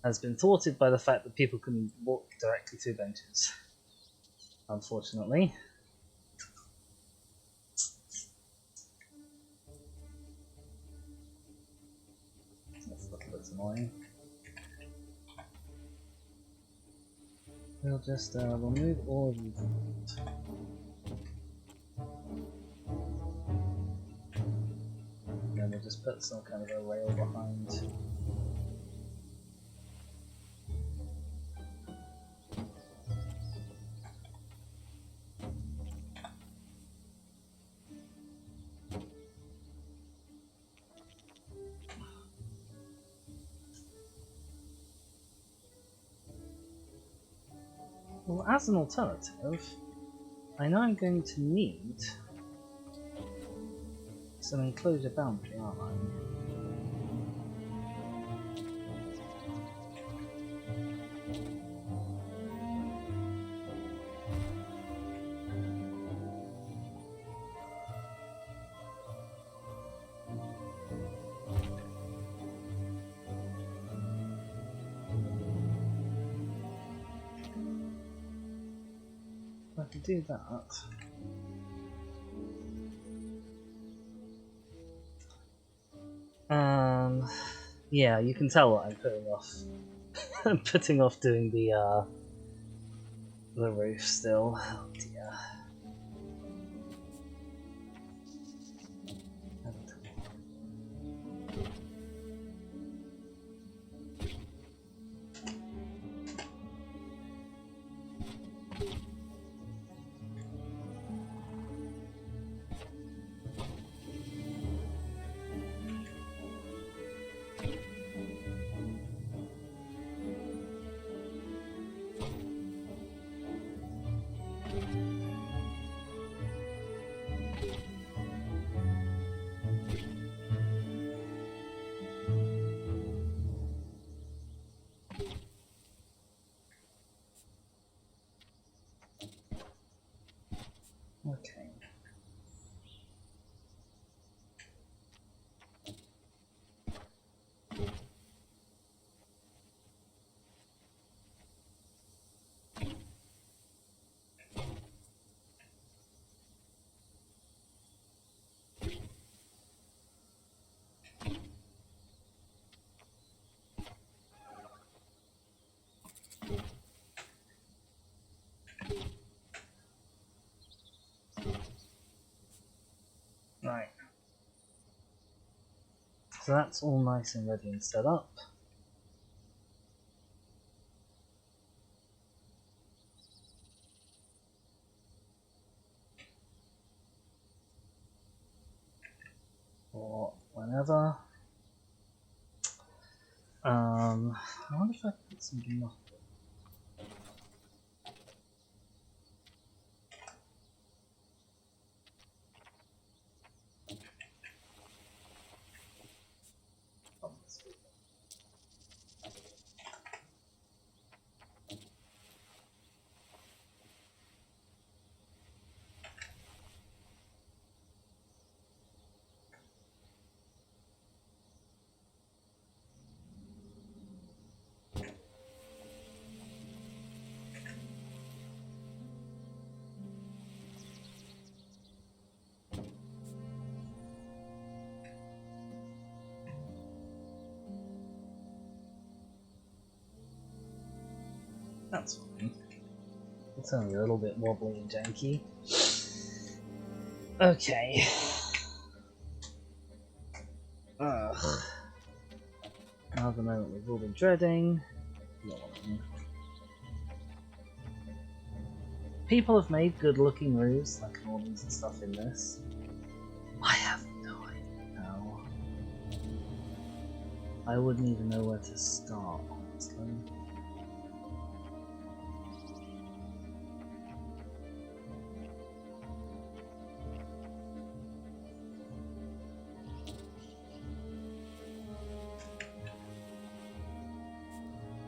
has been thwarted by the fact that people can walk directly to benches. Unfortunately. That's annoying. We'll just remove all of these. Then we'll just put some kind of a rail behind. Well, as an alternative, I know I'm going to need some enclosure boundary, aren't I? If I can do that. Yeah, you can tell what I'm putting off. I'm putting off doing the roof still. Oh dear. Okay. Right. So that's all nice and ready and set up. Or whenever. I wonder if I can put some enough. That's fine. It's only a little bit wobbly and janky. Okay. Another moment we've all been dreading. People have made good looking roofs, like awnings and stuff in this. I have no idea how. I wouldn't even know where to start, honestly.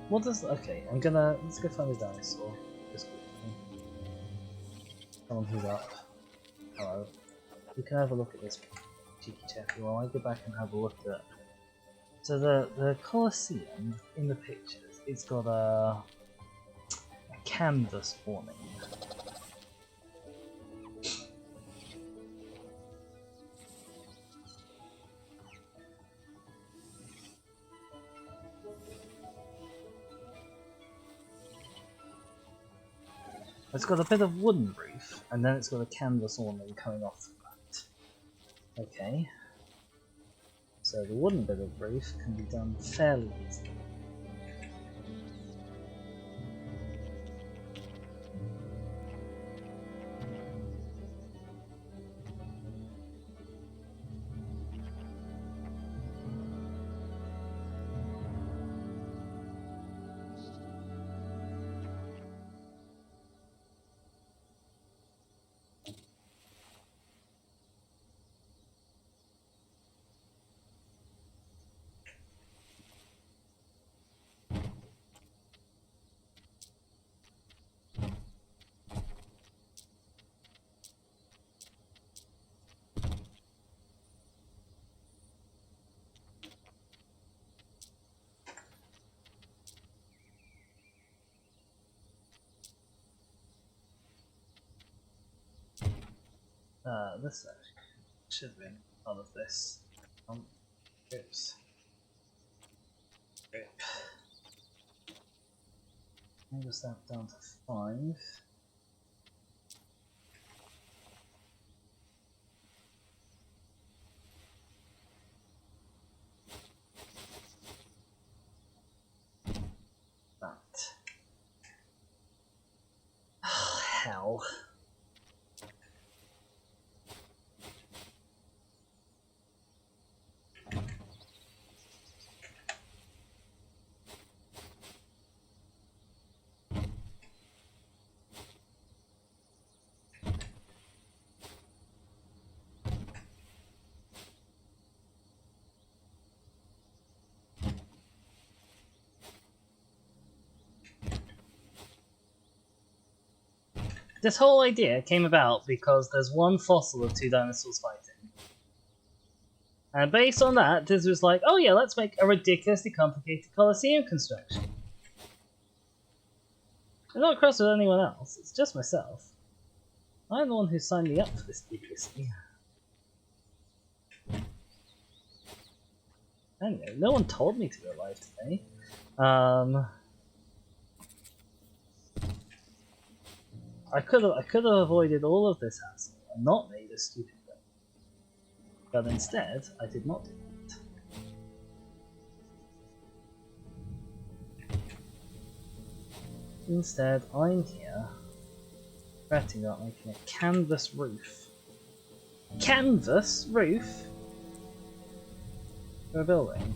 What does... Okay, let's go find a dinosaur. Just quickly. Someone who's up. Hello. You can have a look at this cheeky chappy while I go back and have a look at... So the colosseum, in the pictures, it's got a canvas awning. It's got a bit of wooden roof, and then it's got a canvas awning coming off the front. Okay. So the wooden bit of roof can be done fairly easily. This should have been part of this. Oops. Reduce that down to 5. That. Oh, hell. This whole idea came about because there's one fossil of two dinosaurs fighting. And based on that, Diz was like, oh yeah, let's make a ridiculously complicated colosseum construction. I'm not cross with anyone else, it's just myself. I'm the one who signed me up for this idiocy. Anyway, no one told me to go live today. I could have avoided all of this hassle and not made a stupid thing. But instead, I did not do that. Instead, I'm here fretting about making a canvas roof. Canvas roof? For a building.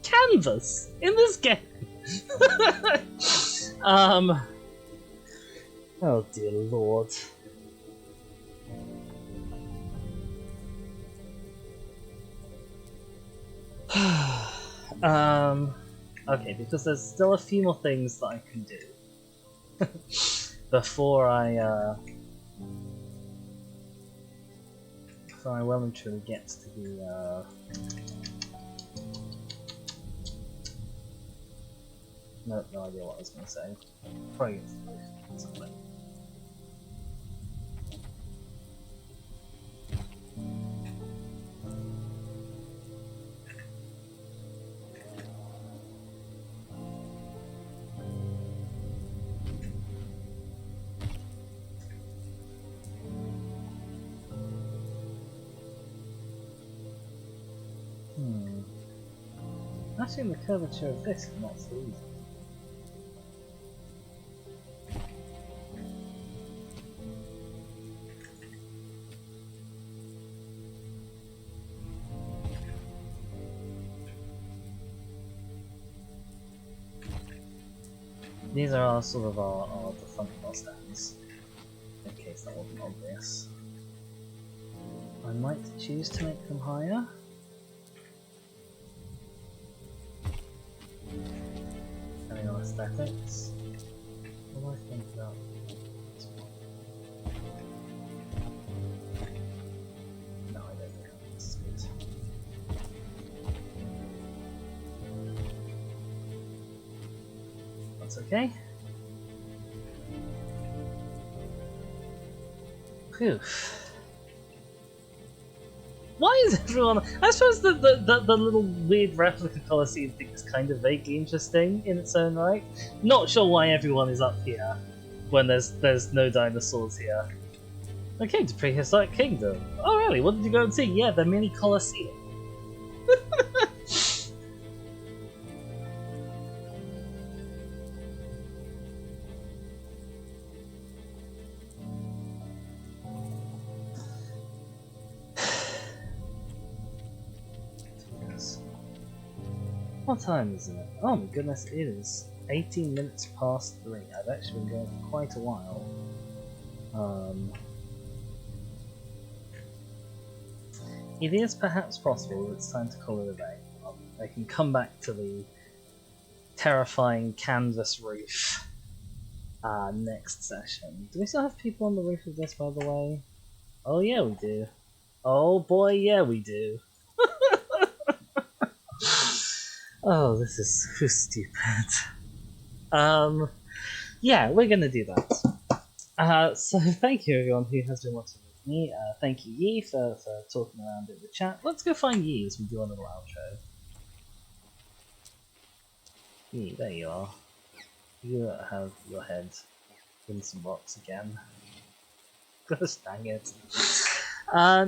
Canvas in this game. Oh dear lord. Okay, because there's still a few more things that I can do before I well and truly get to the no idea what I was going to say. Probably something. Matching the curvature of this is not so easy. These are our sort of our functional stands, in case that wasn't obvious. I might choose to make them higher. Depending on aesthetics. What do I think about this one? No, I don't think this is good. That's okay. Phew. Why is everyone... I suppose the little weird replica Colosseum thing is kind of vaguely interesting in its own right. Not sure why everyone is up here when there's no dinosaurs here. I came to Prehistoric Kingdom. Oh really? What did you go and see? Yeah, the mini Colosseum. What time is it? Oh my goodness, it is 18 minutes past 3. I've actually been going for quite a while. It is perhaps possible that it's time to call it a day. I can come back to the terrifying canvas roof next session. Do we still have people on the roof of this, by the way? Oh yeah, we do. Oh boy, yeah, we do. Oh, this is so stupid. Yeah, we're gonna do that. So thank you everyone who has been watching with me. Thank you Yi for talking around in the chat. Let's go find Yi as we do a little outro. Yi, there you are. You have your head in some rocks again. Gosh dang it.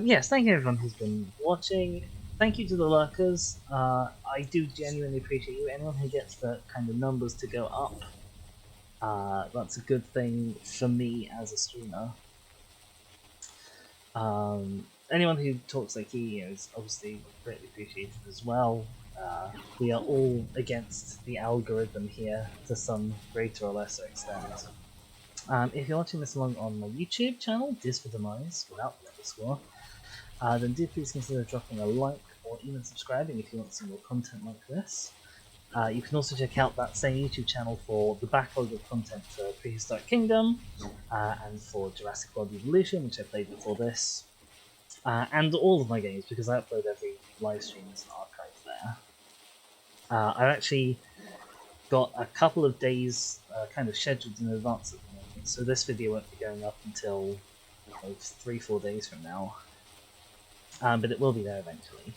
Yes, thank you everyone who's been watching. Thank you to the lurkers. I do genuinely appreciate you. Anyone who gets the kind of numbers to go up, that's a good thing for me as a streamer. Anyone who talks like he is obviously greatly appreciated as well. We are all against the algorithm here to some greater or lesser extent. If you're watching this along on my YouTube channel, Dis for Demise, without the underscore, then do please consider dropping a like or even subscribing if you want some more content like this. You can also check out that same YouTube channel for the backlog of content for Prehistoric Kingdom, and for Jurassic World Evolution, which I played before this, and all of my games, because I upload every live stream as an archive there. I've actually got a couple of days kind of scheduled in advance at the moment, so this video won't be going up until 3-4 days from now, but it will be there eventually.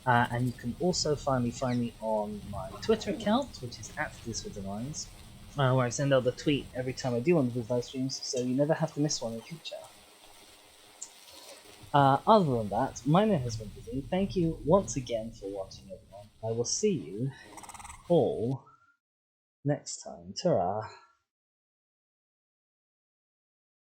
And you can also finally find me on my Twitter account, which is @thiswiththeminds, where I send out the tweet every time I do one of these live streams, so you never have to miss one in the future. Other than that, my name has been busy. Thank you once again for watching, everyone. I will see you all next time. Ta-ra!